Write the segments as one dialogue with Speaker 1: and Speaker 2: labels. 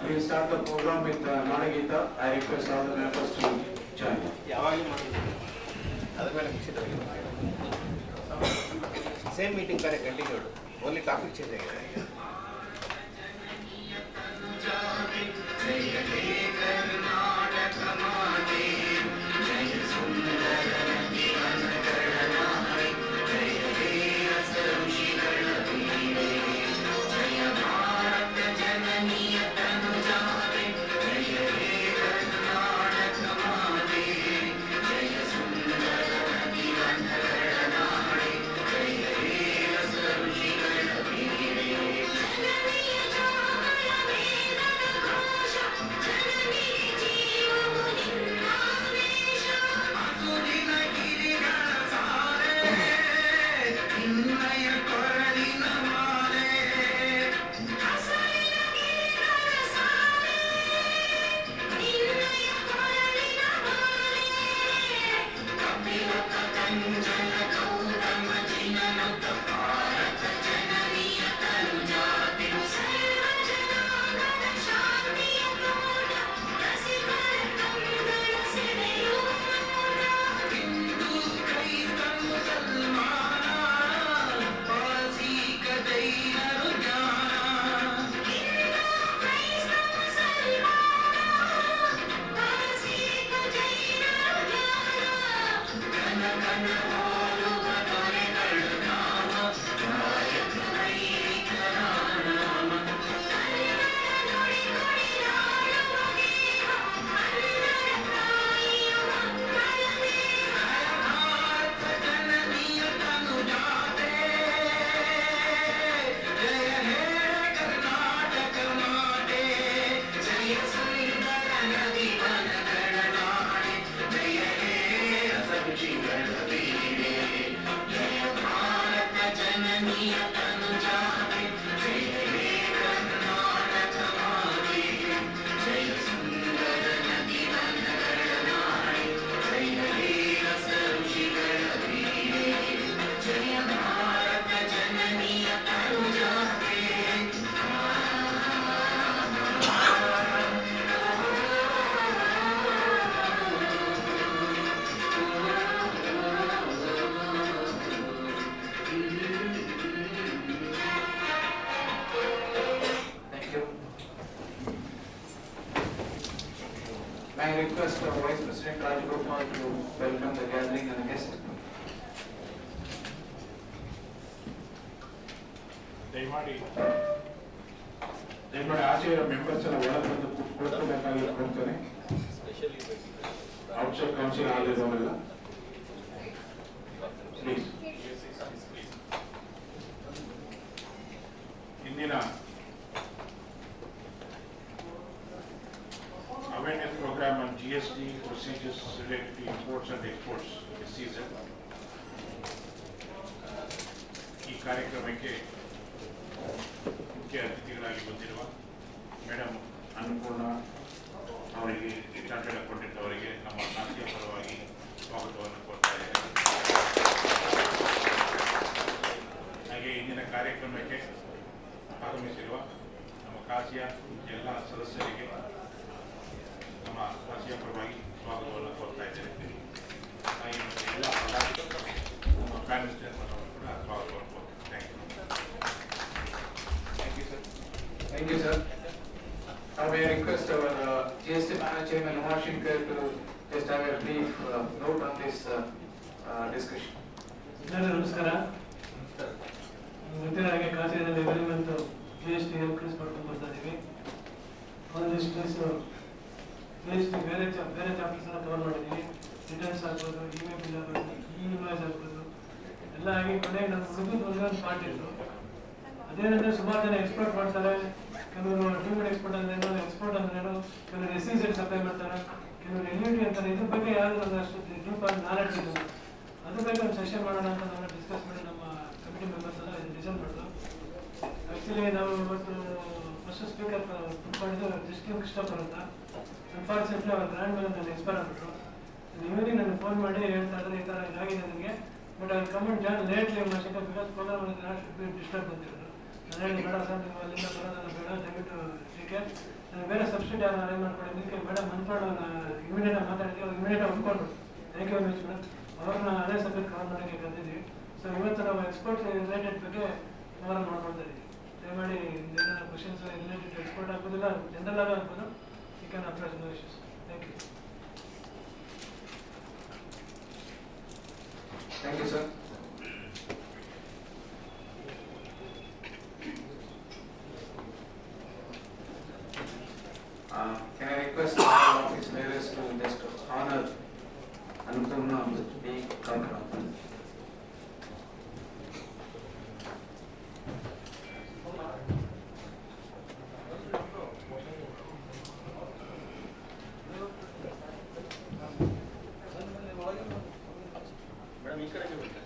Speaker 1: We will start the program with Nadagita. I request all the members to join.
Speaker 2: Same meeting continued. Only topic change.
Speaker 1: I request Vice President Rajagopal to welcome the gathering and the guests.
Speaker 3: ದಯಮಾಡಿ ಆಚೆಯ members ಎಲ್ಲ ಒಳಗೆ ಬಂದು ಕೂತ್ಕೊಳ್ಬೇಕಾಗಿ ಕೊಡ್ತೇನೆ. Outside council ಆಗಿರೋರೆಲ್ಲ please. ಇಂದಿನ awareness program on GST procedures related to imports and exports this season. ಈ ಕಾರ್ಯಕ್ರಮಕ್ಕೆ ಮುಖ್ಯ ಅತಿಥಿಗಳಾಗಿ ಬಂದಿರುವ ಮೇಡಮ್ ಅನ್ನಪೂರ್ಣ ಅವರಿಗೆ ಚಾರ್ಟೆಡ್ ಅಕೌಂಟೆಂಟ್ ಅವರಿಗೆ ನಮ್ಮ ಖಾಸಗಿಯ ಪರವಾಗಿ ಸ್ವಾಗತವನ್ನು ಕೋರ್ತಾ ಇದ್ದೇನೆ. ಹಾಗೆ ಇಂದಿನ ಕಾರ್ಯಕ್ರಮಕ್ಕೆ ಆಗಮಿಸಿರುವ ನಮ್ಮ ಕಾಸಿಯ ಎಲ್ಲ ಸದಸ್ಯರಿಗೆ ನಮ್ಮ ಕಾಸಿಯ ಪರವಾಗಿ ಸ್ವಾಗತವನ್ನು ಕೋರ್ತಾ ಇದ್ದೇನೆ. ಹಾಗೆ ಎಲ್ಲ ನಮ್ಮ ಪ್ಯಾನಲಿಸ್ಟ್ ಕೂಡ ಸ್ವಾಗತವನ್ನು ಕೋರ್ತೇನೆ.
Speaker 1: Thank you, sir. May I request our GST Panel Chairman Umar Shankar to just have a brief note on this discussion.
Speaker 4: ನಮಸ್ಕಾರ. ಗೊತ್ತಿರೋ ಹಾಗೆ ಕಾಸಿನಲ್ಲಿ ಇವತ್ತು GST ಇನ್ಕ್ರೀಸ್ ಮಾಡ್ಕೊಂಡು ಬರ್ತಾ ಇದ್ದೀವಿ. ಒಂದಿಷ್ಟು GST ಬೇರೆ ಚಾಪ್ಟರ್ಸ್ ಎಲ್ಲ ಕವರ್ ಮಾಡಿದ್ದೀವಿ. ರಿಟರ್ನ್ಸ್ ಆಗ್ಬೋದು, ಇಮೇಲ್ ಬಿಲ್ ಆಗ್ಬೋದು, ಇನ್ವಾಯ್ಸ್ ಆಗ್ಬೋದು ಎಲ್ಲ ಆಗಿ ಕೊನೆಗೆ ನಮ್ಮ ಹುಡುಗರು ಒಂದೊಂದು ಪಾರ್ಟ್ ಇತ್ತು. ಅದೇನಂದ್ರೆ ಸುಮಾರು ಜನ ಎಕ್ಸ್ಪೋರ್ಟ್ ಮಾಡ್ತಾರೆ, ಕೆಲವರು ಡಿಮಿಡ್ ಎಕ್ಸ್ಪೋರ್ಟ್ ಅಂದ್ರೇನು, ಎಕ್ಸ್ಪೋರ್ಟ್ ಅಂದ್ರೇನು, ಕೆಲವರು SEZ ಸಪ್ಲೈ ಮಾಡ್ತಾರೆ, ಕೆಲವರು LUT ಅಂತಾರೆ. ಇದ್ರ ಬಗ್ಗೆ ಯಾರು ಅಷ್ಟು ಡೀಪ್ ಆಗಿ ನಾಲೆಡ್ಜ್ ಇಲ್ಲ. ಅದ್ರ ಬಗ್ಗೆ ಒಂದು ಸೆಷನ್ ಮಾಡೋಣ ಅಂತ ನಾವು ಡಿಸ್ಕಸ್ ಮಾಡಿ ನಮ್ಮ ಕಮಿಟಿ ಮೆಂಬರ್ಸ್ ಎಲ್ಲ ಡಿಸೈನ್ ಮಾಡಿದ್ರು. ಆ್ಯಕ್ಚುಲಿ ನಾವು ಇವತ್ತು ಫಸ್ಟ್ ಸ್ಪೀಕರ್ ಮಾಡಿದ್ದು ಜಸ್ಟಿನ್ ಕೃಷ್ಣಪ್ಪರ್ ಅಂತ. ಅನ್ಫಾರ್ಚುನೇಟ್ಲಿ ಅವ್ರ ಗ್ರ್ಯಾಂಡ್ ಮೇಲೆ ನಾನು ಎಕ್ಸ್ಪೈರ್ ಆಗ್ಬಿಟ್ರು. ಈವ್ನಿಂಗ್ ನನಗೆ ಫೋನ್ ಮಾಡಿ ಹೇಳ್ತಾ ಇದ್ದಾರೆ, ಈ ಥರ ಇದಾಗಿದೆ ನನಗೆ, but I come and join lately because program should be disturb ಅಂತಿರೋದು. ನಾನು ಹೇಳಿ ಬೇಡ ಸರ್ ನೀವು ಅಲ್ಲಿಂದ ಬರೋದಲ್ಲ ಬೇಡ ದಯವಿಟ್ಟು ಟೀಕೆ ನಾನು ಬೇರೆ ಸಬ್ಸಿಡಿ ಯಾರು ಅರೇಂಜ್ ಮಾಡ್ಕೊಂಡು ಇದಕ್ಕೆ ಮೇಡಮ್ ಅಂದ್ಕೊಂಡು ಇಮಿಡಿಯೇಟ್ ಮಾತಾಡಿದ್ವಿ ಅವ್ರು ಇಮಿಡಿಯೇಟ್ ಅಂದ್ಕೊಂಡು ಥ್ಯಾಂಕ್ ಯು ವೆರಿ ಮಚ್ ಅವ್ರನ್ನ ಅದೇ ಸಬ್ಜೆಕ್ಟ್ ಕವರ್ ಮಾಡೋಕ್ಕೆ ಕರೆದಿದ್ವಿ. ಸೊ ಇವತ್ತು ನಾವು ಎಕ್ಸ್ಪೋರ್ಟ್ ರಿಲೇಟೆಡ್ ಬಗ್ಗೆ ಕವರ್ ಮಾಡ್ಕೊಳ್ತಾ ಇದ್ದೀವಿ. ದಯಮಾಡಿ ಏನಾದ್ರು ಕ್ವಶನ್ಸ್ ರಿಲೇಟೆಡ್ ಎಕ್ಸ್ಪೋರ್ಟ್ ಆಗ್ಬೋದಿಲ್ಲ ಜನರಲ್ ಆಗಿ ಆಗ್ಬೋದು. You can approach no issues. Thank you.
Speaker 1: Thank you, sir. Can I request all office bearers to just honor Annapurna B. Kabra?
Speaker 2: Madam ಈ ಕಡೆಗೆ ಬರ್ತಾರೆ.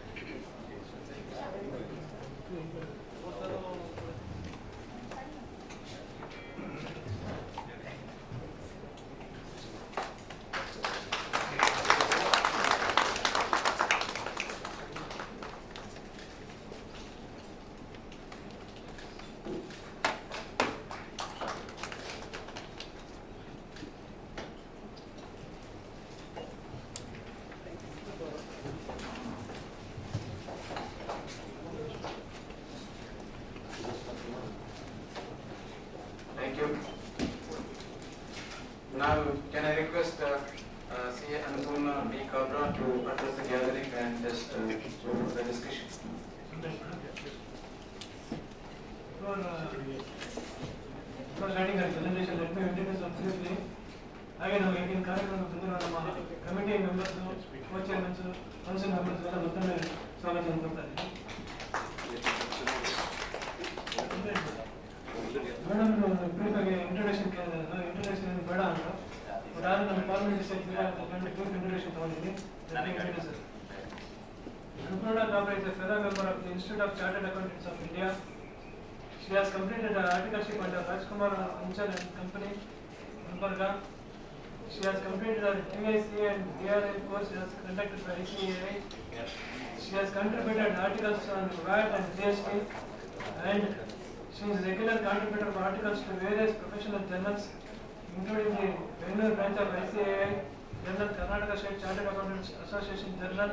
Speaker 1: Thank you. Now, can I request C. Annapurna B. Kabra to address the gathering and just go through the discussion?
Speaker 4: Before starting our presentation, let me introduce them briefly. ಹಾಗೆ ನಾವು ಈಗಿನ ಕಾರ್ಯಕ್ರಮ ಬಂದಿರೋ ನಮ್ಮ committee members, ಕೋ chairman's, council members ಎಲ್ಲ ಮತ್ತೊಮ್ಮೆ ಸ್ವಾಗತವನ್ನು ಕೊಡ್ತಾ ಇದ್ದೀನಿ. ಮೇಡಮ್ ಬ್ರೀಫ್ ಆಗಿ ಇಂಟ್ರೊಡಕ್ಷನ್ ಕೇಳಿದ್ರೆ ಇಂಟ್ರೊಡಕ್ಷನ್ ಬೇಡ ಅಂತ ಬಟ್ ಆದ್ರೆ ನಮ್ಮ ಪಾರ್ಲಿಮೆಂಟ್ ಸೈಡ್ ಬ್ರೀಫ್ ಇಂಟ್ರೊಡಕ್ಷನ್ ತಗೊಂಡಿದ್ದೀನಿ. Sir Annapurna Kabra is a fellow member of the Institute of Chartered Accountants of India. She has completed her articleship under Rajkumar Anchal and Company, Gulbarga. She has completed her TICA and DRA course as conducted by ICAI. She has contributed articles on VAT and GST, and she is a regular contributor of articles to various professional journals, including the Bangalore branch of ICAI Journal, Karnataka State Chartered Accountants Association Journal,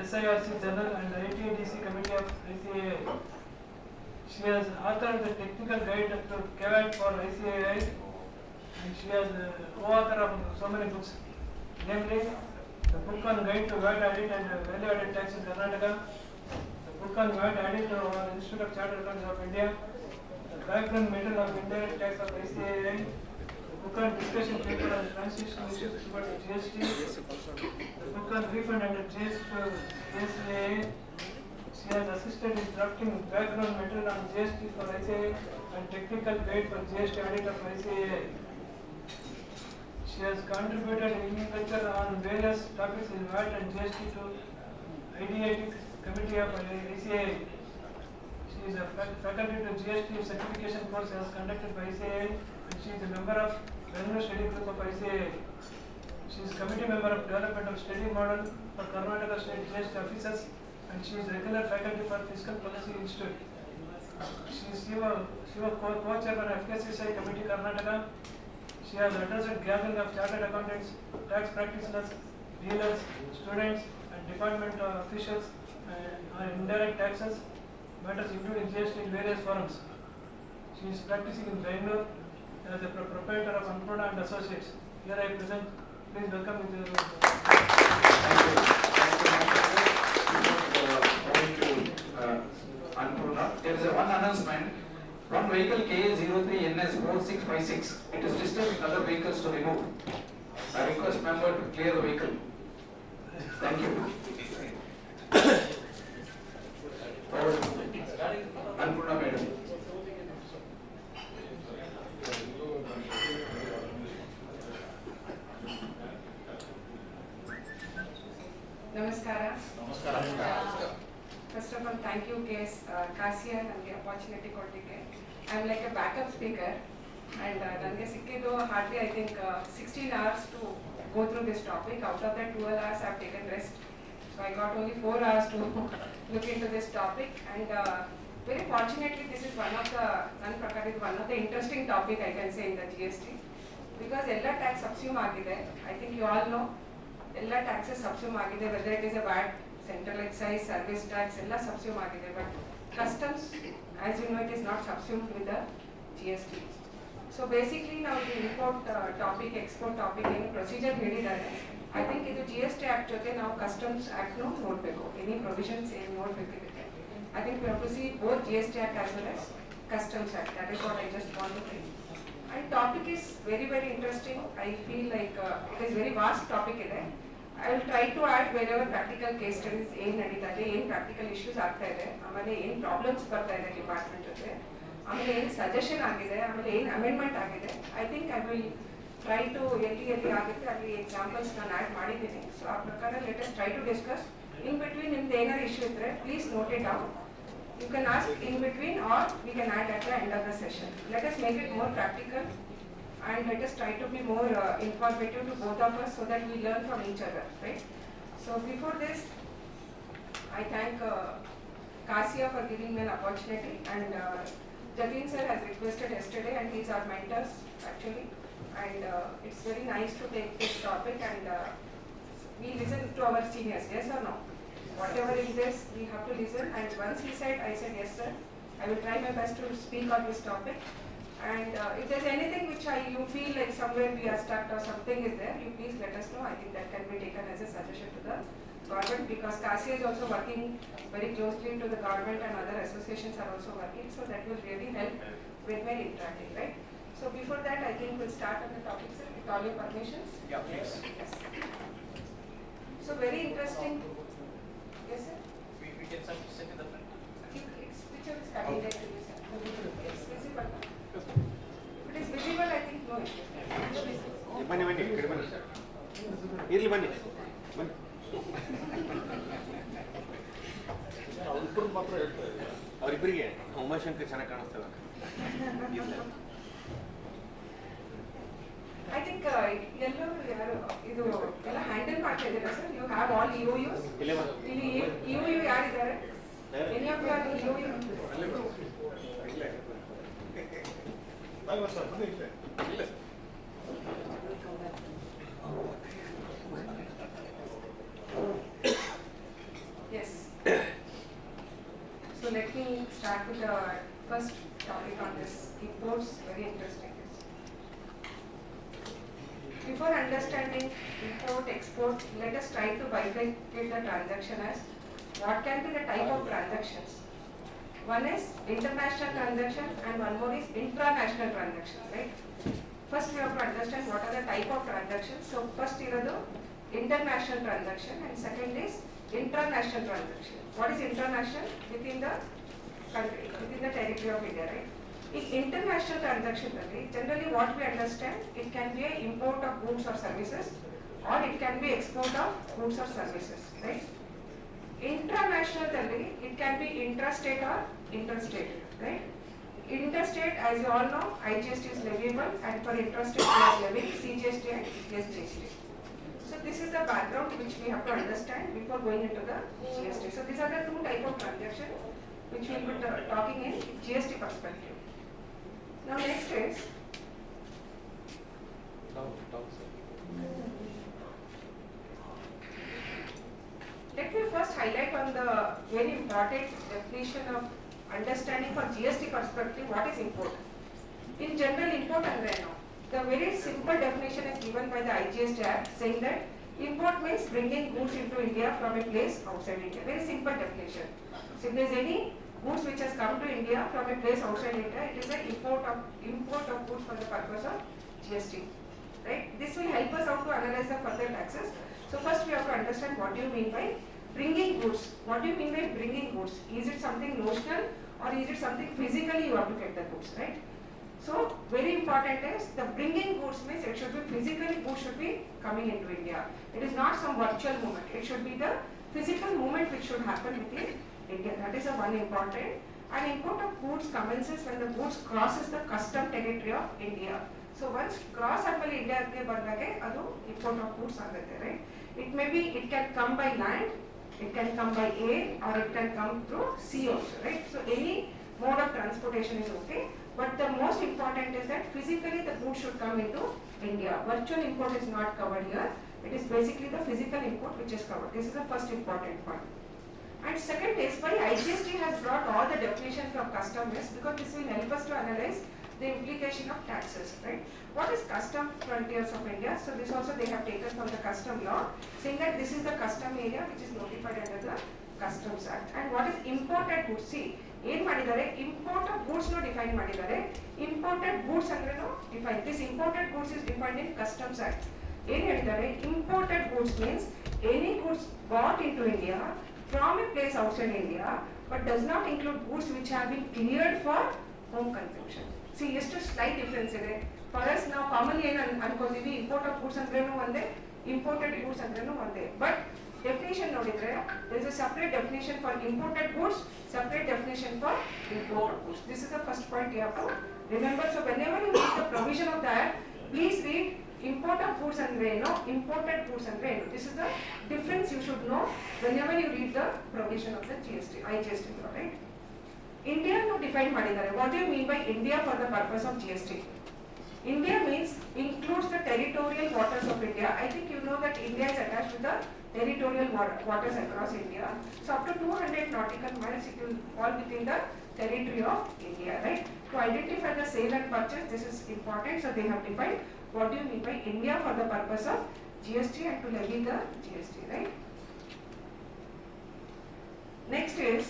Speaker 4: SIRC Journal, and ITDC Committee of ICAI. She has authored the technical guide to CAVAT for ICAI, and she has co-author of so many books, namely the book on Guide to VAT Audit and Value Added Tax in Karnataka, the book on VAT Audit to Institute of Chartered Accountants of India, the background material of indirect tax of ICAI, the book on discussion paper on transition issues towards GST, the book on refund under GST to ICAI. She has assisted in drafting background material on GST for ICAI and technical guide for GST audit of ICAI. She has contributed in lecture on various topics in VAT and GST to IDIT Committee of ICAI. She is a faculty to GST certification course as conducted by ICAI, and she is a member of Bangalore Study Group of ICAI. She is committee member of development of study model for Karnataka State GST officers, and she is regular faculty for Fiscal Policy Institute. She is co-chairman of FKCCI Committee Karnataka. She has addressed gathering of chartered accountants, tax practitioners, dealers, students, and department officials on indirect taxes matters including GST in various forums. She is practicing in Bangalore as a proprietor of Annapurna and Associates. Here I present. Please welcome with your
Speaker 1: Annapurna. There is one announcement. One vehicle KA03NS4656. It is listed with other vehicles to remove. I request member to clear the vehicle. Thank you. Annapurna madam.
Speaker 5: Namaskara.
Speaker 2: ನಮಸ್ಕಾರ.
Speaker 5: First of all, thank you, Kasia, and the opportunity ಕೊಟ್ಟಿಗೆ. I'm like a backup speaker, and ನನಗೆ ಸಿಕ್ಕಿದ್ದು hardly I think 16 hours to go through this topic. Out of that 12 hours I've taken rest, so I got only 4 hours to look into this topic. And very fortunately, this is one of the interesting topic I can say in the GST, because ella tax subsume agide. I think you all know ella taxes subsume agide, whether it is a VAT, central excise, service tax, ella subsume agide. But customs, as you know, it is not subsumed with the GST. So basically now the import topic, export topic ಏನು procedure ಹೇಳಿದ್ದಾರೆ. I think ಇದು GST Act ಜೊತೆ ನಾವು Customs Act ನು ನೋಡಬೇಕು. Any provisions ಏನು ನೋಡಬೇಕು ಇದಕ್ಕೆ. I think we have to see both GST Act as well as Customs Act. That is what I just want to say. And topic is very very interesting. I feel like it is very vast topic ಇದೆ. I will try to add wherever practical case studies ಏನು ನಡೀತಾ ಇದೆ, ಏನು practical issues ಆಗ್ತಾ ಇದೆ, ಆಮೇಲೆ ಏನು problems ಬರ್ತಾ ಇದೆ ಡಿಪಾರ್ಟ್ಮೆಂಟ್ ಜೊತೆ, ಆಮೇಲೆ ಏನು ಸಜೆಷನ್ ಆಗಿದೆ, ಆಮೇಲೆ ಏನು ಅಮೆಂಡ್ಮೆಂಟ್ ಆಗಿದೆ. I think I will try to ಎಲ್ಲಿ ಆಗುತ್ತೆ ಅಲ್ಲಿ ಎಕ್ಸಾಂಪಲ್ಸ್ ನಾನು ಆ್ಯಡ್ ಮಾಡಿದ್ದೀನಿ. ಸೊ ಆ ಪ್ರಕಾರ let us try to discuss. In between ನಿಮ್ದು ಏನಾದ್ರು ಇಶ್ಯೂ ಇದ್ದರೆ please note it out. You can ask in between or we can add at the end of the session. Let us make it more practical and let us try to be more informative to both of us so that we learn from each other, right? So before this, I thank Kasia for giving me an opportunity, and Jatin sir has requested yesterday, and he's our mentors actually, and it's very nice to take this topic, and we listen to our seniors, yes or no? Whatever it is, we have to listen, and once he said, I said yes sir, I will try my best to speak on this topic. And if there's anything which you feel like somewhere we are stuck or something is there, you please let us know. I think that can be taken as a suggestion to the government, because Kasia is also working very closely to the government, and other associations are also working, so that will really help when we're interacting, right? So before that, I think we'll start on the topic, sir, with all your permissions.
Speaker 2: Yeah, please.
Speaker 5: Yes. So very interesting. Yes, sir?
Speaker 2: We can sit in the front.
Speaker 5: It's picture is coming there to you, sir. It's visible. If it is visible, I think no issue.
Speaker 2: ಬನ್ನಿ ಬನ್ನಿ ಈ ಕಡೆ ಬನ್ನಿ ಇರ್ಲಿ ಬನ್ನಿ ಬನ್ನಿ ಅವರಿಬ್ಬರಿಗೆ ಉಮಾಶಂಕರ್ ಚೆನ್ನಾಗಿ ಕಾಣಿಸ್ತದ.
Speaker 5: I think ಎಲ್ಲರೂ ಯಾರು ಇದು ಎಲ್ಲ ಹ್ಯಾಂಡಲ್ ಮಾಡ್ತಾ ಇದ್ದೀರಾ sir? You have all EOUs?
Speaker 2: ಇಲ್ಲೇ ಬನ್ನಿ.
Speaker 5: ಇಲ್ಲಿ EOU ಯಾರಿದ್ದಾರೆ? Any of you are EOU? Yes. So let me start with the first topic on this. Imports, very interesting. Before understanding import, export, let us try to bifurcate the transaction as what can be the type of transactions. One is international transaction and one more is intranational transaction, right? First we have to understand what are the type of transactions. So first is the international transaction and second is intranational transaction. What is international? Within the country, within the territory of India, right? In international transaction, generally what we understand, it can be an import of goods or services, or it can be export of goods or services, right? Intranational, it can be intrastate or interstate, right? Interstate, as you all know, IGST is leviable, and for intrastate we are levying CGST and SGST. So this is the background which we have to understand before going into the GST. So these are the two type of transactions which we will be talking in GST perspective. Now next is let me first highlight on the very important definition of understanding for GST perspective what is import. In general, import andre now. The very simple definition is given by the IGST Act, saying that import means bringing goods into India from a place outside India. Very simple definition. So if there is any goods which has come to India from a place outside India, it is an import of goods for the purpose of GST. Right? This will help us out to analyze the further taxes. So first we have to understand what do you mean by bringing goods. What do you mean by bringing goods? Is it something notional or is it something physically you have to get the goods, right? So very important is the bringing goods means it should be physically goods should be coming into India. It is not some virtual movement. It should be the physical movement which should happen within India. That is the one important. And import of goods commences when the goods crosses the custom territory of India. So once cross ಆದ್ಮೇಲೆ ಇಂಡಿಯಾಗೆ ಬಂದಾಗೆ ಅದು import of goods ಆಗುತ್ತೆ, right? It can come by land, it can come by air, or it can come through sea also, right? So any transportation is okay, but the most important is that physically the goods should come into India. Virtual import is not covered here. It is basically the physical import which is covered. This is the first important point. And second is why IGST has brought all the definition from customs is because this will help us to analyze the implication of taxes, right? What is custom frontiers of India? So this also they have taken from the custom law, saying that this is the custom area which is notified under the Customs Act. And what is imported goods? See, ಏನ್ ಮಾಡಿದ್ದಾರೆ import of goods ನು define ಮಾಡಿದ್ದಾರೆ. Imported goods ಅಂದ್ರೇನು define. This imported goods is defined in customs act. ಏನ್ ಹೇಳಿದ್ದಾರೆ? Imported goods means any goods bought into India from a place outside India but does not include goods which have been cleared for home consumption. See ಎಷ್ಟು slight difference ಇದೆ. For us ನಾವು common ಏನು ಅನ್ಕೋತೀವಿ, import of goods ಅಂದ್ರೇನು ಒಂದೇ, imported goods ಅಂದ್ರೇನು ಒಂದೇ. But definition ನೋಡಿದ್ರೆ there is a separate definition for imported goods, separate definition for imported goods. This is the first point you have to remember. So whenever you read the provision of that, please read import of goods andre eno, imported goods andre eno. This is the difference you should know whenever you read the provision of the GST, IGST law, right? India no define ಮಾಡಿದ್ದಾರೆ. What do you mean by India for the purpose of GST? India means includes the territorial waters of India. I think you know that India is attached to the territorial waters across India. So up to 200 nautical miles it will fall within the territory of India, right? To identify the sale and purchase, this is important. So they have defined what do you mean by India for the purpose of GST and to levy the GST, right? Next is,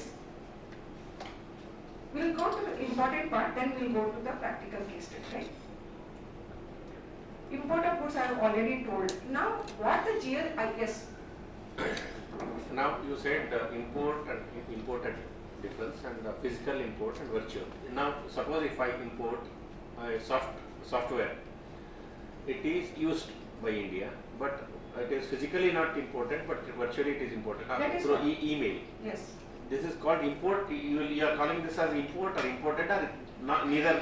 Speaker 5: we'll go to the important part, then we'll go to the practical case study, right? Import of goods I have already told. Now, what the GST?
Speaker 2: Now you said imported difference and physical import and virtual. Now suppose if I import software, it is used by India, but it is physically not imported, but virtually it is imported through email.
Speaker 5: Yes.
Speaker 2: This is called import. You are calling this as import or imported or not, neither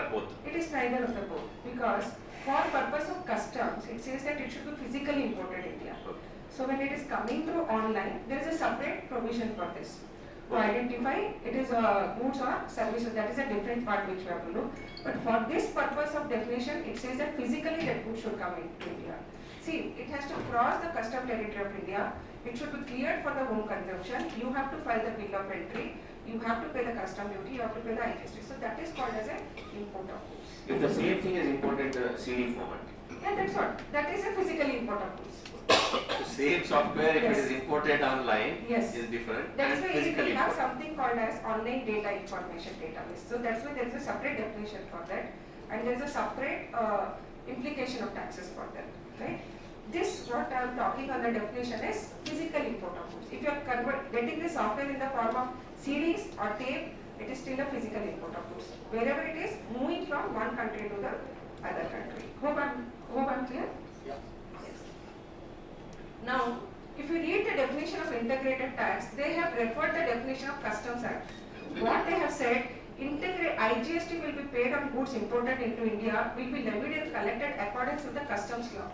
Speaker 2: of both?
Speaker 5: It is neither of the both, because for purpose of customs, it says that it should be physically imported in India.
Speaker 2: Okay.
Speaker 5: So when it is coming through online, there is a separate provision for this. To identify it is goods or services, that is a different part which we have to look. But for this purpose of definition, it says that physically that goods should come into India. See, it has to cross the custom territory of India. It should be cleared for the home consumption. You have to file the bill of entry. You have to pay the custom duty. You have to pay the IGST. So that is called as a import of goods.
Speaker 2: If the same thing is imported in CD format,
Speaker 5: Yeah, that's what. That is a physical import of goods.
Speaker 2: the same software if
Speaker 5: Yes.
Speaker 2: it is imported online
Speaker 5: Yes.
Speaker 2: is different
Speaker 5: That's
Speaker 2: and
Speaker 5: why
Speaker 2: physically
Speaker 5: we have
Speaker 2: imported.
Speaker 5: something called as online data information database. So that's why there is a separate definition for that, and there is a separate implication of taxes for that, right? This what I am talking on the definition is physical import of goods. If you are getting the software in the form of CDs or tape, it is still a physical import of goods. Wherever it is moving from one country to the other country. Hope I'm clear?
Speaker 2: Yeah.
Speaker 5: Yes. Now, if you read the definition of integrated tax, they have referred the definition of Customs Act. What they have said, IGST will be paid on goods imported into India, will be levied and collected according to the customs law.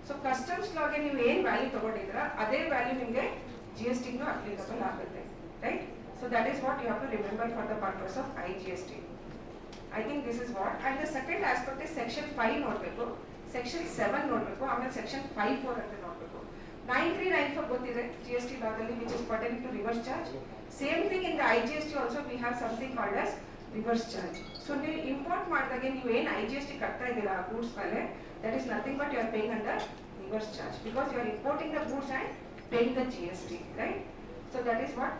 Speaker 5: So customs law ಗೆ ನೀವು ಏನು value ತಗೊಂಡಿದ್ದೀರಾ ಅದೇ value ನಿಮಗೆ GST ಗೂ applicable ಆಗುತ್ತೆ, right? So that is what you have to remember for the purpose of IGST. I think this is what. And the second aspect is section 5 ನೋಡಬೇಕು, section 7 ನೋಡಬೇಕು, ಆಮೇಲೆ section 5(4) ಅಂತ ನೋಡಬೇಕು. 9394 ಗೊತ್ತಿದೆ GST ಲಾದಲ್ಲಿ, which is pertaining to reverse charge. Same thing in the IGST also we have something called as reverse charge. So ನೀವು import ಮಾಡಿದಾಗ ನೀವು ಏನು IGST ಕಟ್ತಾ ಇದ್ದೀರಾ goods ಮೇಲೆ, that is nothing but you are paying under reverse charge, because you are importing the goods and paying the GST, right? So that is what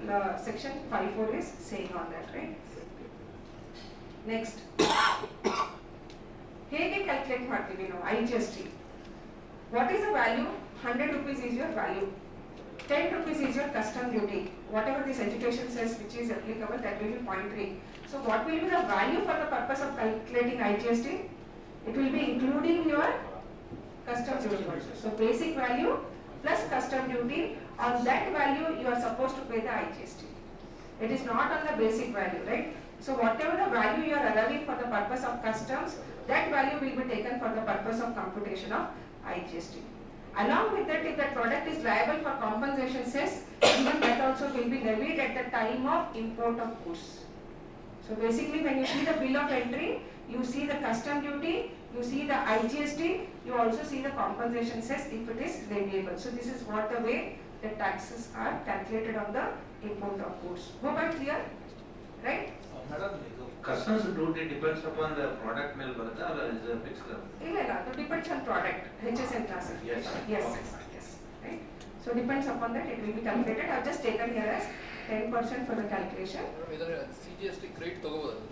Speaker 5: the section 5(4) is saying on that, right? Next, ಹೇಗೆ calculate ಮಾಡ್ತೀವಿ ನಾವು IGST? What is the value? 100 rupees is your value. 10 rupees is your custom duty. Whatever this education says which is applicable, that will be 0.3. So what will be the value for the purpose of calculating IGST? It will be including your custom duty also. So basic value plus custom duty, on that value you are supposed to pay the IGST. It is not on the basic value, right? So whatever the value you are arriving for the purpose of customs, that value will be taken for the purpose of computation of IGST. Along with that, if that product is liable for compensation cess, even that also will be levied at the time of import of goods. So basically when you see the bill of entry, you see the custom duty, you see the IGST, you also see the compensation cess if it is variable. So this is what the way the taxes are calculated on the import of goods. Hope I'm clear, right?
Speaker 6: Customs duty depends upon the product ಮೇಲೆ ಬರುತ್ತಾ ಅಲ್ಲ is a fixed level?
Speaker 5: ಇಲ್ಲ, it depends on product, HSN classification. Yes, right. So depends upon that it will be calculated. I've just taken here as 10% for the calculation.
Speaker 7: ಇದರ CGST credit ತಗೋಬಹುದು.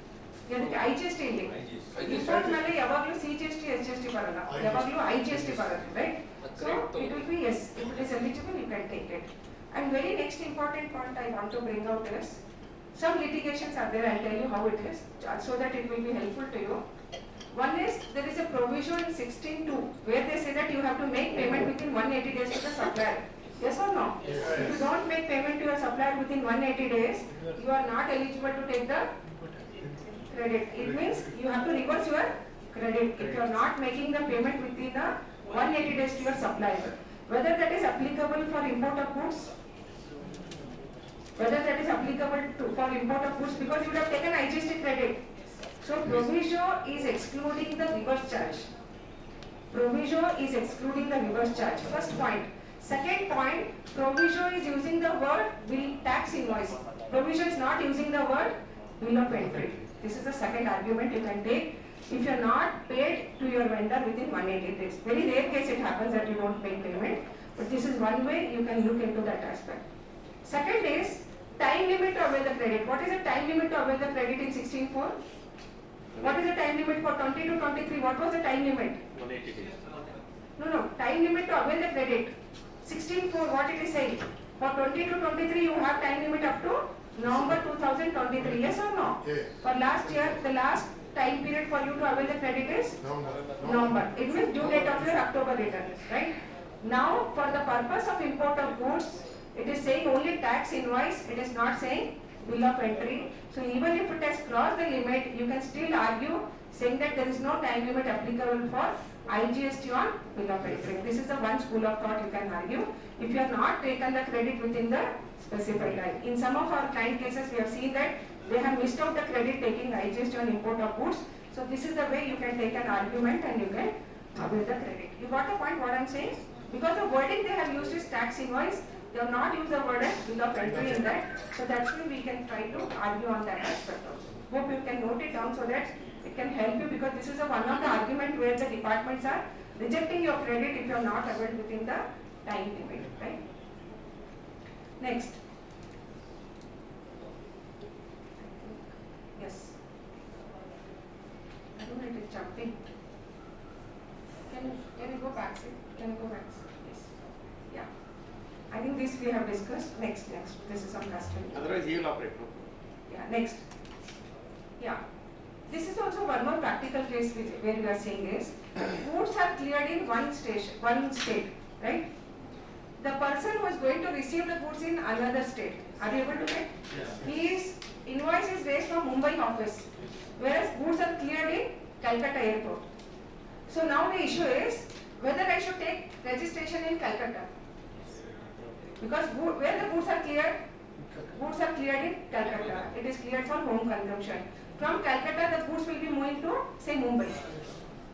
Speaker 5: ಇದಕ್ಕೆ IGST ಇಲ್ಲಿ. Import ಮೇಲೆ ಯಾವಾಗಲೂ CGST, SGST ಬರಲ್ಲ. ಯಾವಾಗಲೂ IGST ಬರುತ್ತೆ, right? So it will be yes, if it is eligible you can take it. And very next important point I want to bring out is some litigations are there. I'll tell you how it is so that it will be helpful to you. One is there is a provision in 16(2) where they say that you have to make payment within 180 days to the supplier. Yes or no? Yes. If you don't make payment to your supplier within 180 days, you are not eligible to take the credit. It means you have to reverse your credit if you are not making the payment within the 180 days to your supplier. Whether that is applicable for import of goods, whether that is applicable for import of goods, because you would have taken IGST credit. So proviso is excluding the reverse charge. Proviso is excluding the reverse charge. First point. Second point, proviso is using the word bill tax invoice. Proviso is not using the word bill of entry. This is the second argument you can take if you are not paid to your vendor within 180 days. Very rare case it happens that you don't pay payment, but this is one way you can look into that aspect. Second is time limit to avail the credit. What is the time limit to avail the credit in 16(4)? What is the time limit for 22-23? What was the time limit?
Speaker 2: 180 days.
Speaker 5: No, time limit to avail the credit. 16(4) what it is saying? For 22-23 you have time limit up to November 2023. Yes or no?
Speaker 8: Yes.
Speaker 5: For last year, the last time period for you to avail the credit is November. It means due date of your October return, right? Now, for the purpose of import of goods, it is saying only tax invoice. It is not saying bill of entry. So even if it has crossed the limit, you can still argue saying that there is no time limit applicable for IGST on bill of entry. This is the one school of thought you can argue if you have not taken the credit within the specified time. In some of our client cases, we have seen that they have missed out the credit taking IGST on import of goods. So this is the way you can take an argument and you can avail the credit. You got the point what I am saying? Because the wording they have used is tax invoice, they have not used the word as bill of entry in that. So that's why we can try to argue on that aspect also. Hope you can note it down so that it can help you, because this is one of the argument where the departments are rejecting your credit if you are not availed within the time limit, right? Next. Yes. I don't know, it is jumping. Can you go back, sir? Can you go back, sir? Yes. Yeah. I think this we have discussed. Next. This is on custom.
Speaker 2: Otherwise he will operate. No?
Speaker 5: Yeah, next. Yeah. This is also one more practical case where we are saying is goods are cleared in one state, right? The person who is going to receive the goods in another state. Are you able to get? His invoice is raised from Mumbai office, whereas goods are cleared in Calcutta airport. So now the issue is whether I should take registration in Calcutta, because where the goods are cleared in Calcutta. It is cleared for home consumption. From Calcutta, the goods will be moving to, say, Mumbai.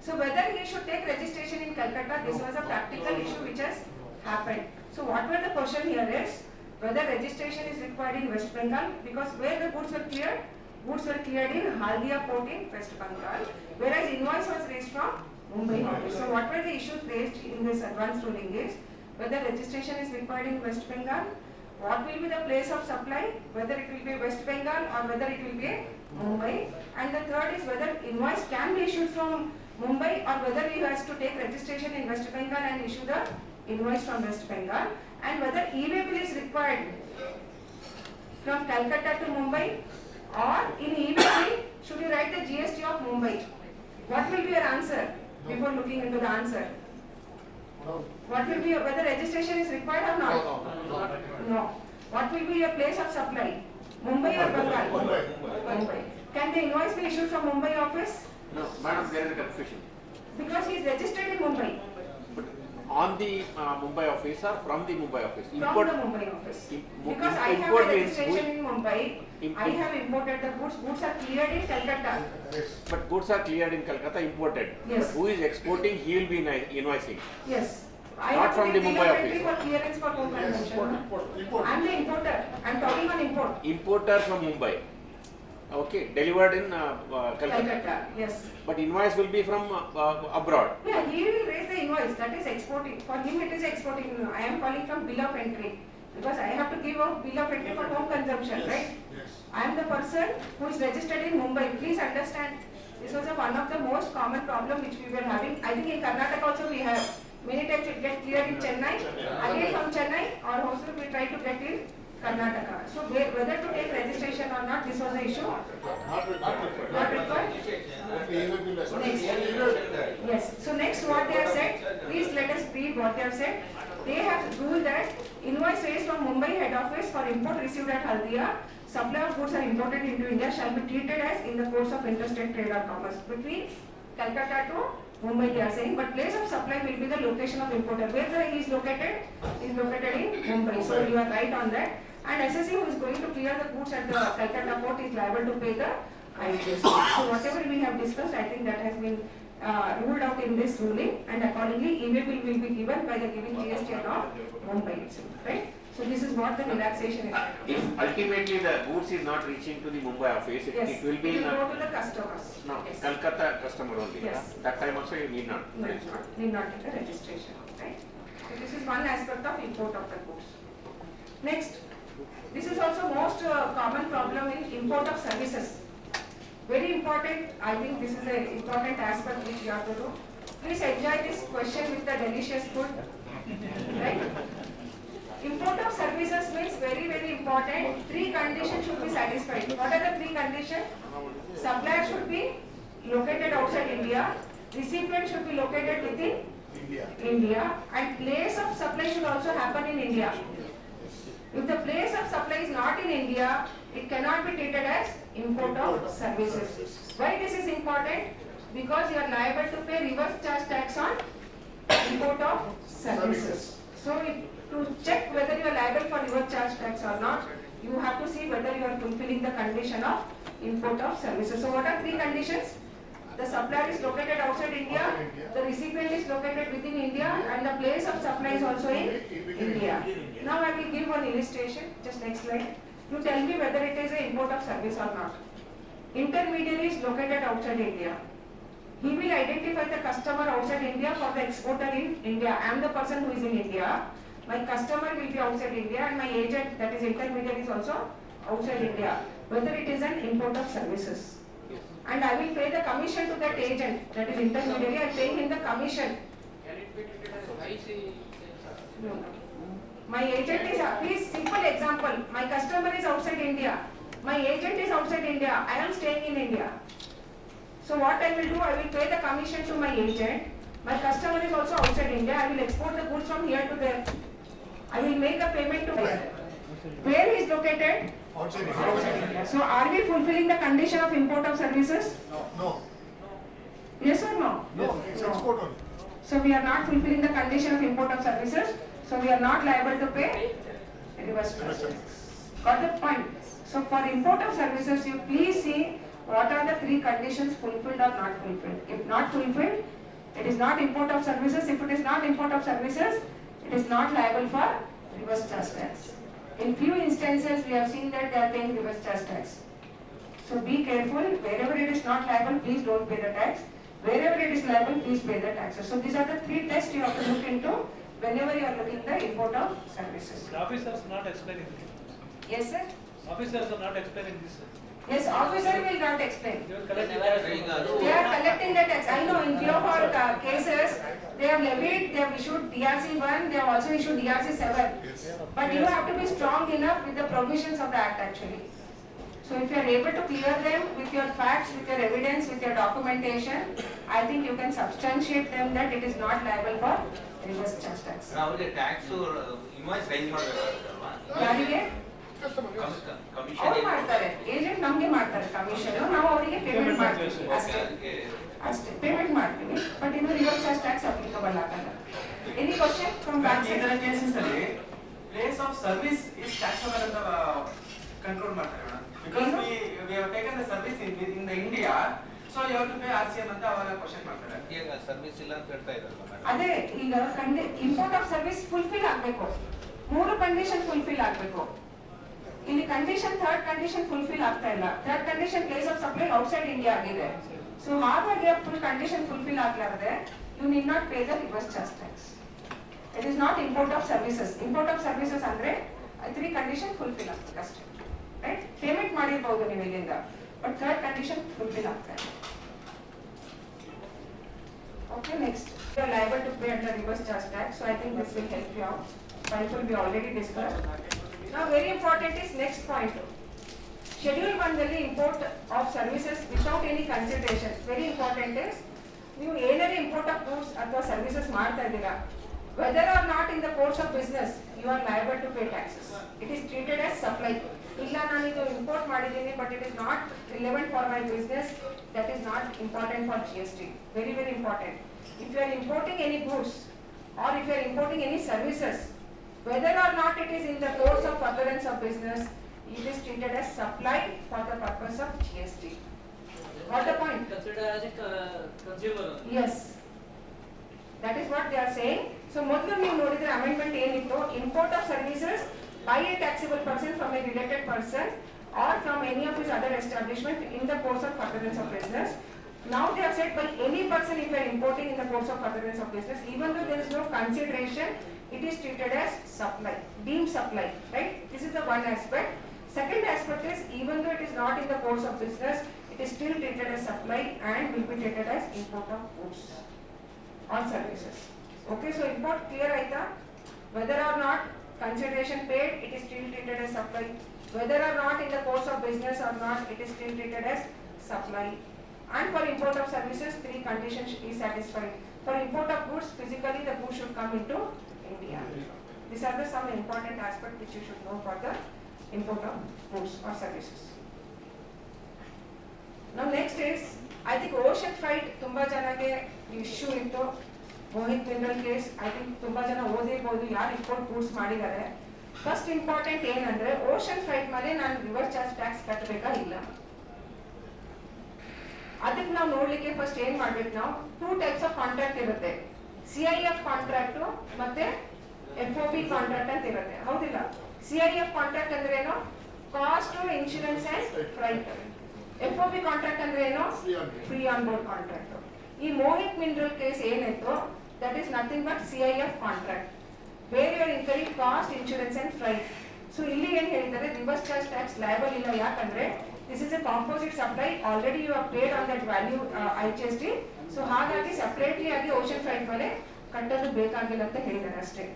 Speaker 5: So whether he should take registration in Calcutta, this was a practical issue which has happened. So what were the question here is whether registration is required in West Bengal, because where the goods were cleared in Haldia port in West Bengal, whereas invoice was raised from Mumbai office. So what were the issues raised in this advance ruling is whether registration is required in West Bengal, what will be the place of supply, whether it will be West Bengal or whether it will be Mumbai, and the third is whether invoice can be issued from Mumbai or whether he has to take registration in West Bengal and issue the invoice from West Bengal, and whether e-way bill is required from Calcutta to Mumbai, or in e-way bill should you write the GST of Mumbai. What will be your answer before looking into the answer? What will be whether registration is required or not? No. What will be your place of supply? Mumbai or Bengal? Mumbai. Can the invoice be issued from Mumbai office?
Speaker 2: No, madam, there is a confusion.
Speaker 5: Because he is registered in Mumbai.
Speaker 2: But on the Mumbai office or from the Mumbai office?
Speaker 5: From
Speaker 2: Import,
Speaker 5: the Mumbai office.
Speaker 2: Im-
Speaker 5: Because I have
Speaker 2: import
Speaker 5: a
Speaker 2: means
Speaker 5: registration in Mumbai,
Speaker 2: Im-
Speaker 5: I have imported the goods, goods are cleared in Calcutta.
Speaker 2: but goods are cleared in Calcutta, imported.
Speaker 5: Yes.
Speaker 2: But who is exporting, he will be invoicing.
Speaker 5: Yes. I
Speaker 2: Not
Speaker 5: have
Speaker 2: from
Speaker 5: to
Speaker 2: the
Speaker 5: give
Speaker 2: Mumbai
Speaker 5: bill of entry
Speaker 2: office.
Speaker 5: for clearance for home consumption. I'm the importer, I'm talking on import.
Speaker 2: Importer from Mumbai. Okay, delivered in Calcutta.
Speaker 5: Calcutta, yes.
Speaker 2: But invoice will be from abroad.
Speaker 5: Yeah, he will raise the invoice, that is exporting. For him it is exporting. I am calling from bill of entry. Because I have to give a bill of entry for home consumption, right? I am the person who is registered in Mumbai. Please understand, this was one of the most common problem which we were having. I think in Karnataka also we have. Many times it gets cleared in Chennai, again from Chennai, or also we try to get in Karnataka. So whether to take registration or not, this was the issue. Not required. Next. Yes. So next what they have said, please let us read what they have said. They have ruled that invoice raised from Mumbai head office for import received at Haldia, supply of goods are imported into India shall be treated as in the course of interstate trade or commerce between Calcutta to Mumbai they are saying, but place of supply will be the location of importer. Where he is located in Mumbai. So you are right on that. And SSE who is going to clear the goods at the Calcutta port is liable to pay the IGST. So whatever we have discussed, I think that has been ruled out in this ruling, and accordingly e-way bill will be given by the giving GST of Mumbai itself, right? So this is what the relaxation is.
Speaker 2: If ultimately the goods is not reaching to the Mumbai office,
Speaker 5: Yes,
Speaker 2: it will be in
Speaker 5: go to the customers.
Speaker 2: no,
Speaker 5: Yes.
Speaker 2: Calcutta customer only.
Speaker 5: Yes.
Speaker 2: That time also you need not.
Speaker 5: No, it's not. Need not take the registration, right? So this is one aspect of import of the goods. Next, this is also most common problem in import of services. Very important, I think this is an important aspect which you have to do. Please enjoy this question with the delicious food, right? Import of services means very, very important. 3 conditions should be satisfied. What are the 3 conditions? Supplier should be located outside India. Recipient should be located within India. And place of supply should also happen in India. If the place of supply is not in India, it cannot be treated as import of services. Why this is important? Because you are liable to pay reverse charge tax on import of services. So to check whether you are liable for reverse charge tax or not, you have to see whether you are fulfilling the condition of import of services. So what are 3 conditions? The supplier is located outside India, the recipient is located within India, and the place of supply is also in India. Now I will give one illustration, just next slide. You tell me whether it is an import of service or not. Intermediary is located outside India. He will identify the customer outside India for the exporter in India. I am the person who is in India. My customer will be outside India, and my agent, that is intermediary, is also outside India. Whether it is an import of services. And I will pay the commission to that agent, that is intermediary. I pay him the commission.
Speaker 7: Can it be treated as IC?
Speaker 5: No. My agent is, please, simple example. My customer is outside India. My agent is outside India. I am staying in India. So what I will do, I will pay the commission to my agent. My customer is also outside India. I will export the goods from here to there. I will make a payment to where? Where he is located? Outside India. So are we fulfilling the condition of import of services?
Speaker 8: No.
Speaker 5: Yes or no?
Speaker 8: No, it's export only.
Speaker 5: So we are not fulfilling the condition of import of services. So we are not liable to pay reverse charge. Got the point? So for import of services, you please see what are the 3 conditions fulfilled or not fulfilled. If not fulfilled, it is not import of services. If it is not import of services, it is not liable for reverse charge tax. In few instances, we have seen that they are paying reverse charge tax. So be careful. Wherever it is not liable, please don't pay the tax. Wherever it is liable, please pay the taxes. So these are the 3 tests you have to look into whenever you are looking the import of services.
Speaker 4: The officers not explaining this.
Speaker 5: Yes, sir.
Speaker 4: Officers are not explaining this.
Speaker 5: Yes, officer will not explain.
Speaker 4: They will collect the tax from
Speaker 5: They are collecting the tax. I know in few of our cases, they have levied, they have issued DRC 1, they have also issued DRC 7. But you have to be strong enough with the provisions of the act actually. So if you are able to clear them with your facts, with your evidence, with your documentation, I think you can substantiate them that it is not liable for reverse charge tax.
Speaker 6: ಅವರಿಗೆ tax invoice rice ಮಾಡಬೇಕಾಗುತ್ತಲ್ವಾ?
Speaker 5: ಯಾರಿಗೆ? ಅವ್ರು ಮಾಡ್ತಾರೆ, agent ನಮ್ಗೆ ಮಾಡ್ತಾರೆ commission, ನಾವು ಅವರಿಗೆ payment ಮಾಡ್ತೀವಿ ಅಷ್ಟೇ. ಅಷ್ಟೇ ಪೇಮೆಂಟ್ ಮಾಡ್ತೀವಿ, ಬಟ್ ಇದು ರಿವರ್ಸ್ ಚಾರ್ಜ್ ಟ್ಯಾಕ್ಸ್ ಅಪ್ಲಿಕಬಲ್ ಆಗಲ್ಲ. ಎನಿ ಕ್ವಶನ್ ಫ್ರಮ್ ಬ್ಯಾಂಕ್
Speaker 8: ಈ ತರ ಕೇಸಸ್ ಅಲ್ಲಿ place of service is taxable ಅಂತ ಕಂಟ್ರೋಲ್ ಮಾಡ್ತಾರೆ madam. Because we have taken the service in the India, so you have to pay RCM ಅಂತ ಅವಾಗ question ಮಾಡ್ತಾರೆ.
Speaker 6: ಈಗ ಸರ್ವಿಸ್ ಇಲ್ಲ ಅಂತ ಹೇಳ್ತಾ ಇದ್ರಲ್ಲ ಮೇಡಮ್.
Speaker 5: ಅದೇ ಈಗ ಇಂಪೋರ್ಟ್ ಆಫ್ ಸರ್ವಿಸ್ ಫುಲ್ಫಿಲ್ ಆಗ್ಬೇಕು, 3 ಕಂಡೀಷನ್ ಫುಲ್ಫಿಲ್ ಆಗ್ಬೇಕು. ಇಲ್ಲಿ ಕಂಡೀಷನ್ ಥರ್ಡ್ ಕಂಡೀಷನ್ ಫುಲ್ಫಿಲ್ ಆಗ್ತಾ ಇಲ್ಲ. Third condition place of supply outside India ಆಗಿದೆ. ಸೊ ಹಾಗಾಗಿ ಫುಲ್ ಕಂಡೀಷನ್ ಫುಲ್ಫಿಲ್ ಆಗ್ಲಾರದೆ you need not pay the reverse charge tax. It is not import of services. Import of services ಅಂದ್ರೆ 3 condition fulfil ಆಗ್ತದೆ ಅಷ್ಟೇ, right? Payment ಮಾಡಿರ್ಬಹುದು ನೀವು ಇಲ್ಲಿಂದ, but third condition fulfil ಆಗ್ತಾ ಇದೆ. Okay, next. You are liable to pay under reverse charge tax, so I think this will help you out. Point will be already discussed. Now, very important is next point. Schedule 1 ದಲ್ಲಿ import of services without any consideration. Very important is, ನೀವು ಏನಾದ್ರು import of goods ಅಥವಾ services ಮಾಡ್ತಾ ಇದ್ದೀರಾ, whether or not in the course of business, you are liable to pay taxes. It is treated as supply. ಇಲ್ಲ ನಾನು ಇದು import ಮಾಡಿದ್ದೀನಿ, but it is not relevant for my business, that is not important for GST. Very, very important. If you are importing any goods or if you are importing any services, whether or not it is in the course of furtherance of business, it is treated as supply for the purpose of GST. What the point?
Speaker 7: Consider as a consumer.
Speaker 5: Yes. That is what they are saying. So ಮೊದಲು ನೀವು ನೋಡಿದ್ರೆ amendment ಏನಿತ್ತು, import of services by a taxable person from a related person or from any of his other establishment in the course of furtherance of business. Now they have said by any person if you are importing in the course of furtherance of business, even though there is no consideration, it is treated as supply, deemed supply, right? This is the one aspect. Second aspect is, even though it is not in the course of business, it is still treated as supply and will be treated as import of goods or services. Okay, so import clear aita? Whether or not consideration paid, it is still treated as supply. Whether or not in the course of business or not, it is still treated as supply. And for import of services, 3 conditions is satisfied. For import of goods, physically the goods should come into India. These are the some important aspects which you should know for the import of goods or services. Now next is, I think ocean freight ತುಂಬಾ ಜನಕ್ಕೆ issue ಇತ್ತು. Mohit mineral case I think ತುಂಬಾ ಜನ ಓದಿರ್ಬೋದು ಯಾರು import goods ಮಾಡಿದ್ದಾರೆ. First important ಏನಂದ್ರೆ ocean freight ಮೇಲೆ ನಾನು ರಿವರ್ಸ್ ಚಾರ್ಜ್ ಟ್ಯಾಕ್ಸ್ ಕಟ್ಟಬೇಕಾ ಇಲ್ಲ, ಅದಕ್ಕೆ ನಾವು ನೋಡ್ಲಿಕ್ಕೆ ಫಸ್ಟ್ ಏನ್ ಮಾಡ್ಬೇಕು, ನಾವು 2 ಟೈಪ್ಸ್ ಆಫ್ ಕಾಂಟ್ರಾಕ್ಟ್ ಇರುತ್ತೆ. CIF ಕಾಂಟ್ರಾಕ್ಟ್ ಮತ್ತೆ FOB ಕಾಂಟ್ರಾಕ್ಟ್ ಅಂತ ಇರುತ್ತೆ, ಹೌದಿಲ್ಲ? CIF ಕಾಂಟ್ರಾಕ್ಟ್ ಅಂದ್ರೆ ಏನು? Cost, insurance and freight. FOB contract ಅಂದ್ರೆ ಏನು? Free on board contract. ಈ ಮೋಹಿತ್ ಮಿನರಲ್ ಕೇಸ್ ಏನಿತ್ತು, that is nothing but CIF contract where you are incurring cost, insurance and freight. So ಇಲ್ಲಿ ಏನು ಹೇಳಿದ್ದಾರೆ, ರಿವರ್ಸ್ ಚಾರ್ಜ್ ಟ್ಯಾಕ್ಸ್ ಲಯಬಲ್ ಇಲ್ಲ. ಯಾಕಂದ್ರೆ this is a composite supply, already you have paid on that value IGST. So ಹಾಗಾಗಿ separately ಆಗಿ ocean freight ಮೇಲೆ ಕಟ್ಟೋದು ಬೇಕಾಗಿಲ್ಲ ಅಂತ ಹೇಳಿದ್ದಾರೆ ಅಷ್ಟೇ.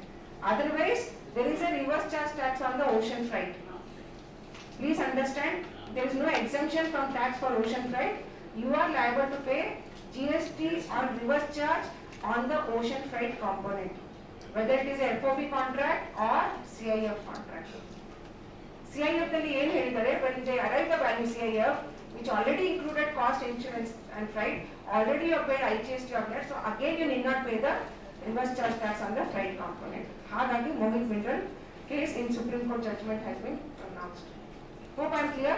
Speaker 5: Otherwise there is a reverse charge tax on the ocean freight. Please understand, there is no exemption from tax for ocean freight. You are liable to pay GST or reverse charge on the ocean freight component, whether it is a FOB contract or CIF contract. CIF ದಲ್ಲಿ ಏನು ಹೇಳಿದ್ದಾರೆ, when they arrive the value CIF which already included cost, insurance and freight, already you have paid IGST on that, so again you need not pay the reverse charge tax on the freight component. ಹಾಗಾಗಿ Mohit mineral case in Supreme Court judgment has been pronounced. Hope I am clear?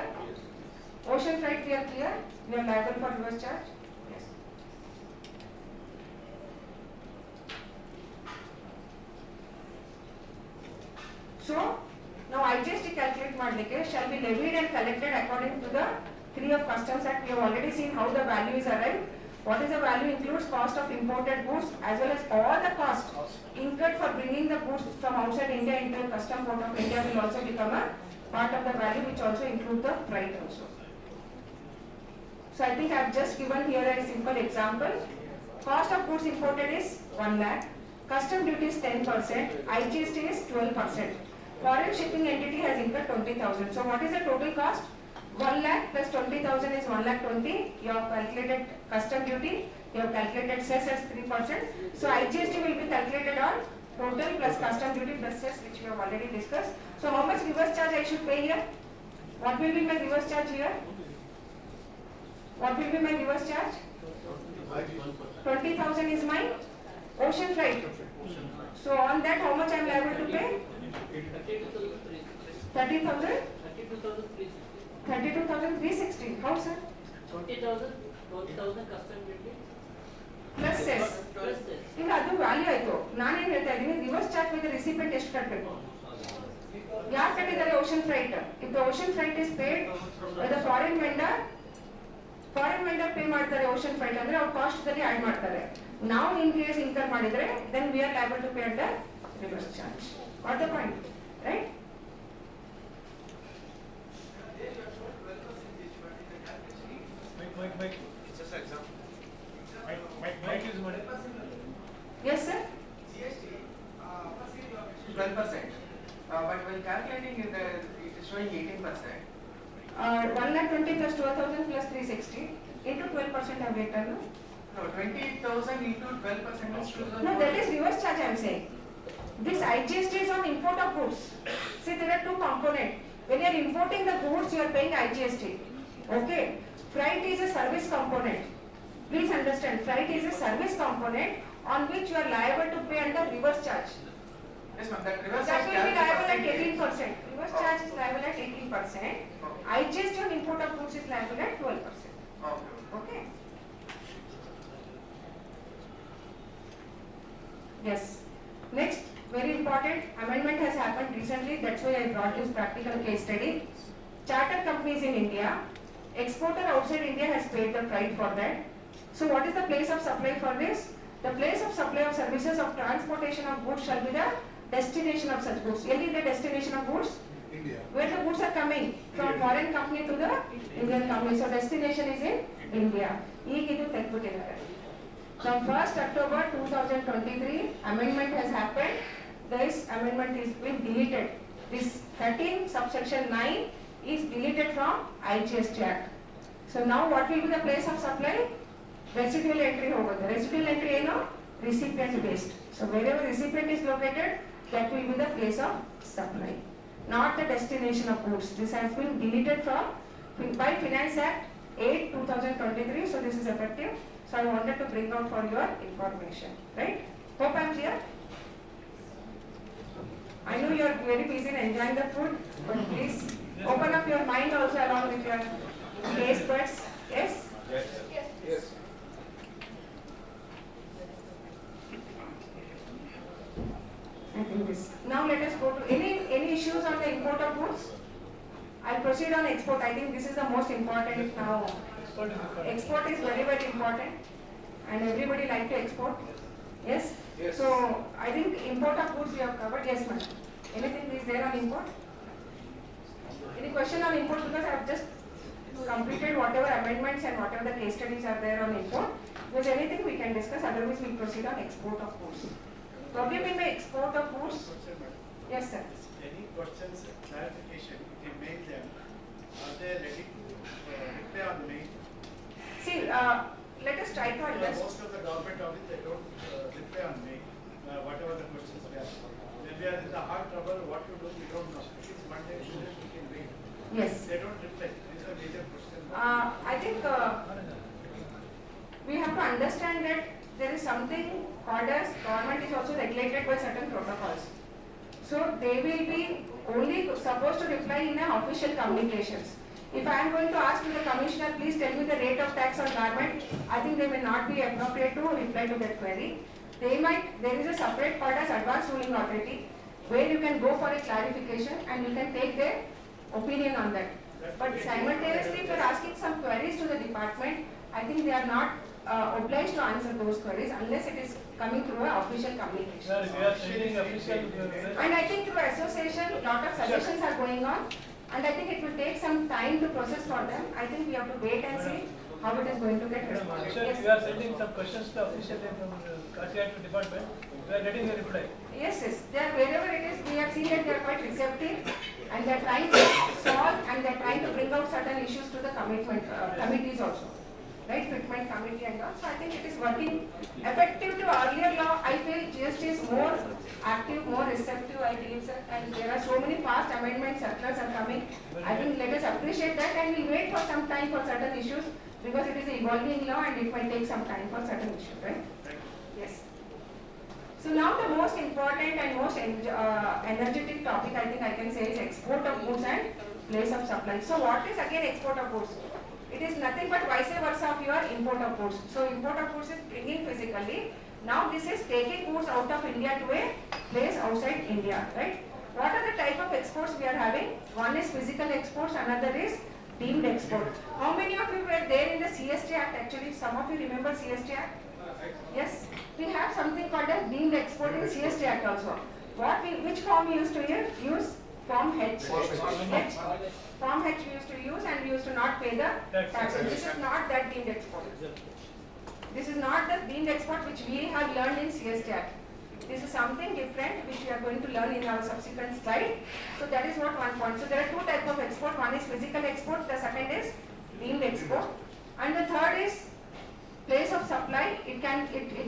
Speaker 5: Ocean freight we are clear, we are liable for reverse charge. So, now IGST calculate ಮಾಡಲಿಕ್ಕೆ shall be levied and collected according to the theory of Customs Act. We have already seen how the value is arrived. What is the value includes cost of imported goods as well as all the costs incurred for bringing the goods from outside India into a custom port of India will also become a part of the value, which also include the freight also. So I think I have just given here a simple example. Cost of goods imported is 1 lakh. Custom duty is 10%. IGST is 12%. Foreign shipping entity has incurred 20,000. So what is the total cost? 1 lakh plus 20,000 is 1,20,000. You have calculated custom duty. You have calculated cess as 3%. So IGST will be calculated on total plus custom duty plus cess, which we have already discussed. So how much reverse charge I should pay here? What will be my reverse charge here? What will be my reverse charge? 20,000 is my ocean freight. So on that, how much I am liable to pay? 30,000? 32,360. How, sir?
Speaker 7: 20,000 custom duty
Speaker 5: Plus cess.
Speaker 7: plus this.
Speaker 5: ಈಗ ಅದು value ಆಯ್ತು. ನಾನೇನ್ ಹೇಳ್ತಾ ಇದ್ದೀನಿ, reverse charge with recipient ಎಷ್ಟು ಕಟ್ಟಬೇಕು? ಯಾರು ಕಟ್ಟಿದ್ದಾರೆ ocean freight? If the ocean freight is paid by the foreign vendor pay ಮಾಡ್ತಾರೆ ಓಷನ್ ಫ್ರೈಟ್ ಅಂದ್ರೆ ಅವ್ರ ಕಾಸ್ಟ್ ಅಲ್ಲಿ ಆಡ್ ಮಾಡ್ತಾರೆ. ನಾವು ಇನ್ ಕೇಸ್ ಇನ್ಕರ್ ಮಾಡಿದ್ರೆ then we are liable to pay at the reverse charge. What the point, right?
Speaker 4: Mike use ಮಾಡಿ.
Speaker 5: Yes, sir.
Speaker 8: GST, 12%, but when calculating it is showing 18%.
Speaker 5: 1,20,000 plus 12,000 plus 360 into 12% of return.
Speaker 8: No, 20,000 into 12% is 2,000.
Speaker 5: No, that is reverse charge I am saying. This IGST is on import of goods. See, there are two components. When you are importing the goods, you are paying IGST. Okay. Freight is a service component. Please understand, freight is a service component on which you are liable to pay under reverse charge.
Speaker 8: Yes, ma'am, that reverse
Speaker 5: That
Speaker 8: charge
Speaker 5: will be liable at
Speaker 8: calculation.
Speaker 5: 18%. Reverse charge is liable at 18%. IGST on import of goods is liable at 12%.
Speaker 8: Okay.
Speaker 5: Okay. Yes. Next, very important amendment has happened recently. That's why I brought this practical case study. Charter companies in India, exporter outside India has paid the freight for that. So what is the place of supply for this? The place of supply of services of transportation of goods shall be the destination of such goods. Really the destination of goods?
Speaker 3: India.
Speaker 5: Where the goods are coming from foreign company to the Indian company. So destination is in India. Igidu telputidare. From 1st October 2023, amendment has happened. This amendment is been deleted. This 13 subsection 9 is deleted from IGST Act. So now what will be the place of supply? Residual entry over there. Residual entry is now recipient based. So wherever recipient is located, that will be the place of supply, not the destination of goods. This has been deleted from by Finance Act 8/2023. So this is effective. So I wanted to bring out for your information, right? Hope I'm clear. I know you are very busy in enjoying the food, but please open up your mind also along with your taste buds. Yes?
Speaker 2: Yes.
Speaker 5: I think this. Now let us go to any issues on the import of goods. I'll proceed on export. I think this is the most important now. Export is very, very important, and everybody like to export. Yes?
Speaker 2: Yes.
Speaker 5: So I think import of goods we have covered. Yes, ma'am. Anything is there on import? Any question on import? Because I have just completed whatever amendments and whatever the case studies are there on import. If there's anything we can discuss, otherwise we proceed on export of goods. Problem in the export of goods? Yes, sir.
Speaker 9: Any questions, clarification, if you mail them, are they ready to reply on mail?
Speaker 5: See, let us try to address.
Speaker 9: Most of the government office, they don't reply on mail, whatever the questions they ask. When we are in the hard trouble, what to do, we don't know. At least Monday, Tuesday, we can wait.
Speaker 5: Yes.
Speaker 9: They don't reply. These are major questions.
Speaker 5: I think we have to understand that there is something called as government is also regulated by certain protocols. So they will be only supposed to reply in an official communications. If I am going to ask to the commissioner, please tell me the rate of tax on garment, I think they may not be appropriate to reply to that query. There is a separate part as advanced ruling authority where you can go for a clarification and you can take their opinion on that. But simultaneously, if you are asking some queries to the department, I think they are not obliged to answer those queries unless it is coming through an official communication.
Speaker 4: Sir, we are sending official.
Speaker 5: And I think through association, lot of suggestions are going on, and I think it will take some time to process for them. I think we have to wait and see how it is going to get responded.
Speaker 4: Sir,
Speaker 5: Yes.
Speaker 4: we are sending some questions to official from Kasia to department. We are getting a reply.
Speaker 5: Yes, yes. They are wherever it is, we have seen that they are quite receptive and they are trying to solve and they are trying to bring out certain issues to the commitment committees also. right, fitment committee and all. So I think it is working effective to earlier law. I feel GST is more active, more receptive, I believe, sir. And there are so many fast amendment circulars are coming. I think let us appreciate that, and we'll wait for some time for certain issues because it is an evolving law and it might take some time for certain issues, right? Yes. So now the most important and most energetic topic I think I can say is export of goods and place of supply. So what is again export of goods? It is nothing but vice versa of your import of goods. So import of goods is bringing physically. Now this is taking goods out of India to a place outside India, right? What are the type of exports we are having? One is physical exports, another is deemed export. How many of you were there in the CST Act actually? Some of you remember CST Act? Yes, we have something called as deemed export in CST Act also. Which form we used to use? Form H. Form H we used to use, and we used to not pay the taxes. This is not that deemed export. This is not the deemed export which we have learned in CST Act. This is something different which we are going to learn in our subsequent slide. So that is what one point. So there are two types of export. One is physical export, the second is deemed export, and the third is place of supply. It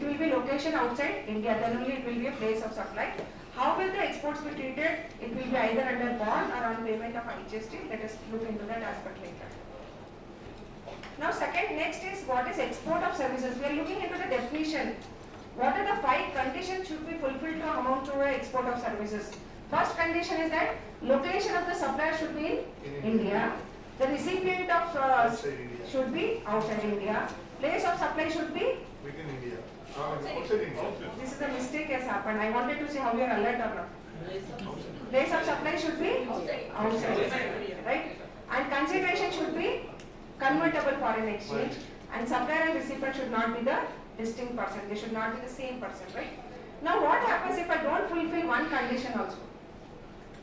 Speaker 5: will be location outside India, then only it will be a place of supply. How will the exports be treated? It will be either under bond or on payment of IGST. Let us look into that aspect later. Now next is what is export of services. We are looking into the definition. What are the 5 conditions should be fulfilled to amount to an export of services? First condition is that location of the supplier should be in India. The recipient of should be outside India. Place of supply should be
Speaker 9: Within India. Outside India.
Speaker 5: This is a mistake has happened. I wanted to see how you are alert or not. Place of supply should be outside, right? And consideration should be convertible foreign exchange. And supplier and recipient should not be the distinct person. They should not be the same person, right? Now what happens if I don't fulfill one condition also?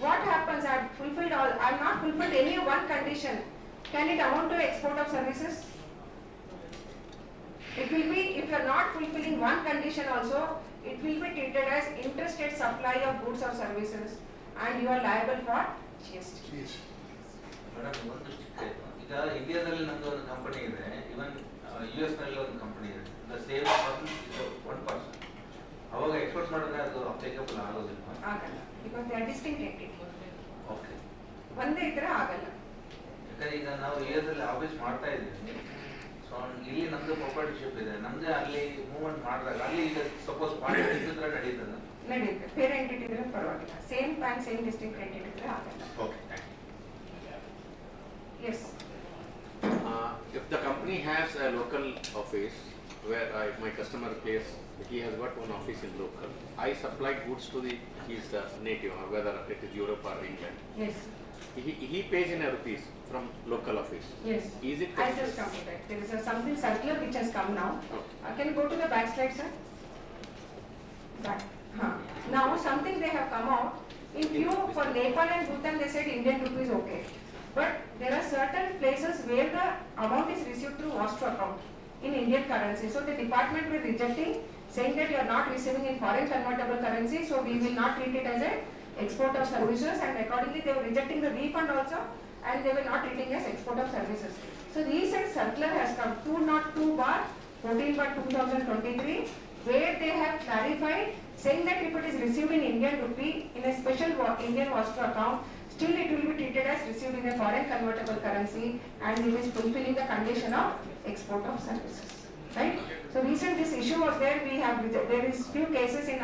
Speaker 5: What happens? I have not fulfilled any one condition. Can it amount to export of services? It will be, if you are not fulfilling one condition also, it will be treated as interstate supply of goods or services, and you are liable for GST.
Speaker 6: Madam ಒಂದು ಚಿಕ್ಕ ಈಗ ಇಂಡಿಯಾದಲ್ಲಿ ನಮ್ದು ಒಂದು company ಇದೆ, ಇವನ್ US ನಲ್ಲಿ ಒಂದು company ಇದೆ, ದ ಸೇಮ್ ಒನ್ ಪರ್ಸನ್. ಅವಾಗ ಎಕ್ಸ್ಪೋರ್ಟ್ ಮಾಡಿದ್ರೆ ಅದು ಅಪ್ಲಿಕಬಲ್ ಆಗೋದಿಲ್ಲ?
Speaker 5: ಆಗಲ್ಲ, because they are distinct entity.
Speaker 6: Okay,
Speaker 5: ಒಂದೇ ಇದ್ರೆ ಆಗಲ್ಲ.
Speaker 6: ಯಾಕಂದ್ರೆ ಈಗ ನಾವು US ಅಲ್ಲಿ ಆಫೀಸ್ ಮಾಡ್ತಾ ಇದ್ದೀವಿ, ಸೊ ಇಲ್ಲಿ ನಮ್ದು ಪ್ರಾಪರ್ಟಿಶಿಪ್ ಇದೆ, ನಮ್ದೇ ಅಲ್ಲಿ ಮೂವ್ಮೆಂಟ್ ಮಾಡಿದಾಗ ಅಲ್ಲಿ ಈಗ ಸಪೋಸ್ ಪಾರ್ಟಿ ಇದ್ರೆ ನಡೀತದೆ?
Speaker 5: ನಡೆಯುತ್ತೆ. ಬೇರೆ ಎಂಟಿಟಿ ಇದ್ರೆ ಪರವಾಗಿಲ್ಲ, same bank same distinct entity ಇದ್ರೆ ಆಗಲ್ಲ.
Speaker 6: Okay, thank you.
Speaker 5: Yes.
Speaker 2: If the company has a local office where my customer pays, he has got one office in local. I supply goods to his native, whether it is Europe or England.
Speaker 5: Yes.
Speaker 2: He pays in a rupees from local office.
Speaker 5: Yes.
Speaker 2: Is it?
Speaker 5: I just come to that. There is something circular which has come now. Can you go to the back slide, sir? Back. Now something they have come out. In few for Nepal and Bhutan they said Indian rupees okay. But there are certain places where the amount is received through Vostro account in Indian currency. So the department were rejecting, saying that you are not receiving in foreign convertible currency, so we will not treat it as a export of services, and accordingly they were rejecting the refund also, and they were not treating as export of services. So recent circular has come 202/14/2023, where they have clarified, saying that if it is received in Indian rupee in a special Indian Vostro account, still it will be treated as received in a foreign convertible currency, and it is fulfilling the condition of export of services, right? So recent this issue was there. There is few cases in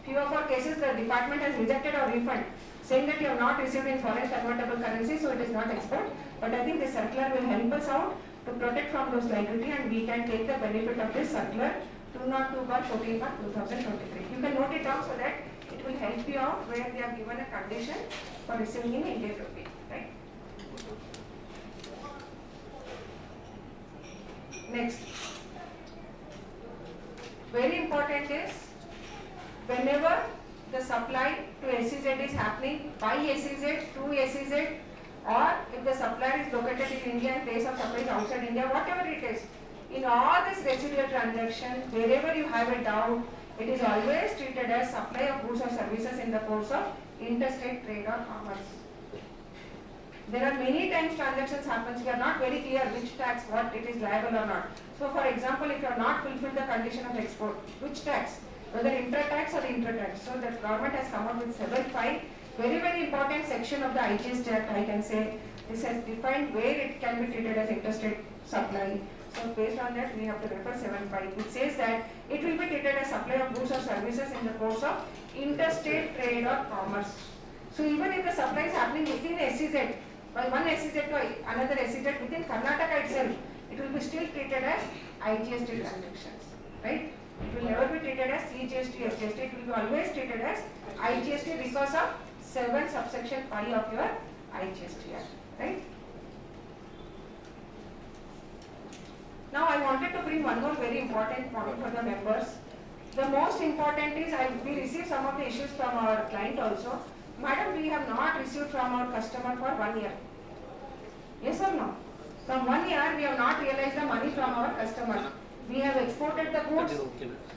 Speaker 5: few of our cases the department has rejected our refund, saying that you have not received in foreign convertible currency, so it is not export. But I think the circular will help us out to protect from those liability, and we can take the benefit of this circular 202/14/2023. You can note it down so that it will help you out where they have given a condition for receiving in Indian rupee, right? Next, very important is whenever the supply to SEZ is happening by SEZ to SEZ, or if the supplier is located in India and place of supply is outside India, whatever it is, in all this residual transaction, wherever you have a doubt, it is always treated as supply of goods or services in the course of interstate trade or commerce. There are many times transactions happens, we are not very clear which tax, what it is liable or not. So for example, if you are not fulfilled the condition of export, which tax? Whether intra-tax or intra-tax. So the government has come up with 7.5, very important section of the IGST Act, I can say. This has defined where it can be treated as interstate supply. So based on that, we have to refer 7.5. It says that it will be treated as supply of goods or services in the course of interstate trade or commerce. So even if the supply is happening within SEZ, by one SEZ to another SEZ within Karnataka itself, it will be still treated as IGST transactions, right? It will never be treated as CGST, SGST. It will be always treated as IGST because of 7 subsection 5 of your IGST Act, right? Now I wanted to bring one more very important point for the members. The most important is we received some of the issues from our client also. Madam, we have not received from our customer for 1 year. Yes or no? From 1 year, we have not realized the money from our customer. We have exported the goods,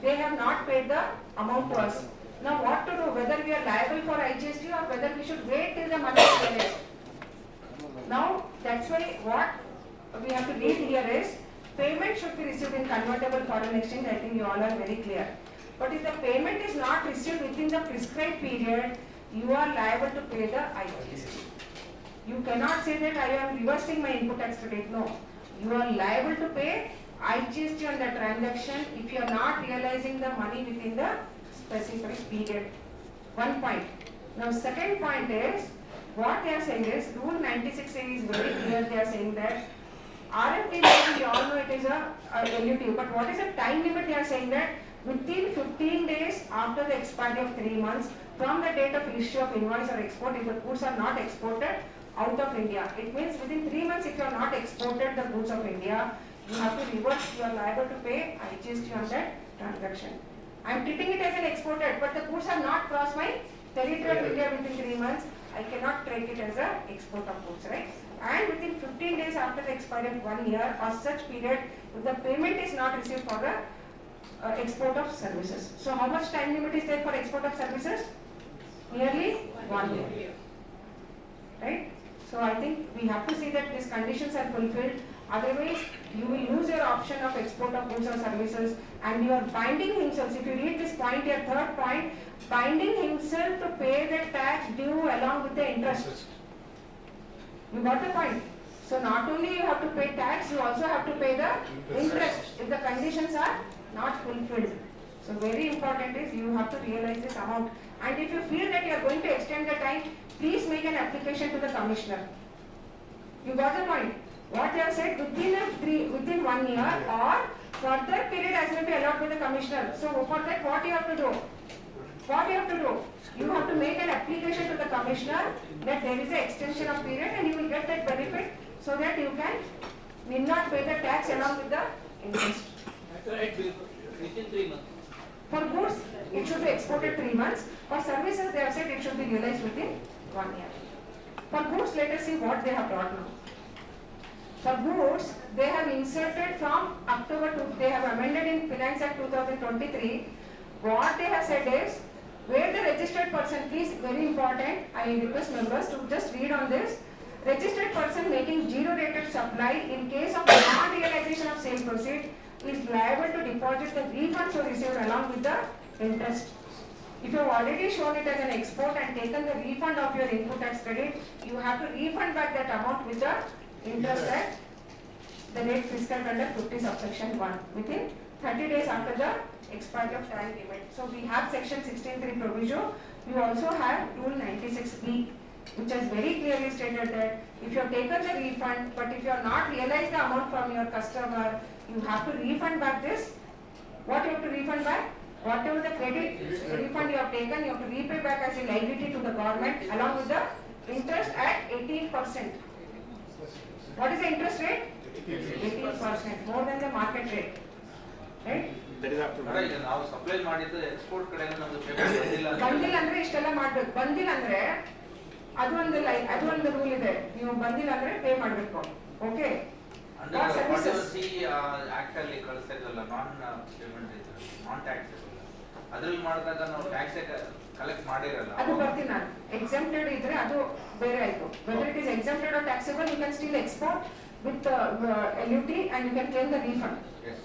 Speaker 5: they have not paid the amount to us. Now what to do? Whether we are liable for IGST or whether we should wait till the money is realized. Now that's why what we have to read here is, payment should be received in convertible foreign exchange. I think you all are very clear. But if the payment is not received within the prescribed period, you are liable to pay the IGST. You cannot say that I am reversing my input tax credit. No. You are liable to pay IGST on the transaction if you are not realizing the money within the specific period. One point. Now second point is, what they are saying is, Rule 96A is very clear. They are saying that RFT, we all know it is a LUT, but what is the time limit? They are saying that within 15 days after the expiry of 3 months from the date of issue of invoice or export, if the goods are not exported out of India. It means within 3 months, if you are not exported the goods of India, you have to reverse, you are liable to pay IGST on that transaction. I am treating it as an exported, but the goods have not crossed my territory of India within 3 months. I cannot treat it as an export of goods, right? And within 15 days after the expiry of 1 year or such period, if the payment is not received for the export of services. So how much time limit is there for export of services? Nearly 1 year, right? So I think we have to see that these conditions are fulfilled. Otherwise, you will lose your option of export of goods or services, and you are binding himself. If you read this point here, third point, binding himself to pay the tax due along with the interest. You got the point? So not only you have to pay tax, you also have to pay the interest if the conditions are not fulfilled. So very important is you have to realize this amount. And if you feel that you are going to extend the time, please make an application to the commissioner. You got the point? What they have said, within 1 year or further period as may be allowed by the commissioner. So for that, what you have to do? What you have to do? You have to make an application to the commissioner that there is an extension of period and you will get that benefit so that you can need not pay the tax along with the interest.
Speaker 7: Within 3 months.
Speaker 5: For goods, it should be exported 3 months. For services, they have said it should be realized within 1 year. For goods, let us see what they have brought now. For goods, they have inserted from October to, they have amended in Finance Act 2023. What they have said is, where the registered person, please, very important, I request members to just read on this. Registered person making zero rated supply in case of non-realization of sale proceed is liable to deposit the refund so received along with the interest. If you have already shown it as an export and taken the refund of your input tax credit, you have to refund back that amount with the interest at the rate prescribed under 50 subsection 1 within 30 days after the expiry of time limit. So we have section 16(3) proviso. We also have rule 96B, which has very clearly stated that if you have taken the refund, but if you have not realized the amount from your customer, you have to refund back this. What you have to refund back? Whatever the credit refund you have taken, you have to repay back as a liability to the government along with the interest at 18%. What is the interest rate? 18%, more than the market rate. Right?
Speaker 2: That is after
Speaker 6: ಅಣ್ಣ, ಈಗ ನಾವು supply ಮಾಡಿದ್ದು export ಕಡೆಯಿಂದ ನಮ್ದು payment ಬಂದಿಲ್ಲ ಅಂತ
Speaker 5: ಬಂದಿಲ್ಲ ಅಂದ್ರೆ ಇಷ್ಟೆಲ್ಲ ಮಾಡ್ಬೇಕು. ಬಂದಿಲ್ಲ ಅಂದ್ರೆ ಅದು ಒಂದು ರೂಲ್ ಇದೆ, ನೀವು ಬಂದಿಲ್ಲ ಅಂದ್ರೆ ಪೇ ಮಾಡ್ಬೇಕು. ಓಕೆ,
Speaker 6: ಸಿ ಆಕ್ಟ್ ಅಲ್ಲಿ ಕಳಿಸ್ತಾ ಇದ್ರಲ್ಲ, ನಾನ್ ಪೇಮೆಂಟ್ ನಾನ್ ಟ್ಯಾಕ್ಸ್ ಅದ್ರಲ್ಲಿ ಮಾಡಿದಾಗ ನಾವು ಟ್ಯಾಕ್ಸ್ ಕಲೆಕ್ಟ್ ಮಾಡಿರಲ್ಲ
Speaker 5: ಅದು ಬರ್ತೀನಿ ನಾನು. ಎಕ್ಸೆಂಪ್ಟೆಡ್ ಇದ್ರೆ ಅದು ಬೇರೆ ಆಯ್ತು. Whether it is exempted or taxable, you can still export with LUT and you can claim the refund.
Speaker 6: Yes.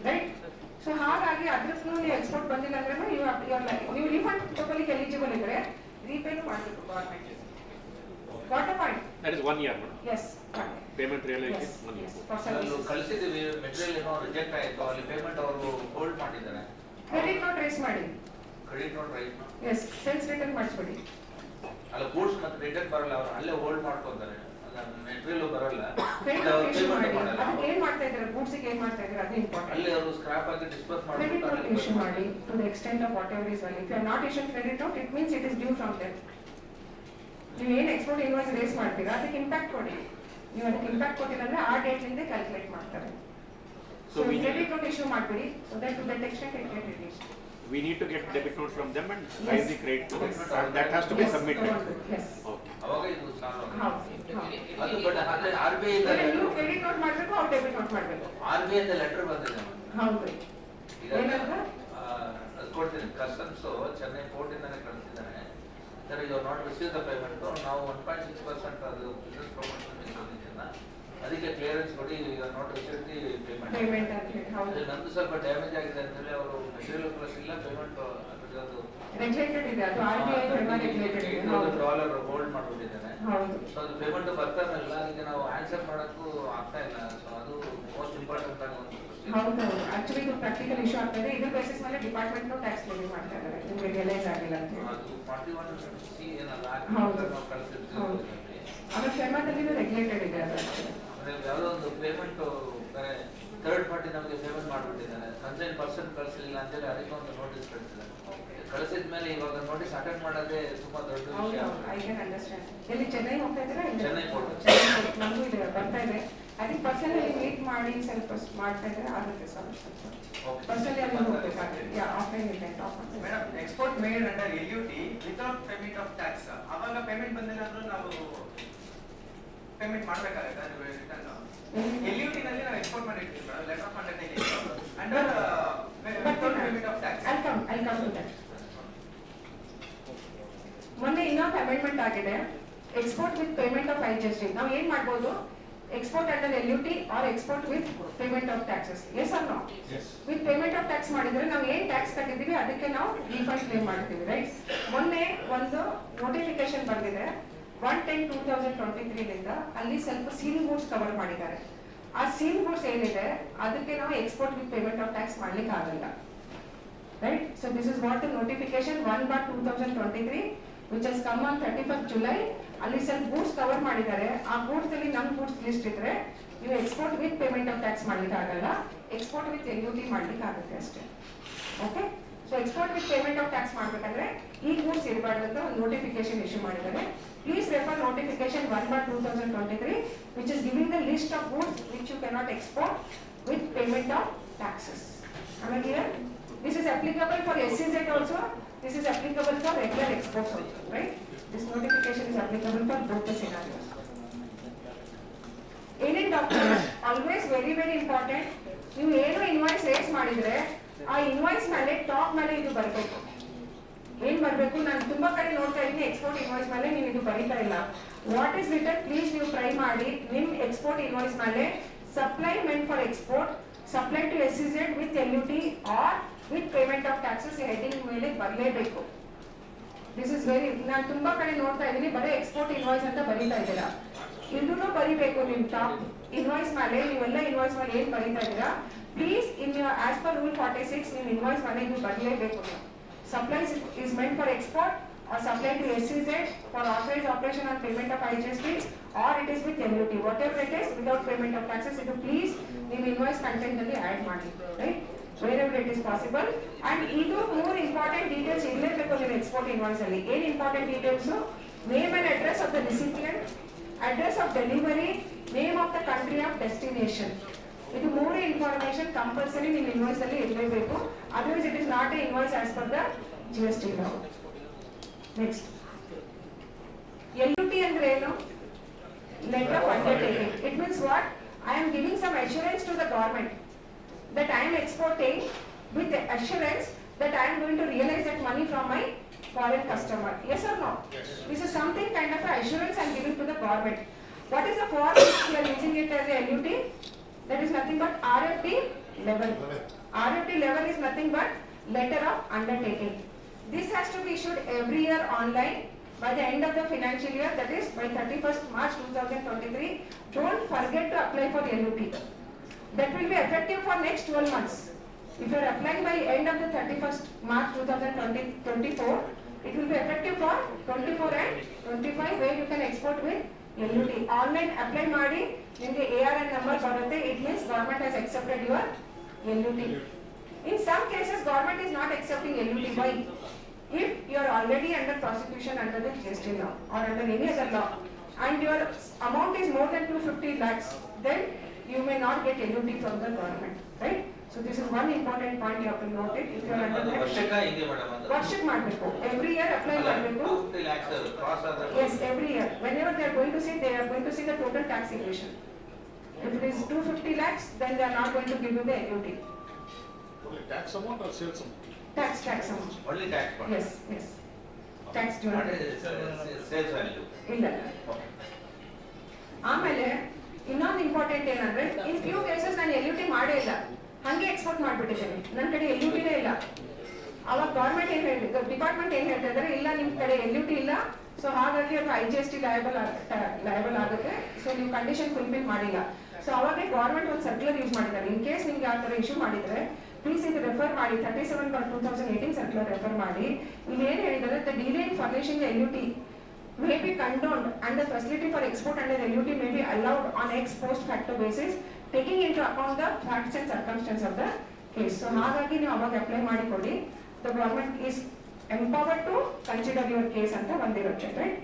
Speaker 5: Right? So ಹಾಗಾಗಿ ಅದ್ರಕ್ಕೂ ನೀವು ಎಕ್ಸ್ಪೋರ್ಟ್ ಬಂದಿಲ್ಲ ಅಂದ್ರೆ ನೀವು ರೀಫಂಡ್ ತಗೊಳ್ಳಿಕ್ಕೆ ಎಲಿಜಿಬಲ್ ಇದ್ರೆ ರೀಪೇನು ಮಾಡಬೇಕು government. What a point?
Speaker 2: That is 1 year, madam.
Speaker 5: Yes
Speaker 2: Payment realization 1 year.
Speaker 5: For
Speaker 6: ಅಲ್ಲಿ
Speaker 5: ಸರ್ವಿಸ್.
Speaker 6: ಕಳಿಸಿದೀವಿ, ಮೆಟೀರಿಯಲ್ ಏನೋ ರಿಜೆಕ್ಟ್ ಆಯ್ತು, ಅಲ್ಲಿ ಪೇಮೆಂಟ್ ಅವರು ಹೋಲ್ಡ್ ಮಾಡಿದ್ದಾರೆ.
Speaker 5: ಕ್ರೆಡಿಟ್ ನೋಟ್ ರೇಸ್ ಮಾಡಿ.
Speaker 6: Credit note right
Speaker 5: yes, sales return ಮಾಡಿಸ್ಬಿಡಿ.
Speaker 6: ಅಲ್ಲ ಗೂಡ್ಸ್ ಮತ್ತೆ ರಿಟರ್ನ್ ಬರಲ್ಲ, ಅವರು ಅಲ್ಲೇ ಹೋಲ್ಡ್ ಮಾಡ್ಕೊತಾರೆ, ಮೆಟೀರಿಯಲ್ ಬರಲ್ಲ,
Speaker 5: ಕ್ರೆಡಿಟ್
Speaker 6: ಅವ್ರು
Speaker 5: ನೋಟ್ ಇಶ್ಯೂ
Speaker 6: ಪೇಮೆಂಟ್
Speaker 5: ಮಾಡಿ.
Speaker 6: ಮಾಡಲ್ಲ.
Speaker 5: ಅದಕ್ಕೆ ಏನ್ ಮಾಡ್ತಾ ಇದ್ದಾರೆ, ಗೂಡ್ಸ್ಗೆ ಏನ್ ಮಾಡ್ತಾ ಇದ್ದಾರೆ ಅದು ಇಂಪಾರ್ಟೆಂಟ್.
Speaker 6: ಅಲ್ಲಿ ಅವರು ಸ್ಕ್ರಾಪ್ ಆಗಿ ಡಿಸ್ಪೋಸ್
Speaker 5: Credit note issue
Speaker 6: ಮಾಡ್ಬಿಟ್ಟು
Speaker 5: ಮಾಡಿ to the extent of whatever is value. If you are not issuing credit note, it means it is due from them. ನೀವು ಏನು ಎಕ್ಸ್ಪೋರ್ಟ್ ಇನ್ವಾಯ್ಸ್ ರೇಸ್ ಮಾಡ್ತೀರಾ ಅದಕ್ಕೆ ಇಂಪ್ಯಾಕ್ಟ್ ಕೊಡಿ. ನೀವು ಅದಕ್ಕೆ ಇಂಪ್ಯಾಕ್ಟ್ ಕೊಟ್ಟಿಲ್ಲ ಅಂದ್ರೆ ಆ ಡೇಟ್ ನಿಂದ ಕ್ಯಾಲ್ಕುಲೇಟ್ ಮಾಡ್ತಾರೆ.
Speaker 2: So
Speaker 5: So
Speaker 2: we
Speaker 5: credit note issue ಮಾಡ್ಬಿಡಿ, so that to that extent it get reduced.
Speaker 2: We need to get debit note from them and
Speaker 5: Yes.
Speaker 2: raise the credit to them.
Speaker 5: Yes.
Speaker 2: And that has to be
Speaker 5: Yes,
Speaker 2: submitted.
Speaker 5: yes.
Speaker 2: Okay.
Speaker 6: ಅವಾಗ ಇದು solve
Speaker 5: ಹೌದು.
Speaker 6: ಅದು but ಅದೇ RBI ಇಂದ
Speaker 5: ನೀವು credit note ಮಾಡಬೇಕು, ಅವ್ರು debit note ಮಾಡಬೇಕು.
Speaker 6: RBI ಇಂದ ಲೆಟರ್ ಬಂದಿದೆ
Speaker 5: ಹೌದು.
Speaker 6: ಈಗ
Speaker 5: ಏನಂತ?
Speaker 6: ಅದು ಕೊಡ್ತೀನಿ, ಕಸ್ಟಮ್ಸ್ ಚೆನ್ನೈ ಪೋರ್ಟ್ ಇಂದಾನೆ ಕಳಿಸಿದ್ದಾರೆ. Sir you not receive the payment, ನಾವು 1.6% ಅದು ಬಿಸ್ನೆಸ್ ಪ್ರಮೋಷನ್ ಅದಕ್ಕೆ ಕ್ಲಿಯರೆನ್ಸ್ ಕೊಡಿ, ಈಗ not receive the payment.
Speaker 5: Payment ಅಂತ ಹೇಳಿ. ಹೌದು.
Speaker 6: ಅದು ನಂದು ಸ್ವಲ್ಪ ಡ್ಯಾಮೇಜ್ ಆಗಿದೆ ಅಂತ ಹೇಳಿ ಅವರು ಮೆಟೀರಿಯಲ್ ಪ್ಲಸ್ ಇಲ್ಲ ಪೇಮೆಂಟ್ ಅದು
Speaker 5: ರೆಗ್ಯುಲೇಟೆಡ್ ಇದೆ, ಅದು RBI ರೆಗ್ಯುಲೇಟೆಡ್ ಇದೆ. ಹೌದು.
Speaker 6: $800 ಹೋಲ್ಡ್ ಮಾಡ್ಬಿಟ್ಟಿದ್ದಾರೆ.
Speaker 5: ಹೌದು.
Speaker 6: ಸೊ ಅದು ಪೇಮೆಂಟ್ ಬರ್ತಾ ಇಲ್ಲ, ಈಗ ನಾವು ಆನ್ಸರ್ ಮಾಡೋಕ್ಕೂ ಆಗ್ತಾ ಇಲ್ಲ. ಸೊ ಅದು ಮೋಸ್ಟ್ ಇಂಪಾರ್ಟೆಂಟ್ ಆಗಿ ಒಂದು
Speaker 5: ಹೌದು. ಆಕ್ಚುಲಿ ಇದು ಪ್ರಾಕ್ಟಿಕಲ್ ಇಶ್ಯೂ ಆಗ್ತದೆ. ಇದ್ರ ಬೇಸಿಸ್ ಮೇಲೆ ಡಿಪಾರ್ಟ್ಮೆಂಟ್ ಟ್ಯಾಕ್ಸ್ ಲೆವಿ ಮಾಡ್ತಾ ಇದ್ದಾರೆ, ನಿಮಗೆ ರಿಯಲೈಸ್ ಆಗಿಲ್ಲ ಅಂತ ಹೇಳಿ.
Speaker 6: ಅದು 41C ಏನಲ್ಲ
Speaker 5: ಹೌದು.
Speaker 6: ನಾವು ಕಳಿಸಿರ್ತೀವಿ.
Speaker 5: ಹೌದು. ಆಮೇಲೆ ಫೆಮಾದಲ್ಲಿ ರೆಗ್ಯುಲೇಟೆಡ್ ಇದೆ ಅದು.
Speaker 6: ಯಾವುದೋ ಒಂದು ಪೇಮೆಂಟ್ ಥರ್ಡ್ ಪಾರ್ಟಿ ನಮಗೆ ಪೇಮೆಂಟ್ ಮಾಡಿಬಿಟ್ಟಿದ್ದಾರೆ, ಕನ್ಸೈನ್ ಪರ್ಸನ್ ಕಳಿಸಲಿಲ್ಲ ಅಂತೇಳಿ ಅದಕ್ಕೆ ಒಂದು ನೋಟಿಸ್ ಕಳಿಸಿದ್ದಾರೆ. ಕಳಿಸಿದ ಮೇಲೆ ಇವಾಗ ನೋಟಿಸ್ ಅಟೆಂಡ್ ಮಾಡೋದೇ ತುಂಬಾ ದೊಡ್ಡ
Speaker 5: ಹೌದು,
Speaker 6: ವಿಷಯ.
Speaker 5: I can understand. ಎಲ್ಲಿ ಚೆನ್ನೈ ಹೋಗ್ತಾ ಇದ್ದೀರಾ?
Speaker 6: ಚೆನ್ನೈ ಹೋಗ್ತಾ
Speaker 5: ಚೆನ್ನೈ ನಮಗೂ ಇದೆ, ಬರ್ತಾ ಇದೆ. ಅದಕ್ಕೆ ಪರ್ಸನಲಿ ಮೀಟ್ ಮಾಡಿ ಸ್ವಲ್ಪ ಮಾಡ್ತಾ ಇದ್ರೆ ಆಗುತ್ತೆ ಸೊಲ್ಯೂಷನ್. ಪರ್ಸನಲಿ ಅಲ್ಲಿ ಹೋಗ್ಬೇಕಾಗುತ್ತೆ. ಆಫ್ಲೈನ್ ಇವೆಂಟ್ ಆಫ್ ಮಾಡ್ತೀವಿ.
Speaker 8: Madam, export made under LUT without payment of tax, ಅವಾಗ ಪೇಮೆಂಟ್ ಬಂದಿಲ್ಲ ಅಂದ್ರೂ ನಾವು ಪೇಮೆಂಟ್ ಮಾಡಬೇಕಾಗುತ್ತೆ. ಅದು ರಿಟರ್ನ್ LUT ನಲ್ಲಿ ನಾವು ಎಕ್ಸ್ಪೋರ್ಟ್ ಮಾಡಿರ್ತೀವಿ madam, letter of undertaking under without payment of tax.
Speaker 5: I'll come to that. ಮೊನ್ನೆ ಇನ್ನೊಂದು ಅಮೆಂಡ್ಮೆಂಟ್ ಆಗಿದೆ, export with payment of IGST. ನಾವು ಏನ್ ಮಾಡ್ಬೋದು, export under LUT or export with payment of taxes. Yes or no? With payment of tax ಮಾಡಿದ್ರೆ ನಾವು ಏನ್ tax ಕಟ್ಟಿದೀವಿ ಅದಕ್ಕೆ ನಾವು ರೀಫಂಡ್ ಕ್ಲೇಮ್ ಮಾಡ್ತೀವಿ, ರೈಟ್? ಮೊನ್ನೆ ಒಂದು ನೋಟಿಫಿಕೇಶನ್ ಬಂದಿದೆ 1/10/2023 ಲಿಂದ, ಅಲ್ಲಿ ಸ್ವಲ್ಪ ಸೀಲ್ ಗೂಡ್ಸ್ ಕವರ್ ಮಾಡಿದ್ದಾರೆ. ಆ ಸೀಲ್ ಗೂಡ್ಸ್ ಏನಿದೆ ಅದಕ್ಕೆ ನಾವು export with payment of tax ಮಾಡ್ಲಿಕ್ಕೆ ಆಗಲ್ಲ, right? So this is what the notification 1/2023 which has come on 31st July. ಅಲ್ಲಿ ಸ್ವಲ್ಪ ಗೂಡ್ಸ್ ಕವರ್ ಮಾಡಿದ್ದಾರೆ. ಆ ಗೂಡ್ಸ್ ಅಲ್ಲಿ ನಮ್ಮ ಗೂಡ್ಸ್ ಲಿಸ್ಟ್ ಇದ್ರೆ ನೀವು export with payment of tax ಮಾಡ್ಲಿಕ್ಕೆ ಆಗಲ್ಲ, ಎಕ್ಸ್ಪೋರ್ಟ್ ವಿತ್ LUT ಮಾಡ್ಲಿಕ್ಕೆ ಆಗುತ್ತೆ ಅಷ್ಟೇ. Okay, so export with payment of tax ಮಾಡ್ಬೇಕಂದ್ರೆ ಈ ಗೂಡ್ಸ್ ಇರಬಾರ್ದು ಅಂತ ಒಂದು ನೋಟಿಫಿಕೇಶನ್ ಇಶ್ಯೂ ಮಾಡಿದ್ದಾರೆ. Please refer notification 1/2023 which is giving the list of goods which you cannot export with payment of taxes. Am I clear? This is applicable for SEZ also. This is applicable for regular exports also, right? This notification is applicable for both the scenarios. ಏನೇನ್ documents always very very important. ನೀವು ಏನು invoice race ಮಾಡಿದ್ರೆ ಆ invoice ಮೇಲೆ top ಮೇಲೆ ಇದು ಬರಬೇಕು. ಏನ್ ಬರಬೇಕು? ನಾನು ತುಂಬಾ ಕಡೆ ನೋಡ್ತಾ ಇದ್ದೀನಿ ಎಕ್ಸ್ಪೋರ್ಟ್ ಇನ್ವಾಯ್ಸ್ ಮೇಲೆ ನೀವು ಇದು ಬರೀತಾ ಇಲ್ಲ. ವಾಟ್ ಇಸ್ ರಿಟರ್ನ್ ಪ್ಲೀಸ್ ನೀವು ಟ್ರೈ ಮಾಡಿ. ನಿಮ್ ಎಕ್ಸ್ಪೋರ್ಟ್ ಇನ್ವಾಯ್ಸ್ ಮೇಲೆ supply meant for export, supply to SEZ with LUT or with payment of taxes heading ಮೇಲೆ ಬರಲೇಬೇಕು. ದಿಸ್ ಇಸ್ ವೆರಿ, ನಾನು ತುಂಬಾ ಕಡೆ ನೋಡ್ತಾ ಇದ್ದೀನಿ ಬರೀ ಎಕ್ಸ್ಪೋರ್ಟ್ ಇನ್ವಾಯ್ಸ್ ಅಂತ ಬರೀತಾ ಇದ್ದೀರಾ. ಇದನ್ನು ಬರಿಬೇಕು ನಿಮ್ ಟಾಪ್ ಇನ್ವಾಯ್ಸ್ ಮೇಲೆ. ನೀವೆಲ್ಲ ಇನ್ವಾಯ್ಸ್ ಮೇಲೆ ಏನ್ ಬರೀತಾ ಇದ್ದೀರಾ please in as per rule 46 ನಿಮ್ ಇನ್ವಾಯ್ಸ್ ಮೇಲೆ ಇದು ಬರಲೇಬೇಕು. ನೀವು supplies is meant for export or supply to SEZ for authorized operation on payment of IGST or it is with LUT, whatever it is without payment of taxes. It please ನಿಮ್ಮ invoice content ಅಲ್ಲಿ add ಮಾಡಿ, right? Wherever it is possible. And ಇದು more important details ಇರಲೇಬೇಕು ನಿಮ್ಮ export invoice ಅಲ್ಲಿ. ಏನ್ important details? Name and address of the recipient, address of delivery, name of the country of destination. ಇದು ಮೂರು information compulsory ನಿಮ್ಮ invoice ಅಲ್ಲಿ ಇರಲೇಬೇಕು. Otherwise it is not a invoice as per the GST law. Next, LUT ಅಂದ್ರೆ ಏನು? Letter of undertaking. It means what? I am giving some assurance to the government that I am exporting with assurance that I am going to realize that money from my foreign customer. Yes or no? This is something kind of a assurance I'm giving to the government. What is the form which we are using it as a LUT? That is nothing but RFT level. RFT level is nothing but letter of undertaking. This has to be issued every year online by the end of the financial year, that is by 31st March 2023. Don't forget to apply for LUT. That will be effective for next 12 months. If you are applying by end of the 31st March 2024, it will be effective for 24 and 25 where you can export with LUT. Online apply ಮಾಡಿ ನಿಮಗೆ ARN number ಬರುತ್ತೆ. It means government has accepted your LUT. In some cases, government is not accepting LUT. Why? If you are already under prosecution under the GST law or under any other law and your amount is more than 250 lakhs, then you may not get LUT from the government, right? So this is one important point you have to note it. If you are under
Speaker 6: ಅದು ವರ್ಷಕ್ಕ ಹಿಂಗೆ madam ಅದು
Speaker 5: ವರ್ಷಕ್ಕೆ ಮಾಡಬೇಕು. Every year apply ಮಾಡಬೇಕು.
Speaker 6: 250 lakhs cross ಆದ್ರೆ
Speaker 5: Yes, every year. Whenever they are going to see, they are going to see the total tax equation. If it is 250 lakhs, then they are not going to give you the LUT.
Speaker 9: Tax amount or sales amount?
Speaker 5: Tax amount.
Speaker 6: only tax part.
Speaker 5: Yes, yes. Tax due.
Speaker 6: What is sales value?
Speaker 5: ಇಲ್ಲ. ಆಮೇಲೆ ಇನ್ನೊಂದು important ಏನಂದ್ರೆ in few cases ನಾನು LUT ಮಾಡೇ ಇಲ್ಲ, ಹಂಗೆ export ಮಾಡ್ಬಿಟ್ಟಿದ್ದೇನೆ, ನನ್ನ ಕಡೆ LUTನೇ ಇಲ್ಲ. ಅವಾಗ ಗೌರ್ಮೆಂಟ್ ಏನ್ ಹೇಳ್ತಿದ್ರು, ಡಿಪಾರ್ಟ್ಮೆಂಟ್ ಏನ್ ಹೇಳ್ತಾ ಇದ್ದಾರೆ, ಇಲ್ಲ ನಿಮ್ ಕಡೆ LUT ಇಲ್ಲ, ಸೊ ಹಾಗಾಗಿ ಅದು IGST ಲಯಬಲ್ ಆಗುತ್ತೆ, ಸೊ ನೀವು ಕಂಡೀಷನ್ ಫುಲ್ಫಿಲ್ ಮಾಡಿಲ್ಲ. ಸೊ ಅವಾಗ ಗೌರ್ಮೆಂಟ್ ಒಂದು ಸರ್ಕ್ಯುಲರ್ ಯೂಸ್ ಮಾಡಿದ್ದಾರೆ. ಇನ್ ಕೇಸ್ ನಿಮ್ಗೆ ಆ ಥರ ಇಶ್ಯೂ ಮಾಡಿದ್ರೆ ಪ್ಲೀಸ್ ಇದು ರೆಫರ್ ಮಾಡಿ 37/2018 ಸರ್ಕ್ಯುಲರ್ ರೆಫರ್ ಮಾಡಿ. ಇಲ್ಲಿ ಏನ್ ಹೇಳಿದ್ದಾರೆ, the delay in furnishing LUT may be condoned and the facility for export under LUT may be allowed on ex post facto basis, taking into account the facts and circumstances of the case. So ಹಾಗಾಗಿ ನೀವು ಅವಾಗ apply ಮಾಡಿಕೊಡಿ. The government is empowered to consider your case ಅಂತ ಬಂದಿರುತ್ತೆ, right?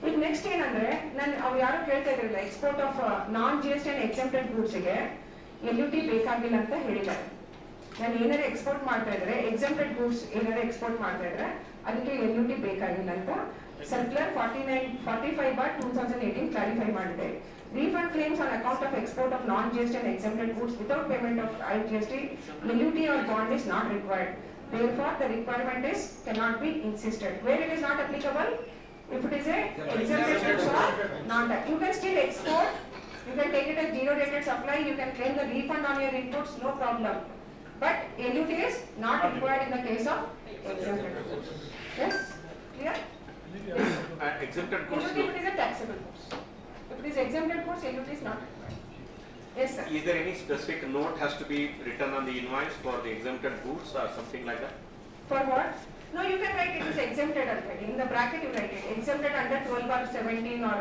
Speaker 5: ಈಗ next ಏನಂದ್ರೆ, ನಾನು ಅವ್ರು ಯಾರು ಕೇಳ್ತಾ ಇದ್ರಲ್ಲ, export of non GST and exempted goods ಗೆ LUT ಬೇಕಾಗಿಲ್ಲ ಅಂತ ಹೇಳಿದ್ದಾರೆ. ನಾನು ಏನಾದ್ರು ಎಕ್ಸ್ಪೋರ್ಟ್ ಮಾಡ್ತಾ ಇದ್ರೆ, ಎಕ್ಸೆಂಪ್ಟೆಡ್ ಗೂಡ್ಸ್ ಏನಾದ್ರು ಎಕ್ಸ್ಪೋರ್ಟ್ ಮಾಡ್ತಾ ಇದ್ರೆ ಅದಕ್ಕೆ LUT ಬೇಕಾಗಿಲ್ಲ ಅಂತ ಸರ್ಕ್ಯುಲರ್ 45/2018 ಕ್ಲಾರಿಫೈ ಮಾಡಿದೆ. Refund claims on account of export of non-GST and exempted goods without payment of IGST, LUT or bond is not required. Therefore, the requirement is cannot be insisted. Where it is not applicable, if it is a exempted goods or not, you can still export. You can take it as zero rated supply. You can claim the refund on your inputs, no problem. But LUT is not required in the case of exempted goods. Yes, clear?
Speaker 2: Exempted goods.
Speaker 5: LUT if it is a taxable goods. If it is exempted goods, LUT is not required. Yes, sir.
Speaker 2: Is there any specific note has to be written on the invoice for the exempted goods or something like that?
Speaker 5: For what? No, you can write it is exempted already. In the bracket you write it exempted under 12/17 or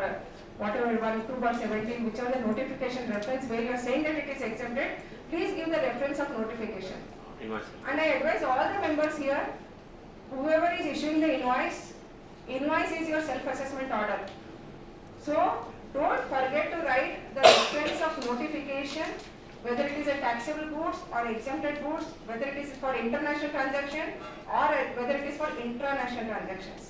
Speaker 5: whatever 2/17, whichever the notification reference where you are saying that it is exempted. Please give the reference of notification.
Speaker 2: Invoice.
Speaker 5: And I advise all the members here, whoever is issuing the invoice is your self-assessment order. So don't forget to write the reference of notification, whether it is a taxable goods or exempted goods, whether it is for international transaction or whether it is for international transactions.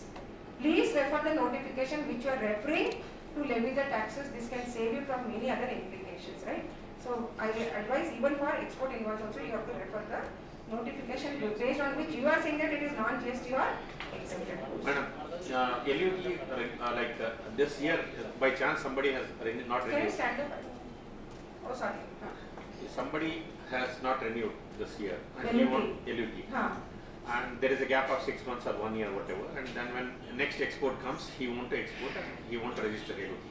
Speaker 5: Please refer the notification which you are referring to levy the taxes. This can save you from many other implications, right? So I advise even for export invoice also you have to refer the notification based on which you are saying that it is non-GST or exempted goods.
Speaker 2: Madam, LUT this year by chance somebody has not
Speaker 5: Can you
Speaker 2: renewed.
Speaker 5: stand up? Oh, sorry.
Speaker 2: Somebody has not renewed this year and he
Speaker 5: LUT.
Speaker 2: want LUT.
Speaker 5: Huh.
Speaker 2: And there is a gap of 6 months or 1 year whatever, and then when next export comes he want to export and he want to register LUT.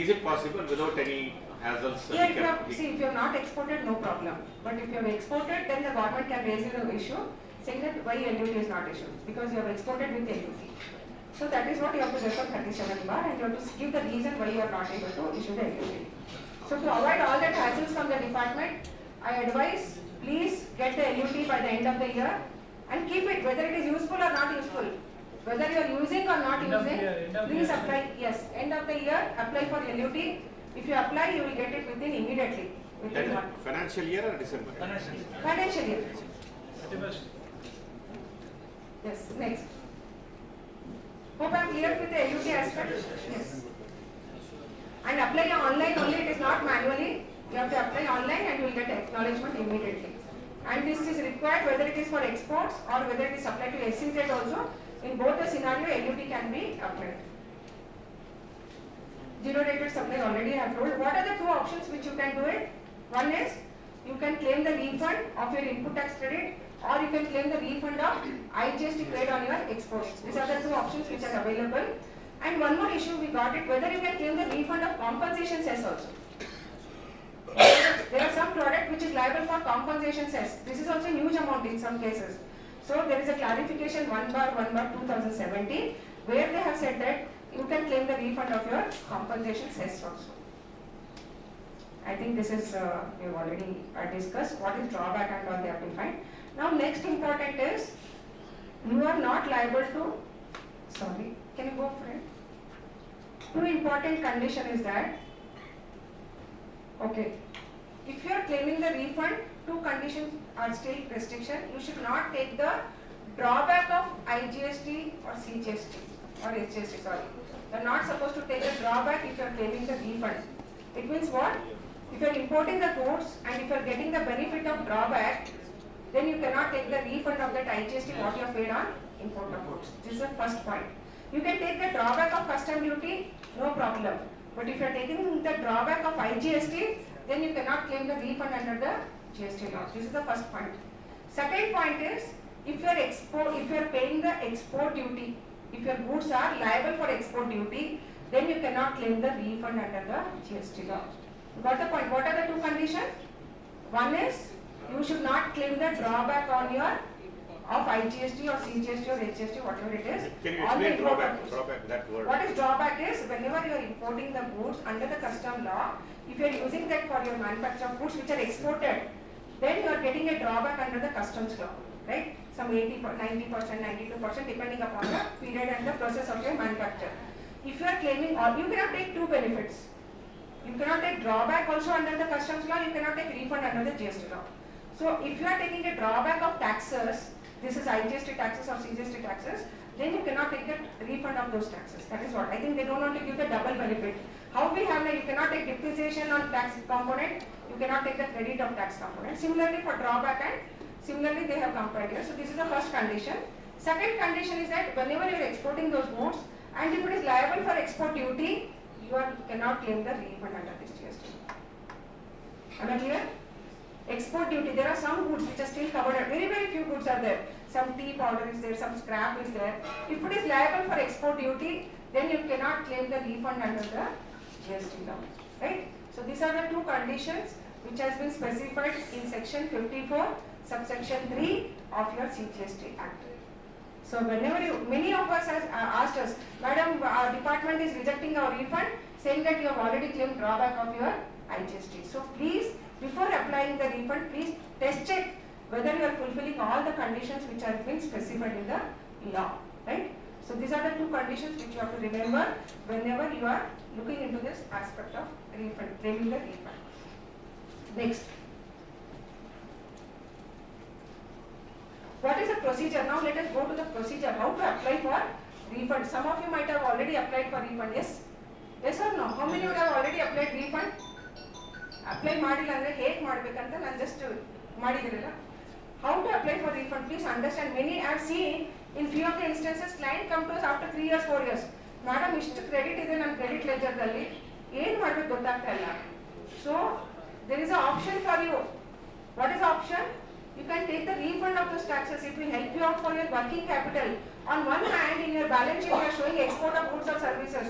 Speaker 2: Is it possible without any hassles?
Speaker 5: Yeah, if you have, see, if you have not exported, no problem. But if you have exported, then the government can raise the issue saying that why LUT is not issued, because you have exported with LUT. So that is what you have to refer 37 bar and you have to give the reason why you are not able to issue the LUT. So to avoid all that hassles from the department, I advise please get the LUT by the end of the year and keep it, whether it is useful or not useful. Whether you are using or not
Speaker 4: End of
Speaker 5: using,
Speaker 4: year, end of
Speaker 5: please
Speaker 4: year.
Speaker 5: apply. Yes, end of the year, apply for LUT. If you apply, you will get it within immediately.
Speaker 2: That
Speaker 5: Within
Speaker 2: is
Speaker 5: one
Speaker 2: financial year or December?
Speaker 5: financial year.
Speaker 4: 31st.
Speaker 5: Yes, next. Hope I am clear with the LUT aspect. Yes. And apply online only, it is not manually. You have to apply online and you will get acknowledgement immediately. And this is required whether it is for exports or whether it is applied to SEZ also. In both the scenario, LUT can be applied. Zero rated supply already I have told. What are the two options which you can do it? One is you can claim the refund of your input tax credit, or you can claim the refund of IGST paid on your exports. These are the two options which are available. And one more issue we got it, whether you can claim the refund of compensation cess also. There are some product which is liable for compensation cess. This is also a huge amount in some cases. So there is a clarification 1/1/2017 where they have said that you can claim the refund of your compensation cess also. I think this is we have already discussed what is drawback and all they have defined. Now next important is you are not liable to, sorry, can you go for it? Two important condition is that, okay, if you are claiming the refund, two conditions are still restriction. You should not take the drawback of IGST or CGST or HGST, sorry. You are not supposed to take the drawback if you are claiming the refund. It means what? If you are importing the goods and if you are getting the benefit of drawback, then you cannot take the refund of that IGST what you have paid on import of goods. This is the first point. You can take the drawback of custom duty, no problem. But if you are taking the drawback of IGST, then you cannot claim the refund under the GST law. This is the first point. Second point is, if you are paying the export duty, if your goods are liable for export duty, then you cannot claim the refund under the GST law. You got the point? What are the two conditions? One is, you should not claim the drawback on your of IGST or CGST or HGST, whatever it is.
Speaker 2: Can you
Speaker 5: on the
Speaker 2: explain
Speaker 5: import
Speaker 2: drawback?
Speaker 5: goods.
Speaker 2: Drawback, that word.
Speaker 5: What is drawback is, whenever you are importing the goods under the custom law, if you are using that for your manufacture of goods which are exported, then you are getting a drawback under the customs law, right? Some 80%, 90%, 92% depending upon the period and the process of your manufacture. If you are claiming, or you cannot take two benefits. You cannot take drawback also under the customs law, you cannot take refund under the GST law. So if you are taking a drawback of taxes, this is IGST taxes or CGST taxes, then you cannot take the refund of those taxes. That is what. I think they don't want to give the double benefit. How we have, you cannot take depreciation on tax component, you cannot take the credit of tax component. Similarly for drawback and similarly they have compared here. So this is the first condition. Second condition is that whenever you are exporting those goods and if it is liable for export duty, you cannot claim the refund under this GST. Am I clear? Export duty, there are some goods which are still covered, very few goods are there. Some tea powder is there, some scrap is there. If it is liable for export duty, then you cannot claim the refund under the GST law, right? So these are the two conditions which has been specified in section 54, subsection 3 of your CGST Act. So whenever many of us has asked us, Madam, our department is rejecting our refund, saying that you have already claimed drawback of your IGST. So please, before applying the refund, please test check whether you are fulfilling all the conditions which have been specified in the law, right? So these are the two conditions which you have to remember whenever you are looking into this aspect of refund, claiming the refund. Next. What is the procedure? Now let us go to the procedure, how to apply for refund. Some of you might have already applied for refund, yes? Yes or no? How many would have already applied refund? Apply ಮಾಡಿಲ್ಲ ಅಂದ್ರೆ ಹೇಗೆ ಮಾಡಬೇಕಂತ ನಾನು just ಮಾಡಿದಿರಲ್ಲ. How to apply for refund? Please understand. Many I have seen in few of the instances client come to us after 3 years, 4 years. Madam, ಇಷ್ಟು credit ಇದೆ ನನ್ನ credit leisure ದಲ್ಲಿ ಏನು ಮಾಡಬೇಕು ಗೊತ್ತಾಗ್ತಾ ಇಲ್ಲ. So there is an option for you. What is the option? You can take the refund of those taxes. It will help you out for your working capital. On one hand, in your balance sheet, you are showing export of goods or services.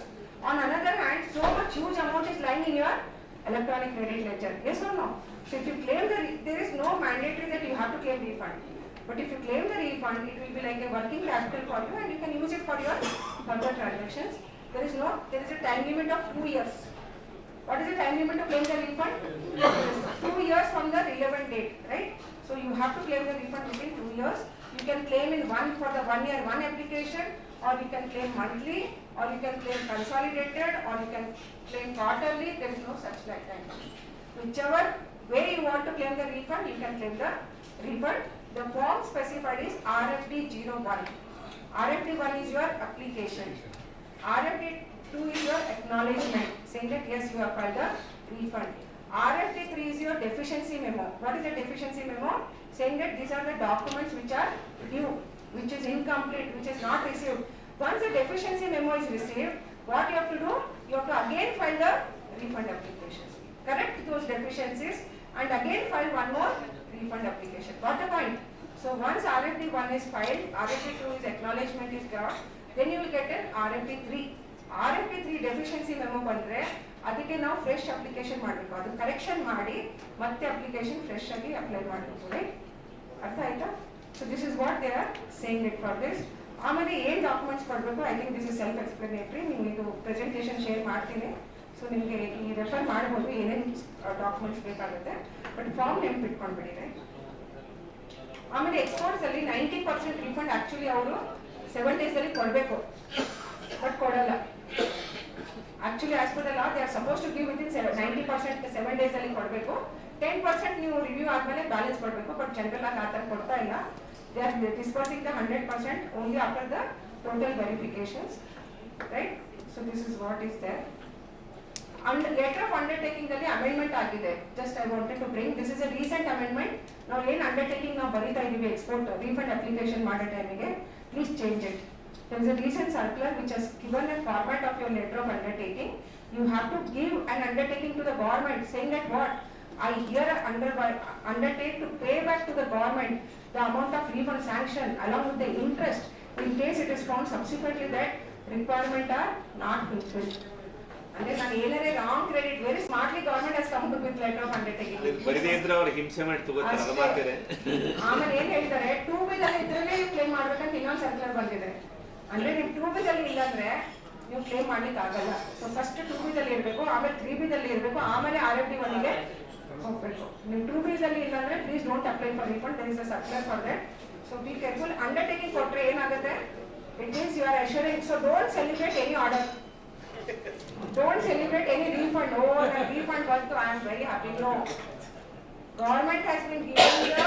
Speaker 5: On another hand, so much huge amount is lying in your electronic credit ledger. Yes or no? So if you claim there is no mandatory that you have to claim refund. But if you claim the refund, it will be like a working capital for you and you can use it for your further transactions. There is a time limit of 2 years. What is the time limit to claim the refund? 2 years from the relevant date, right? So you have to claim the refund within 2 years. You can claim in for the 1 year one application, or you can claim monthly, or you can claim consolidated, or you can claim quarterly. There is no such like that. Whichever way you want to claim the refund, you can claim the refund. The form specified is RFD 01. RFD 1 is your application. RFD 2 is your acknowledgement, saying that yes, you have filed the refund. RFD 3 is your deficiency memo. What is the deficiency memo? Saying that these are the documents which are due. which is incomplete, which is not received. Once the deficiency memo is received, what you have to do? You have to again file the refund applications. Correct those deficiencies and again file one more refund application. Got the point? So once RFP 1 is filed, RFP 2 is acknowledgement is got, then you will get an RFP 3. RFP 3 deficiency memo ಬಂದ್ರೆ ಅದಕ್ಕೆ ನಾವು fresh application ಮಾಡಬೇಕು. ಅದು correction ಮಾಡಿ ಮತ್ತೆ application fresh ಆಗಿ apply ಮಾಡಬೇಕು. Right? ಅರ್ಥ ಆಯ್ತಾ? So this is what they are saying it for this. ಆಮೇಲೆ ಏನು ಡಾಕ್ಯುಮೆಂಟ್ಸ್ ಕೊಡಬೇಕು, I think this is self explanatory. ನೀವು ಇದು ಪ್ರೆಸೆಂಟೇಷನ್ ಶೇರ್ ಮಾಡ್ತೀನಿ. ಸೊ ನಿಮಗೆ ಈ ರೆಫರ್ ಮಾಡ್ಬೋದು ಏನೇನು ಡಾಕ್ಯುಮೆಂಟ್ಸ್ ಬೇಕಾಗುತ್ತೆ. ಬಟ್ ಫಾರ್ಮ್ ನೆನ್ಪಿಟ್ಕೊಂಡ್ಬಿಡಿ. ರೈಟ್? ಆಮೇಲೆ ಎಕ್ಸ್ಪೋರ್ಟ್ಸ್ ಅಲ್ಲಿ 90% ರಿಫಂಡ್ ಆಕ್ಚುಲಿ ಅವರು 7 days ಅಲ್ಲಿ ಕೊಡಬೇಕು, ಬಟ್ ಕೊಡಲ್ಲ. Actually as per the law they are suppose to give within 90% 7 days ಅಲ್ಲಿ ಕೊಡಬೇಕು. 10% ನೀವು ರಿವ್ಯೂ ಆದ್ಮೇಲೆ ಬ್ಯಾಲೆನ್ಸ್ ಕೊಡಬೇಕು. ಬಟ್ ಜನರಲ್ ಆಗಿ ಆ ಥರ ಕೊಡ್ತಾ ಇಲ್ಲ. They are dispersing the 100% only after the total verifications. Right? So this is what is there. And letter of undertaking ಅಲ್ಲಿ ಅಮೆಂಡ್ಮೆಂಟ್ ಆಗಿದೆ. Just I wanted to bring this is a recent amendment. ನಾವು ಏನು undertaking ನಾವು ಬರೀತಾ ಇದೀವಿ export refund application ಮಾಡೋ ಟೈಮಿಗೆ, please change it. There is a recent circular which has given a format of your letter of undertaking. You have to give an undertaking to the government saying that what? I here undertake to pay back to the government the amount of refund sanction along with the interest in case it is found subsequently that requirement are not fulfilled. ಅಂದ್ರೆ ನಾನು ಏನಾರೇ wrong credit very smartly government has come with letter of undertaking.
Speaker 2: ಬರಿದೇ ಇದ್ರೆ ಅವ್ರು ಹಿಂಸೆ ಮಾಡಿ ತಗೋತಾರೆ, ಅದು ಮಾಡ್ತಾರೆ.
Speaker 5: ಆಮೇಲೆ ಏನ್ ಹೇಳ್ತಾರೆ, 2B ದಲ್ಲಿ ಇದ್ರೇ ಕ್ಲೇಮ್ ಮಾಡ್ಬೇಕಂತ ಇನ್ನೊಂದು ಸರ್ಕ್ಯುಲರ್ ಬಂದಿದೆ. ಅಂದ್ರೆ ನೀವು 2B ದಲ್ಲಿ ಇಲ್ಲ ಅಂದ್ರೆ ನೀವು ಕ್ಲೇಮ್ ಮಾಡ್ಲಿಕ್ಕೆ ಆಗಲ್ಲ. ಸೊ ಫಸ್ಟ್ 2B ದಲ್ಲಿ ಇರಬೇಕು, ಆಮೇಲೆ 3B ದಲ್ಲಿ ಇರಬೇಕು, ಆಮೇಲೆ RFP 1 ಗೆ ಹೋಗ್ಬೇಕು. ನೀವು 2B ದಲ್ಲಿ ಇಲ್ಲ ಅಂದ್ರೆ please don't apply for refund. There is a circular for that. So be careful. Undertaking ಕೊಟ್ರೆ ಏನಾಗುತ್ತೆ, it means you are assuring. So don't celebrate any order. Don't celebrate any refund. Oh, the refund was to I am very happy. No. Government has been given the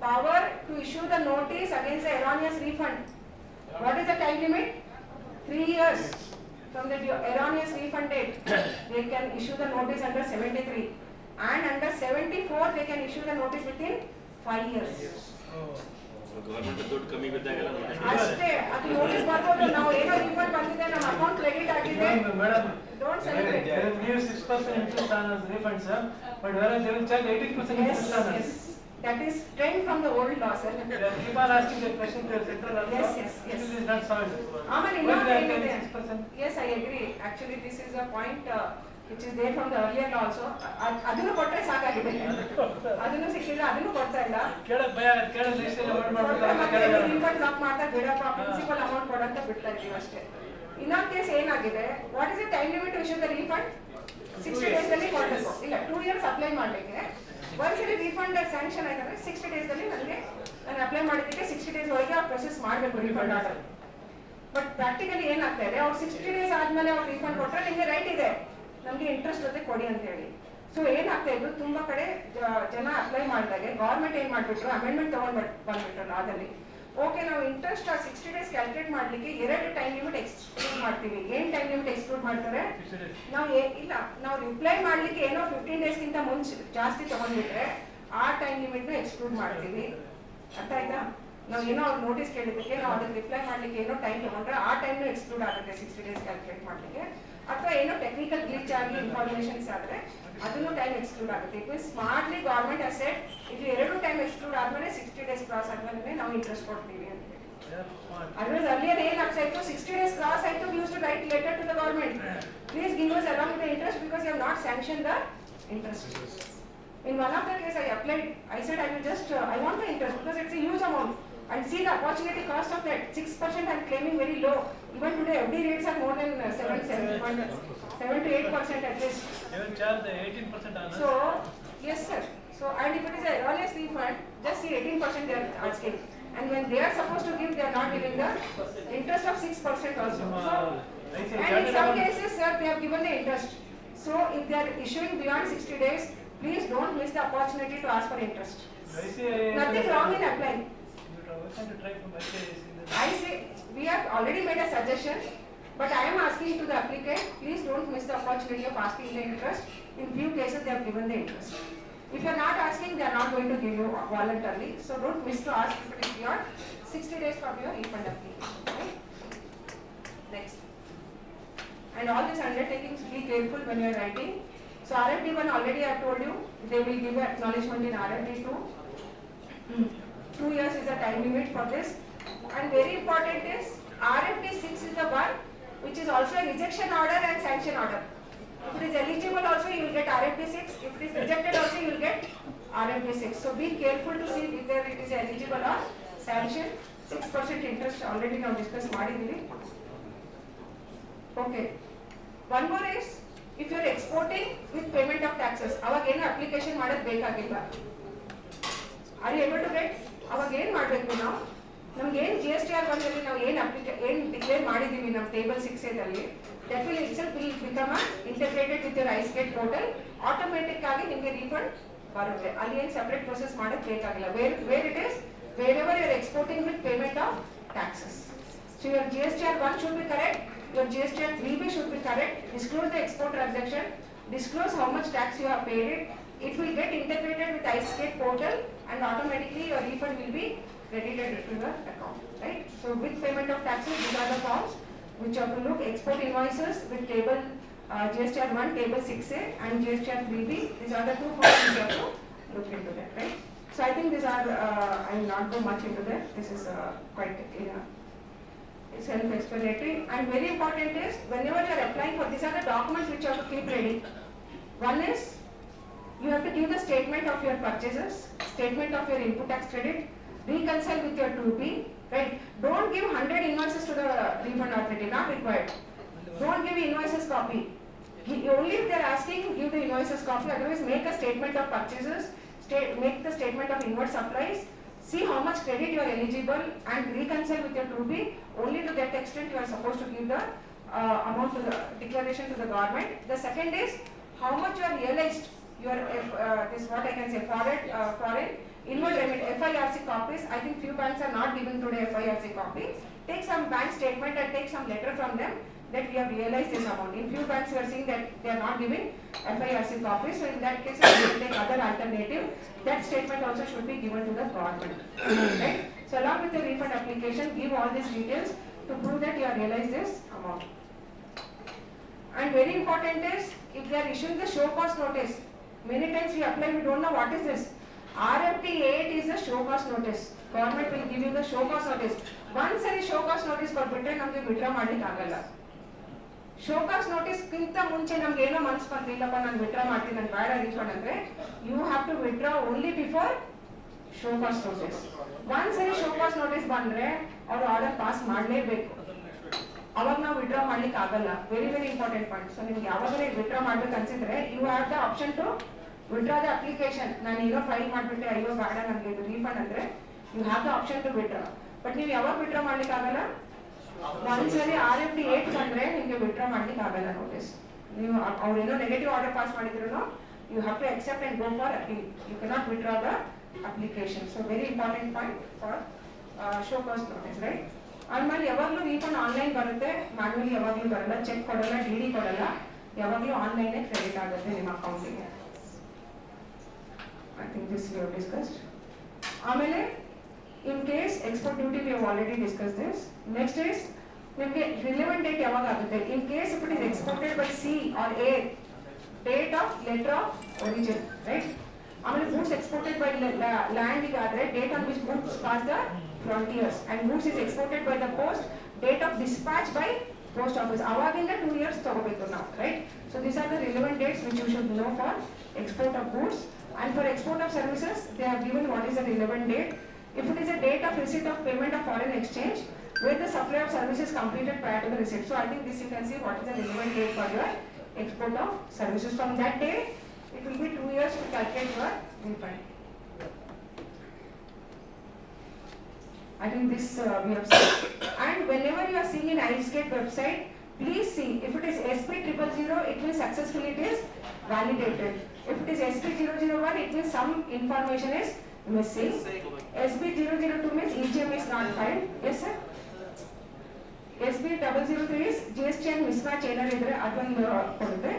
Speaker 5: power to issue the notice against the erroneous refund. What is the time limit? 3 years from the erroneous refund date. They can issue the notice under 73 and under 74 they can issue the notice within 5 years.
Speaker 2: Government ದುಡ್ಡು ಕಮ್ಮಿ ಬಿದ್ದಾಗೆಲ್ಲ
Speaker 5: ಅಷ್ಟೇ ಅದು notice ಬರ್ಬೋದು. ನಾವು ಏನೋ refund ಬಂದಿದೆ, ನಮ್ಮ account credit ಆಗಿದೆ.
Speaker 4: Madam,
Speaker 5: Don't celebrate.
Speaker 4: they will give 6% interest on the refund, sir. But whereas they will charge 18% interest on us.
Speaker 5: Yes. That is trend from the old law, sir.
Speaker 4: They keep on asking the question to the central also.
Speaker 5: Yes.
Speaker 4: This is not solved.
Speaker 5: ಆಮೇಲೆ
Speaker 4: Why
Speaker 5: ಇನ್ನೊಂದು
Speaker 4: they are
Speaker 5: ಏನಿದೆ?
Speaker 4: paying 6%?
Speaker 5: Yes, I agree. Actually, this is a point which is there from the earlier law also. ಅದನ್ನು ಕೊಟ್ಟರೆ ಸಾಕಾಗಿದೆ. ಅದನ್ನು ಸಿಕ್ಕಿಲ್ಲ, ಅದನ್ನು ಕೊಡ್ತಾ ಇಲ್ಲ.
Speaker 4: ಕೇಳಕ್ ಭಯ, ಕೇಳಕ್ ರಿಜಿಸ್ಟರ್ ಮಾಡ್ಬಿಡ್ತಾರೆ.
Speaker 5: ರಿಫಂಡ್ ಲಾಕ್ ಮಾಡ್ತಾ ಬಿಡಪ್ಪ, ಪ್ರಿನ್ಸಿಪಲ್ ಅಮೌಂಟ್ ಕೊಡಂತ ಬಿಡ್ತಾ ಇದೀವಿ ಅಷ್ಟೇ. ಇನ್ನೊಂದು ಕೇಸ್ ಏನಾಗಿದೆ, what is the time limit to issue the refund? 60 days ಅಲ್ಲಿ ಕೊಡಬೇಕು. ಇಲ್ಲ 2 years ಅಪ್ಲೈ ಮಾಡಲಿಕ್ಕೆ. ಒಂದ್ಸರಿ ರೀಫಂಡ್ ಸ್ಯಾಂಕ್ಷನ್ ಆಯ್ತಂದ್ರೆ 60 days ಅಲ್ಲಿ ನನಗೆ ನಾನು ಅಪ್ಲೈ ಮಾಡಿದ್ದಕ್ಕೆ 60 days ಒಳಗೆ ಅವ್ರು ಪ್ರೊಸೆಸ್ ಮಾಡಬೇಕು ರೀಫಂಡ್ ಆರ್ಡರ್. ಬಟ್ ಪ್ರಾಕ್ಟಿಕಲಿ ಏನಾಗ್ತಾ ಇದೆ, ಅವ್ರು 60 days ಆದ್ಮೇಲೆ ಅವ್ರು ರೀಫಂಡ್ ಕೊಟ್ಟರೆ ನಿಮಗೆ ರೈಟ್ ಇದೆ ನಮಗೆ ಇಂಟ್ರೆಸ್ಟ್ ಜೊತೆ ಕೊಡಿ ಅಂತ ಹೇಳಿ. ಸೊ ಏನಾಗ್ತಾ ಇದ್ದು, ತುಂಬಾ ಕಡೆ ಜನ ಅಪ್ಲೈ ಮಾಡಿದಾಗೆ ಗವರ್ಮೆಂಟ್ ಏನ್ ಮಾಡ್ಬಿಟ್ರು, ಅಮೆಂಡ್ಮೆಂಟ್ ತಗೊಂಡ್ ಬಂದ್ಬಿಟ್ರು ಲಾದಲ್ಲಿ. ಓಕೆ, ನಾವು ಇಂಟ್ರೆಸ್ಟ್ 60 days ಕ್ಯಾಲ್ಕುಲೇಟ್ ಮಾಡ್ಲಿಕ್ಕೆ 2 ಟೈಮ್ ಲಿಮಿಟ್ ಎಕ್ಸ್ಕ್ಲೂಡ್ ಮಾಡ್ತೀವಿ. ಏನ್ ಟೈಮ್ ಲಿಮಿಟ್ ಎಕ್ಸ್ಕ್ಲೂಡ್ ಮಾಡ್ತಾರೆ, ನಾವು ರಿಪ್ಲೈ ಮಾಡ್ಲಿಕ್ಕೆ ಏನೋ 15 days ಗಿಂತ ಮುಂಚೆ ಜಾಸ್ತಿ ತಗೊಂಡ್ಬಿಟ್ರೆ ಆ ಟೈಮ್ ಲಿಮಿಟ್ ಎಕ್ಸ್ಕ್ಲೂಡ್ ಮಾಡ್ತೀವಿ. ಅರ್ಥ ಆಯ್ತಾ? ನಾವು ಏನೋ ಅವ್ರು ನೋಟಿಸ್ ಕೇಳಿದ್ದಕ್ಕೆ ನಾವು ಅದಕ್ಕೆ ರಿಪ್ಲೈ ಮಾಡ್ಲಿಕ್ಕೆ ಏನೋ ಟೈಮ್ ತಗೊಂಡ್ರೆ ಆ ಟೈಮ್ ಎಕ್ಸ್ಕ್ಲೂಡ್ ಆಗುತ್ತೆ 60 days ಕ್ಯಾಲ್ಕುಲೇಟ್ ಮಾಡ್ಲಿಕ್ಕೆ. ಅಥವಾ ಏನೋ ಟೆಕ್ನಿಕಲ್ ಗ್ಲಿಚ್ ಆಗಿ ಇನ್ಫಾರ್ಮೇಶನ್ಸ್ ಆದ್ರೆ ಅದನ್ನು ಟೈಮ್ ಎಕ್ಸ್ಕ್ಲೂಡ್ ಆಗುತ್ತೆ. It means smartly government has shed ಇದು 2 ಟೈಮ್ ಎಕ್ಸ್ಕ್ಲೂಡ್ ಆದ್ಮೇಲೆ 60 days ಕ್ರಾಸ್ ಆದ್ಮೇಲೆ ನಾವು ಇಂಟ್ರೆಸ್ಟ್ ಕೊಡ್ತೀವಿ ಅಂತ ಹೇಳಿ. ಅದರ್ವೈಸ್ ಅರ್ಲಿಯರ್ ಏನಾಗ್ತಾ ಇತ್ತು, 60 days ಕ್ರಾಸ್ ಆಯ್ತು, we use to write letter to the government, please give us along with the interest because you have not sanctioned the interest. In one of the case I applied, I said I will just I want the interest because it's a huge amount and see the opportunity cost of that 6% I'm claiming very low. Even today FD rates are more than 7 to 8% at least.
Speaker 4: They will charge the 18% on us.
Speaker 5: So yes sir. So and if it is a erroneous refund, just see 18% they are asking. And when they are supposed to give, they are not giving the interest of 6% also. So, and in some cases, sir, they have given the interest. So if they are issuing beyond 60 days, please don't miss the opportunity to ask for interest. Nothing wrong in applying. I say we have already made a suggestion, but I am asking to the applicant, please don't miss the opportunity of asking the interest. In few cases, they have given the interest. If you are not asking, they are not going to give you voluntarily. So don't miss to ask if it is beyond 60 days from your refund application. Right? Next. And all these undertakings, be careful when you are writing. So RFD 1 already I have told you, they will give you acknowledgement in RFD 2. 2 years is the time limit for this. And very important is RFD 6 is the one which is also a rejection order and sanction order. If it is eligible also you will get RFD 6. If it is rejected also you will get RFD 6. So be careful to see whether it is eligible or sanction. 6% interest already now discussed ಮಾಡಿದ್ದೀವಿ. Okay. One more is if you are exporting with payment of taxes, ಅವಾಗ ಏನು application ಮಾಡೋದು ಬೇಕಾಗಿಲ್ಲ. Are you able to get? ಅವಾಗ ಏನು ಮಾಡಬೇಕು ನಾವು? ನಮ್ಗೆ ಏನು GSTR 1 ಅಲ್ಲಿ ನಾವು ಏನು ಡಿಕ್ಲೇರ್ ಮಾಡಿದೀವಿ ನಮ್ಮ ಟೇಬಲ್ 6A ದಲ್ಲಿ, that will itself will become integrated with your iState portal. Automatic ಆಗಿ ನಿಮಗೆ refund ಬರುತ್ತೆ. ಅಲ್ಲಿ ಏನು separate process ಮಾಡೋದು ಬೇಕಾಗಿಲ್ಲ. Where it is, wherever you are exporting with payment of taxes. So your GSTR 1 should be correct. Your GSTR 3B should be correct. Disclose the export transaction. Disclose how much tax you have paid it. It will get integrated with iState portal and automatically your refund will be credited to your account. Right? So with payment of taxes, these are the forms which you have to look. Export invoices with table GSTR 1, table 6A and GSTR 3B. These are the two forms you have to look into that. Right? So I think these are, I will not go much into that. This is quite self-explanatory. And very important is whenever you are applying for, these are the documents which you have to keep ready. One is you have to give the statement of your purchases, statement of your input tax credit, reconcile with your 2P. Right? Don't give 100 invoices to the refund authority. Not required. Don't give invoices copy. Only if they are asking, give the invoices copy. Otherwise, make a statement of purchases. Make the statement of inward supplies, see how much credit you are eligible and reconcile with your 2B. Only to that extent you are supposed to give the amount to the declaration to the government. The second is how much you are realized. Your this what I can say foreign inward remit FIRC copies. I think few banks are not giving today FIRC copy. Take some bank statement and take some letter from them that we have realized this amount. In few banks we are seeing that they are not giving FIRC copies. So in that case, we will take other alternative. That statement also should be given to the government. Right? So along with the refund application, give all these details to prove that you have realized this amount. And very important is if they are issuing the show cause notice. Many times we apply, we don't know what is this. RFD 8 is the show cause notice. Government will give you the show cause notice. Once a show cause notice ಕೊಟ್ಬಿಟ್ರೆ ನಮಗೆ withdraw ಮಾಡ್ಲಿಕ್ಕೆ ಆಗಲ್ಲ. Show cause notice ಗಿಂತ ಮುಂಚೆ ನಮ್ಗೆ ಏನೋ ಮನಸ್ಸು ಬಂತು, ಇಲ್ಲಪ್ಪ ನಾನು ವಿಡ್ರಾ ಮಾಡ್ತೀನಿ, ನಾನು ಬೇಡ ರೀಫಂಡ್ ಅಂದ್ರೆ you have to withdraw only before show cause notice. ಒಂದ್ಸರಿ ಶೋ ಕಾಸ್ ನೋಟಿಸ್ ಬಂದ್ರೆ ಅವ್ರು ಆರ್ಡರ್ ಪಾಸ್ ಮಾಡಲೇಬೇಕು. ಅವಾಗ ನಾವು ವಿಡ್ರಾ ಮಾಡ್ಲಿಕ್ಕೆ ಆಗಲ್ಲ. Very very important point. So ನಿಮ್ಗೆ ಯಾವಾಗಲೇ ವಿಡ್ರಾ ಮಾಡ್ಬೇಕು ಅನ್ಸಿದ್ರೆ you have the option to withdraw the application. ನಾನು ಏನೋ ಫೈಲ್ ಮಾಡ್ಬಿಟ್ಟೆ, ಅಯ್ಯೋ ಬೇಡ ನನಗೆ ಇದು ರೀಫಂಡ್ ಅಂದ್ರೆ you have the option to withdraw. But ನೀವು ಯಾವಾಗ ವಿಡ್ರಾ ಮಾಡ್ಲಿಕ್ಕೆ ಆಗಲ್ಲ, ಒಂದ್ಸರಿ RFD 8 ಬಂದ್ರೆ ನಿಮ್ಗೆ ವಿಡ್ರಾ ಮಾಡ್ಲಿಕ್ಕೆ ಆಗಲ್ಲ ನೋಟಿಸ್. ನೀವು ಅವ್ರೇನೋ ನೆಗೆಟಿವ್ ಆರ್ಡರ್ ಪಾಸ್ ಮಾಡಿದ್ರು you have to accept and go for appeal. You cannot withdraw the application. So very important point for show cause notice. Right? ಆಮೇಲೆ ಯಾವಾಗಲೂ ರೀಫಂಡ್ ಆನ್ಲೈನ್ ಬರುತ್ತೆ, ಮ್ಯಾನ್ಯುವಲಿ ಯಾವಾಗಲೂ ಬರಲ್ಲ. ಚೆಕ್ ಕೊಡಲ್ಲ, DD ಕೊಡಲ್ಲ, ಯಾವಾಗಲೂ ಆನ್ಲೈನೇ ಕ್ರೆಡಿಟ್ ಆಗುತ್ತೆ ನಿಮ್ಮ ಅಕೌಂಟಿಗೆ. I think this we have discussed. ಆಮೇಲೆ in case export duty we have already discussed this. Next is ನಿಮಗೆ relevant date ಯಾವಾಗ ಆಗುತ್ತೆ. In case if it is exported by sea or air, date of letter of origin, right? ಆಮೇಲೆ goods exported by land ಇಗಾದ್ರೆ date on which goods pass the frontiers, and goods is exported by the post, date of dispatch by post office. ಅವಾಗಿಂದ 2 years ತಗೋಬೇಕು ನಾವು, right? So these are the relevant dates which you should know for export of goods. And for export of services they have given what is the relevant date. If it is a date of receipt of payment of foreign exchange where the supply of services completed prior to the receipt. So I think this you can see what is the relevant date for your export of services. From that day it will be 2 years to calculate your refund. I think this we have seen. And whenever you are seeing in iState website, please see if it is SP000 it means successfully it is validated. If it is SP001 it means some information is missing. SP002 means EGM is not filed. Yes sir? SP003 is GSTN mismatch ಏನಾದ್ರು ಇದ್ರೆ ಅದನ್ನು ಕೊಡುತ್ತೆ.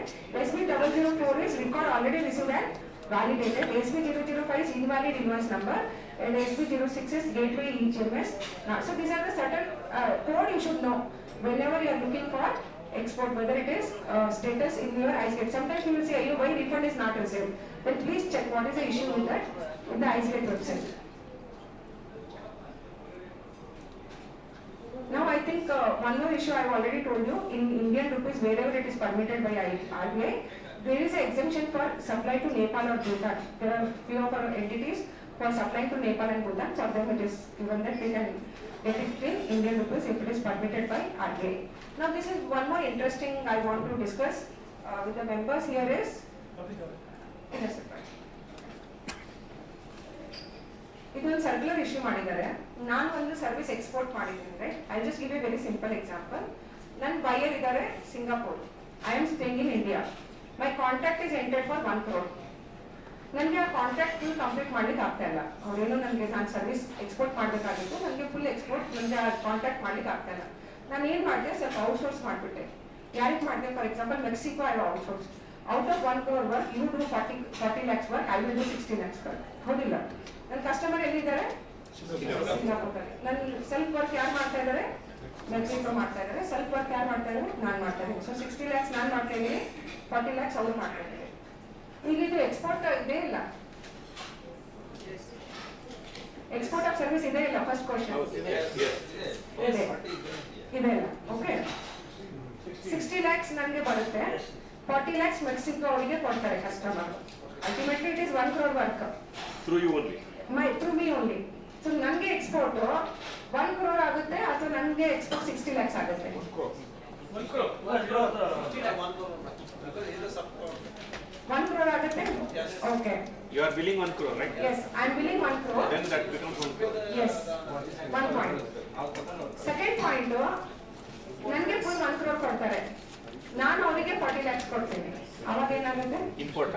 Speaker 5: SP004 is record already received and validated. SB005 is invalid invoice number and SB06 is gateway EHMS. So these are the certain code you should know whenever you are looking for export, whether it is status in your iState. Sometimes you will say, why refund is not received. Then please check what is the issue with that in the iState website. Now I think one more issue I have already told you, in Indian rupees wherever it is permitted by RBI, there is an exemption for supply to Nepal or Bhutan. There are few of our entities who are supplying to Nepal and Bhutan, for them it is given that they can get it in Indian rupees if it is permitted by RBI. Now this is one more interesting I want to discuss with the members here is, yes, sir. ಇದೊಂದು circular issue ಮಾಡಿದ್ದಾರೆ. ನಾನು ಒಂದು service export ಮಾಡಿದ್ದೀನಿ, right? I just give A very simple example. ನನ್ನ buyer ಇದ್ದಾರೆ Singapore, I am staying in India. My contract is ಎಂಟೆಡ್ for 1 crore. ನನಗೆ ಆ contract full complete ಮಾಡ್ಲಿಕ್ಕೆ ಆಗ್ತಾ ಇಲ್ಲ. ಅವರೇನು ನನಗೆ ನಾನು ಸರ್ವಿಸ್ ಎಕ್ಸ್ಪೋರ್ಟ್ ಮಾಡಬೇಕಾಗಿತ್ತು, ನನಗೆ ಫುಲ್ ಎಕ್ಸ್ಪೋರ್ಟ್ ನನಗೆ ಆ ಕಾಂಟ್ರಾಕ್ಟ್ ಮಾಡ್ಲಿಕ್ಕೆ ಆಗ್ತಾ ಇಲ್ಲ. ನಾನು ಏನು ಮಾಡಿದೆ, ಸ್ವಲ್ಪ ಔಟ್ಸೋರ್ಸ್ ಮಾಡಿಬಿಟ್ಟೆ. ಯಾರಿಗೆ ಮಾಡಿದೆ? For example Mexico I outsource. Out of 1 crore work you do 40 lakhs work, I will do 60 lakhs work. ಹೌದಿಲ್ಲ? ನನ್ನ ಕಸ್ಟಮರ್ ಎಲ್ಲಿದ್ದಾರೆ? ಸಿಂಗಾಪುರದಲ್ಲಿ. ನನ್ನ ಸೆಲ್ಫ್ ವರ್ಕ್ ಯಾರು ಮಾಡ್ತಾ ಇದ್ದಾರೆ? ಮೆಕ್ಸಿಕೋ ಮಾಡ್ತಾ ಇದ್ದಾರೆ. ಸೆಲ್ಫ್ ವರ್ಕ್ ಯಾರು ಮಾಡ್ತಾ ಇದ್ದಾರೆ? ನಾನು ಮಾಡ್ತಾ ಇದ್ದೀನಿ. ಸೊ 60 lakhs ನಾನು ಮಾಡ್ತಾ ಇದ್ದೀನಿ, 40 lakhs ಅವ್ರು ಮಾಡ್ತಾ ಇದ್ದಾರೆ. ಈಗ ಇದು ಎಕ್ಸ್ಪೋರ್ಟ್ ಇದೇ ಇಲ್ಲ, ಎಕ್ಸ್ಪೋರ್ಟ್ ಆಫ್ ಸರ್ವಿಸ್ ಇದೇ ಇಲ್ಲ. ಫಸ್ಟ್ ಕ್ವಶನ್ ಇದೆ ಇಲ್ಲ. ಓಕೆ, 60 lakhs ನನಗೆ ಬರುತ್ತೆ, 40 lakhs ಮೆಕ್ಸಿಕೋ ಅವರಿಗೆ ಕೊಡ್ತಾರೆ customer. Ultimately it is 1 crore work
Speaker 2: Through you only.
Speaker 5: through me only. So ನನಗೆ ಎಕ್ಸ್ಪೋರ್ಟ್ 1 crore ಆಗುತ್ತೆ ಅಥವಾ ನನಗೆ ಎಕ್ಸ್ಪೋರ್ಟ್ 60 lakhs ಆಗುತ್ತೆ? 1 crore ಆಗುತ್ತೆ. Okay,
Speaker 2: You are billing 1 crore, right?
Speaker 5: yes, I am billing 1 crore.
Speaker 2: Then that becomes 1 crore.
Speaker 5: Yes, 1 point. Second point, ನನಗೆ full 1 crore ಕೊಡ್ತಾರೆ, ನಾನು ಅವರಿಗೆ 40 lakhs ಕೊಡ್ತೀನಿ. ಅವಾಗ ಏನಾಗುತ್ತೆ?
Speaker 2: Import.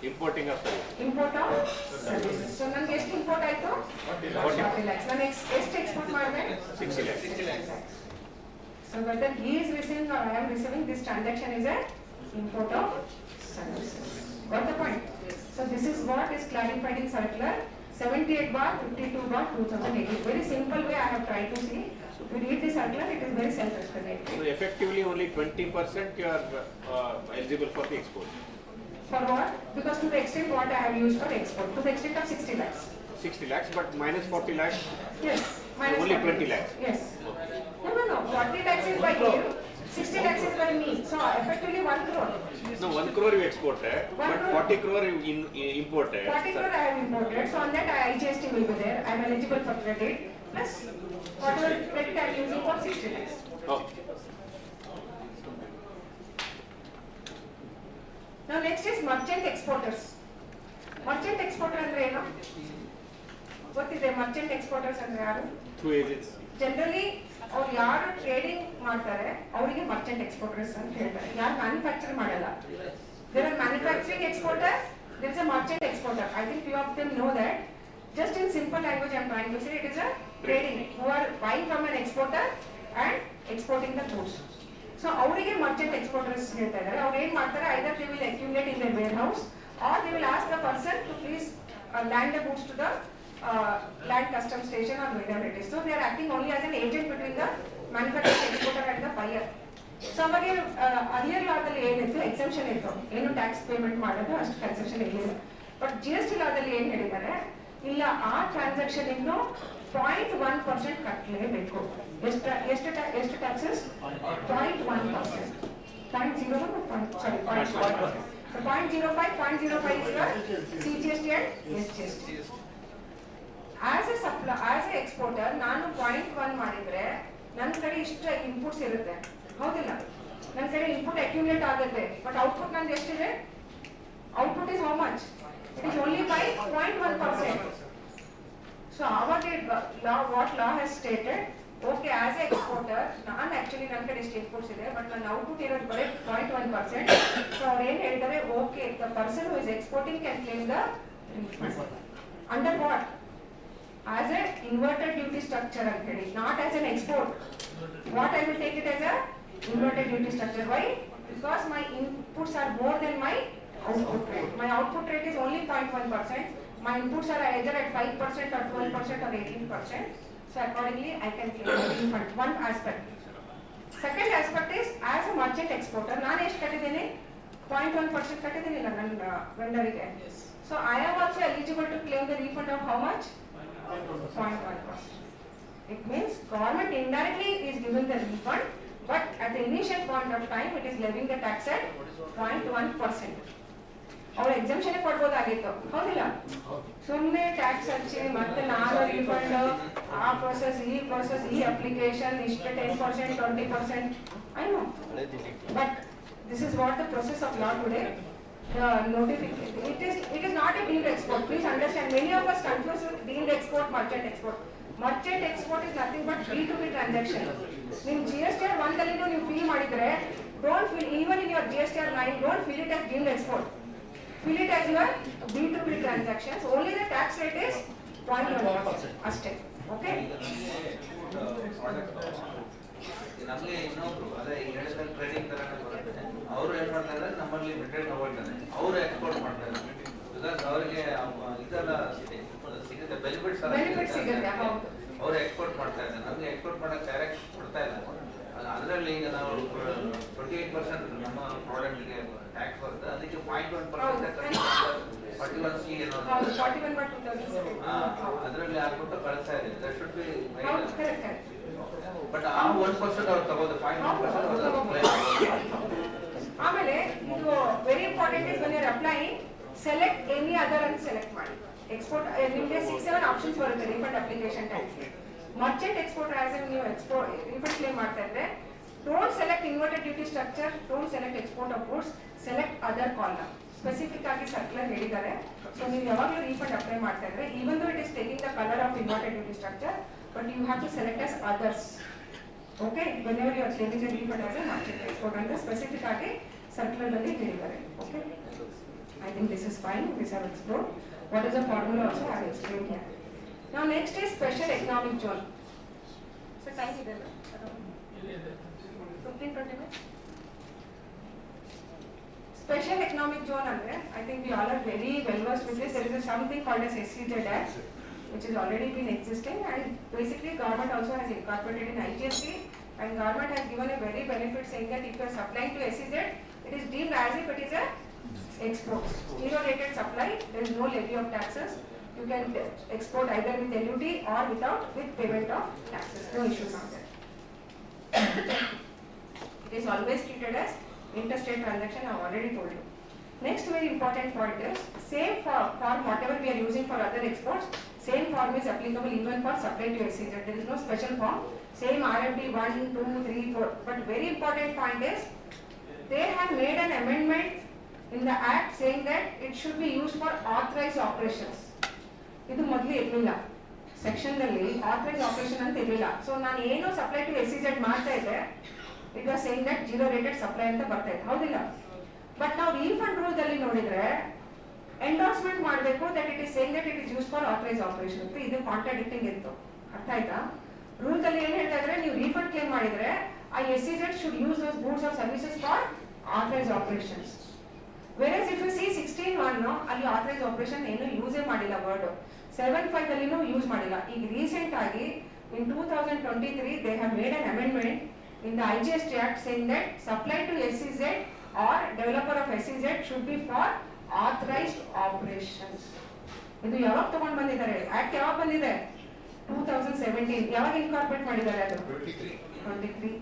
Speaker 2: Importing of service.
Speaker 5: Import of service. So ನನಗೆ ಎಷ್ಟು ಇಂಪೋರ್ಟ್ ಆಯ್ತು? 40 lakhs. ನಾನು ಎಷ್ಟು ಎಕ್ಸ್ಪೋರ್ಟ್ ಮಾಡಿದೆ?
Speaker 2: 60 lakhs.
Speaker 5: So whether he is receiving or I am receiving, this transaction is a import of services. Got the point? So this is what is clarified in circular 78/52/2018. Very simple way I have tried to see. If you read the circular, it is very self-explanatory.
Speaker 2: So effectively only 20% you are eligible for the export.
Speaker 5: For what? Because to the extent what I have used for export, to the extent of 60 lakhs.
Speaker 2: 60 lakhs, but minus 40 lakhs.
Speaker 5: Yes. Minus
Speaker 2: Only
Speaker 5: 40.
Speaker 2: 20 lakhs.
Speaker 5: Yes. No. 40 lakhs is by you. 60 lakhs is by me. So effectively 1 crore.
Speaker 2: No, 1 crore you exported,
Speaker 5: 1
Speaker 2: but
Speaker 5: crore.
Speaker 2: 40 crore you imported.
Speaker 5: 40 crore I have imported. So on that IGST will be there. I am eligible for credit. Plus whatever credit I am using for 60 lakhs.
Speaker 2: Oh.
Speaker 5: Now next is merchant exporters. Merchant exporter ಅಂದ್ರೆ ಏನು? ಗೊತ್ತಿದೆ? merchant exporters ಅಂದ್ರೆ ಯಾರು?
Speaker 2: Through agents.
Speaker 5: Generally ಅವ್ರು ಯಾರು trading ಮಾಡ್ತಾರೆ ಅವರಿಗೆ Merchant exporters ಅಂತ ಹೇಳ್ತಾರೆ. ಯಾರು ಮ್ಯಾನುಫ್ಯಾಕ್ಚರ್ ಮಾಡಲ್ಲ. There are manufacturing exporter, there is a merchant exporter. I think few of them know that. Just in simple language I am trying to say, it is a trading who are buying from an exporter and exporting the goods. So ಅವರಿಗೆ Merchant exporters ಹೇಳ್ತಾ ಇದ್ದಾರೆ. ಅವ್ರು ಏನ್ ಮಾಡ್ತಾರೆ, either they will accumulate in their warehouse or they will ask the person to please land the goods to the land custom station or wherever it is. So they are acting only as an agent between the manufacturer, exporter and the buyer. So ಅವಾಗ earlier ಲಾದಲ್ಲಿ ಏನಿತ್ತು, exemption ಇತ್ತು, ಏನು tax payment ಮಾಡೋದು ಅಷ್ಟು concession ಇರಲಿಲ್ಲ. But GST ಲಾದಲ್ಲಿ ಏನ್ ಹೇಳಿದ್ದಾರೆ, ಇಲ್ಲ ಆ ಟ್ರಾನ್ಸಾಕ್ಷನ್ ಇನ್ನು 0.1% ಕಟ್ಟಲೇಬೇಕು. ಎಷ್ಟು taxes? 0.1%. 0.01 sorry 0.1%. So 0.05 is your CGST and SGST. As a exporter ನಾನು 0.1 ಮಾಡಿದ್ರೆ ನನ್ನ ಕಡೆ ಇಷ್ಟು ಇನ್ಪುಟ್ಸ್ ಇರುತ್ತೆ, ಹೌದಿಲ್ಲ? ನನ್ನ ಕಡೆ ಇನ್ಪುಟ್ ಅಕ್ಯುಮುಲೇಟ್ ಆಗುತ್ತೆ, ಬಟ್ ಔಟ್ಪುಟ್ ನಂದು ಎಷ್ಟಿದೆ? Output is how much? It is only by 0.1%. So ಅವಾಗ what law has stated, okay as a exporter ನಾನು ಆಕ್ಚುಲಿ ನನ್ನ ಕಡೆ ಎಷ್ಟು ಇನ್ಪುಟ್ಸ್ ಇದೆ, ಬಟ್ ನನ್ನ ಔಟ್ಪುಟ್ ಇರೋದು ಬರೀ 0.1%. ಸೊ ಅವ್ರು ಏನ್ ಹೇಳಿದ್ದಾರೆ, okay the person who is exporting can claim the refund under what? As a inverted duty structure ಅಂತ ಹೇಳಿ, not as an export. What I will take it as a inverted duty structure. Why? Because my inputs are more than my output rate. My output rate is only 0.1%. My inputs are either at 5% or 12% or 18%. So accordingly, I can claim the refund. One aspect. Second aspect is, as a merchant exporter, ನಾನು ಎಷ್ಟು ಕಟ್ಟಿದ್ದೀನಿ 0.1% ಕಟ್ಟಿದ್ದೀನಿಲ್ಲ ನನ್ನ ವೆಂಡರಿಗೆ. So I am also eligible to claim the refund of how much? 0.1%. It means government indirectly is giving the refund, but at the initial point of time, it is levying the tax at 0.1%. ಅವ್ರ exemption ಕೊಡ್ಬೋದಾಗಿತ್ತು, ಹೌದಿಲ್ಲ? ಸುಮ್ಮನೆ tax ಹಚ್ಚಿ ಮತ್ತೆ ನಾನು refund, ಆ process ಈ application ಇಷ್ಟು 10%, 20%, I know, but this is what the process of law today. Notification. It is not a deemed export. Please understand. Many of us confuse deemed export, merchant export. Merchant export is nothing but B2B transaction. In GSTR 1 dalino you feel madidre, don't feel, even in your GSTR 9, don't feel it as deemed export. Feel it as your B2B transactions. Only the tax rate is 0.1%. ಅಷ್ಟೇ. Okay?
Speaker 6: ನಮಗೆ ಇನ್ನೊಬ್ರು ಅದೇ international trading ತರ ಬರುತ್ತೆ, ಅವರು ಏನ್ ಮಾಡ್ತಾರೆ, ನಮ್ಮಲ್ಲಿ ಮೆಟೀರಿಯಲ್ ತಗೊಳ್ತಾರೆ, ಅವರು ಎಕ್ಸ್ಪೋರ್ಟ್ ಮಾಡ್ತಾರೆ. ಬಿಕಾಸ್ ಅವರಿಗೆ ಇದೆಲ್ಲ ಸಿಗುತ್ತೆ, ಬೆನಿಫಿಟ್ಸ್
Speaker 5: ಸಿಗುತ್ತೆ, ಹೌದು.
Speaker 6: ಅವರು ಎಕ್ಸ್ಪೋರ್ಟ್ ಮಾಡ್ತಾ ಇದ್ದಾರೆ, ನಮಗೆ ಎಕ್ಸ್ಪೋರ್ಟ್ ಮಾಡಕ್ಕೆ ಡೈರೆಕ್ಟ್ ಕೊಡ್ತಾ ಇಲ್ಲ. ಅದರಲ್ಲಿ ಈಗ ನಾವು 28% ನಮ್ಮ ಪ್ರಾಡಕ್ಟ್ಗೆ ಟ್ಯಾಕ್ಸ್ ಬರುತ್ತೆ, ಅದಕ್ಕೆ 0.1% 41C ಏನೋ ಅದರಲ್ಲಿ ಹಾಕ್ಬಿಟ್ಟು ಕಳಿಸ್ತಾ ಇದೆ. ದಟ್ ಶುಡ್ ಬಿ ಬಟ್ ಆ 1% ಅವ್ರು ತಗೋದು 0.1%.
Speaker 5: ಆಮೇಲೆ ಇದು very important is when you are applying, select any other ಅಂತ ಸೆಲೆಕ್ಟ್ ಮಾಡಿ. ಎಕ್ಸ್ಪೋರ್ಟ್ ನಿಮಗೆ 6-7 ಆಪ್ಷನ್ಸ್ ಬರುತ್ತೆ ರೀಫಂಡ್ ಅಪ್ಲಿಕೇಶನ್ ಟೈಮ್ಗೆ. ಮರ್ಚೆಂಟ್ ಎಕ್ಸ್ಪೋರ್ಟರ್ ಆಸ್ ನೀವು ಎಕ್ಸ್ಪೋರ್ಟ್ ರೀಫಂಡ್ ಕ್ಲೇಮ್ ಮಾಡ್ತಾ ಇದ್ರೆ, don't select inverted duty structure, don't select export of goods, select other column. Specific ಆಗಿ circular ಹೇಳಿದ್ದಾರೆ. ಸೊ ನೀವು ಯಾವಾಗಲೂ ರೀಫಂಡ್ ಅಪ್ಲೈ ಮಾಡ್ತಾ ಇದ್ರೆ, even though it is taking the colour of inverted duty structure, but you have to select as others. Okay, whenever you are claiming the refund as a merchant export, and the specific age circular dalli helidare. Okay, I think this is fine. This I have explored. What is the formula also I have explained here. Now next is special economic zone. So time is there. 15-20 minutes. Special economic zone andre, I think we all are very well versed with this. There is something called as SEZ Act, which has already been existing, and basically government also has incorporated in IGST, and government has given a very benefit saying that if you are supplying to SEZ, it is deemed as if it is a export. Zero rated supply, there is no levy of taxes. You can export either with LUT or without, with payment of taxes. No issues on that. It is always treated as interstate transaction. I have already told you. Next very important point is, same form whatever we are using for other exports, same form is applicable even for supply to SEZ. There is no special form. Same RFD 1, 2, 3, 4. But very important point is, they have made an amendment in the act saying that it should be used for authorized operations. ಇದು ಮೊದಲು ಇರಲಿಲ್ಲ, section ದಲ್ಲಿ authorise operation ಅಂತ ಇರಲಿಲ್ಲ. So ನಾನು ಏನು supply to SEZ ಮಾಡ್ತಾ ಇದ್ದೆ, it was saying that zero rated supply ಅಂತ ಬರ್ತಾ ಇದೆ, ಹೌದಿಲ್ಲ? ಬಟ್ ನಾವು ರೀಫಂಡ್ ರೂಲ್ ಅಲ್ಲಿ ನೋಡಿದ್ರೆ ಎಂಡೋರ್ಸ್ಮೆಂಟ್ ಮಾಡಬೇಕು that it is saying that it is use for authorise operation ಅಂತ. ಇದು ಕಾಂಟ್ರಾಡಿಕ್ಟಿಂಗ್ ಇತ್ತು, ಅರ್ಥ ಆಯ್ತಾ? ರೂಲ್ಸ್ ಅಲ್ಲಿ ಏನ್ ಹೇಳ್ತಾ ಇದ್ರೆ, ನೀವು ರೀಫಂಡ್ ಕ್ಲೇಮ್ ಮಾಡಿದ್ರೆ ಆ SEZ should use those goods or services for authorise operations. Versus if you see 16(1) ಅಲ್ಲಿ ಆಥರೈಸ್ ಆಪರೇಷನ್ ಏನು ಯೂಸೇ ಮಾಡಿಲ್ಲ, ವರ್ಡ್ 7(5) ಅಲ್ಲಿನೂ ಯೂಸ್ ಮಾಡಿಲ್ಲ. ಈಗ ರೀಸೆಂಟ್ ಆಗಿ ಇನ್ 2023 they have made an amendment in the IGST Act saying that supply to SEZ or developer of SEZ should be for authorized operations. ಇದು ಯಾವಾಗ ತಗೊಂಡು ಬಂದಿದ್ದಾರೆ? ಆಕ್ಟ್ ಯಾವಾಗ ಬಂದಿದೆ? 2017. ಯಾವಾಗ ಇನ್ಕಾರ್ಪೊರೇಟ್ ಮಾಡಿದ್ದಾರೆ? ಅದು 23.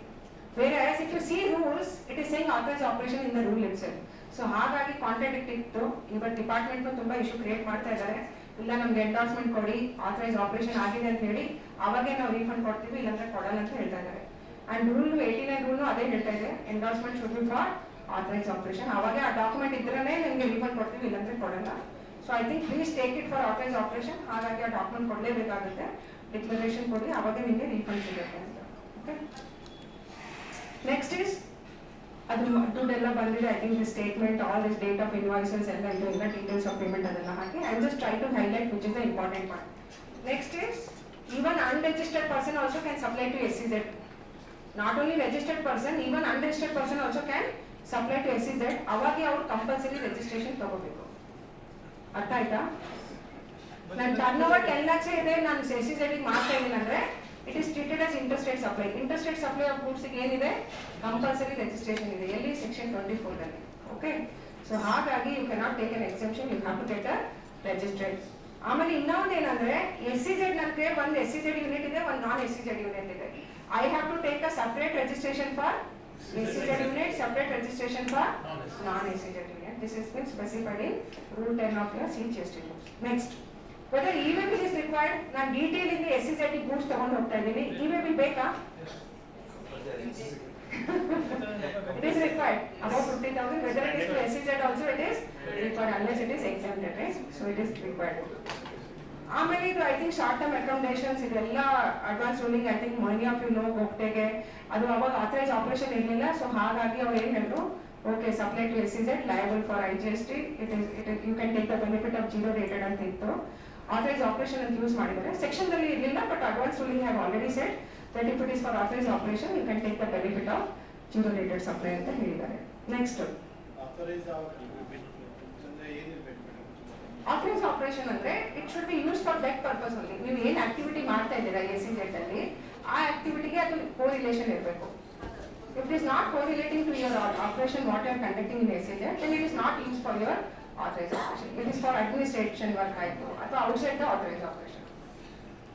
Speaker 5: Whereas if you see rules, it is saying authorized operation in the rule itself. So ಹಾಗಾಗಿ ಕಾಂಟ್ರಾಡಿಕ್ಟ್ ಇತ್ತು. ಇವತ್ತು ಡಿಪಾರ್ಟ್ಮೆಂಟ್ ತುಂಬಾ ಇಶ್ಯೂ ಕ್ರಿಯೇಟ್ ಮಾಡ್ತಾ ಇದ್ದಾರೆ. ಇಲ್ಲ ನಮ್ಗೆ ಎಂಡೋರ್ಸ್ಮೆಂಟ್ ಕೊಡಿ, ಆಥರೈಸ್ ಆಪರೇಷನ್ ಆಗಿದೆ ಅಂತ ಹೇಳಿ ಅವಾಗೆ ನಾವು ರೀಫಂಡ್ ಕೊಡ್ತೀವಿ, ಇಲ್ಲಾಂದ್ರೆ ಕೊಡಲ್ಲ ಅಂತ ಹೇಳ್ತಾ ಇದ್ದಾರೆ. ಅಂಡ್ ರೂಲ್ 89 ರೂಲ್ ಅದೇ ಹೇಳ್ತಾ ಇದೆ, endorsement should be for authorise operation. ಅವಾಗ ಆ ಡಾಕ್ಯುಮೆಂಟ್ ಇದ್ರೇ ನಿಮಗೆ ರೀಫಂಡ್ ಕೊಡ್ತೀವಿ, ಇಲ್ಲಾಂದ್ರೆ ಕೊಡಲ್ಲ. So I think please take it for authorise operation. ಹಾಗಾಗಿ ಆ ಡಾಕ್ಯುಮೆಂಟ್ ಕೊಡಲೇಬೇಕಾಗುತ್ತೆ, ಡಿಕ್ಲರೇಷನ್ ಕೊಡಿ, ಅವಾಗ ನಿಮಗೆ ರೀಫಂಡ್ ಸಿಗುತ್ತೆ ಅಂತ. ಓಕೆ, ನೆಕ್ಸ್ಟ್ ಇಸ್ ಅದು ದುಡ್ಡೆಲ್ಲ ಬಂದಿದೆ. I think the statement, all this date of invoices ಎಲ್ಲ ಇದು ಎಲ್ಲ ಡೀಟೇಲ್ಸ್ ಆಫ್ ಪೇಮೆಂಟ್ ಅದೆಲ್ಲ ಹಾಕಿ I just try to highlight which is the important part. Next is even unregistered person also can supply to SEZ. Not only registered person, even unregistered person also can supply to SEZ, ಅವಾಗೆ ಅವ್ರು compulsory registration ತಗೋಬೇಕು. ಅರ್ಥ ಆಯ್ತಾ? ನನ್ನ turn over 10 lakhs ಇದೆ, ನಾನು SEZ ಮಾಡ್ತಾ ಇದ್ದೀನಿ ಅಂದ್ರೆ it is treated as interstate supply. Interstate supply of goods ಏನಿದೆ ಕಂಪಲ್ಸರಿ ರಿಜಿಸ್ಟ್ರೇಷನ್ ಇದೆ, ಎಲ್ಲಿ ಸೆಕ್ಷನ್ 24 ಅಲ್ಲಿ. ಓಕೆ, ಸೊ ಹಾಗಾಗಿ you cannot take an exception, you have to get a registered. ಆಮೇಲೆ ಇನ್ನೊಂದು ಏನಂದ್ರೆ SEZ ನನಗೆ ಒಂದು SEZ ಯೂನಿಟ್ ಇದೆ, ಒಂದು ನಾನ್ SEZ ಯೂನಿಟ್ ಇದೆ. I have to take a separate registration for SEZ unit, separate registration for non-SEZ unit. This has been specified in Rule 10 of your CGST rules. Next, whether e-way bill is required. ನಾನು detail in the SEZ goods ತಗೊಂಡು ಹೋಗ್ತಾ ಇದ್ದೀನಿ. e-way bill ಬೇಕಾ? It is required. About 50,000. Whether it is to SEZ also it is required unless it is exempted, right? So it is required. ಆಮೇಲೆ ಇದು I think short term accommodations ಇದೆಲ್ಲ advance ruling. I think money of you know ಹೋಗ್ತೆಗೆ ಅದು ಅವಾಗ authorise operation ಇರಲಿಲ್ಲ. So ಹಾಗಾಗಿ ಅವ್ರು ಏನು ಹೇಳಿದ್ರು, okay supply to SEZ liable for IGST, you can take the benefit of zero rated ಅಂತ ಇತ್ತು. ಆಥರೈಸ್ ಆಪರೇಷನ್ ಅಂತ ಯೂಸ್ ಮಾಡಿದ್ದಾರೆ. ಸೆಕ್ಷನ್ ಅಲ್ಲಿ ಇರಲಿಲ್ಲ, but advance ruling have already said that if it is for authorise operation you can take the benefit of zero rated supply ಅಂತ ಹೇಳಿದ್ದಾರೆ. Next authorise operation ಅಂದ್ರೆ it should be use for that purpose only. ನೀವು ಏನ್ activity ಮಾಡ್ತಾ ಇದ್ದೀರಾ SEZ ಅಲ್ಲಿ, ಆ ಆಕ್ಟಿವಿಟಿಗೆ ಅದು ಕೋರಿಲೇಷನ್ ಇರಬೇಕು. If it is not correlating to your operation what you are conducting in SEZ, then it is not used for your authorized operation. It is for administration work ಆಯ್ತು ಅಥವಾ outside the authorized operation.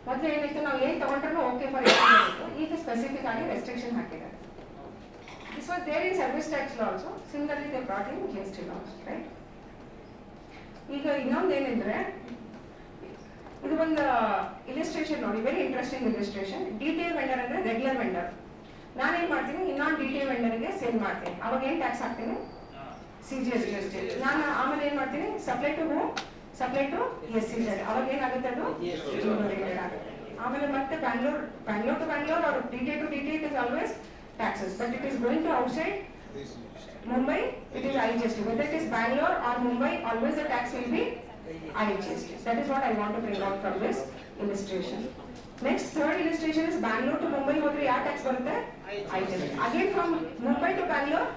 Speaker 5: ಮೊದಲು ಏನಿತ್ತು, ನಾವು ಏನ್ ತಗೊಂಡ್ರೂ okay for SEZ ಇತ್ತು, ಈಗ specific ಆಗಿ restriction ಹಾಕಿದ್ದಾರೆ. This was there in service tax law also. Similarly they brought in GST laws, right? ಈಗ ಇನ್ನೊಂದು ಏನಂದ್ರೆ, ಇದು ಒಂದು ಇಲಿಸ್ಟ್ರೇಷನ್ ನೋಡಿ, very interesting illustration. DTA vendor ಅಂದ್ರೆ ರೆಗ್ಯುಲರ್ ವೆಂಡರ್. ನಾನೇನ್ ಮಾಡ್ತೀನಿ, ಇನ್ನೊಂದು DTA ವೆಂಡರ್ಗೆ ಸೇಲ್ ಮಾಡ್ತೀನಿ, ಅವಾಗ ಏನ್ ಟ್ಯಾಕ್ಸ್ ಹಾಕ್ತೀನಿ, CGST. ನಾನು ಆಮೇಲೆ ಏನ್ ಮಾಡ್ತೀನಿ, supply to who, supply to SEZ, ಅವಾಗ ಏನಾಗುತ್ತೆ, ಅದು ರೇಟೆಡ್ ಆಗುತ್ತೆ. ಆಮೇಲೆ ಮತ್ತೆ Bangalore to Bangalore or DTA to DTA it is always taxes, but it is going to outside Mumbai, it is IGST. Whether it is Bangalore or Mumbai, always the tax will be IGST. That is what I want to bring out from this illustration. Next, third illustration is Bangalore to Mumbai. Hodre ya tax barutte? IGST. Again from Mumbai to Bangalore,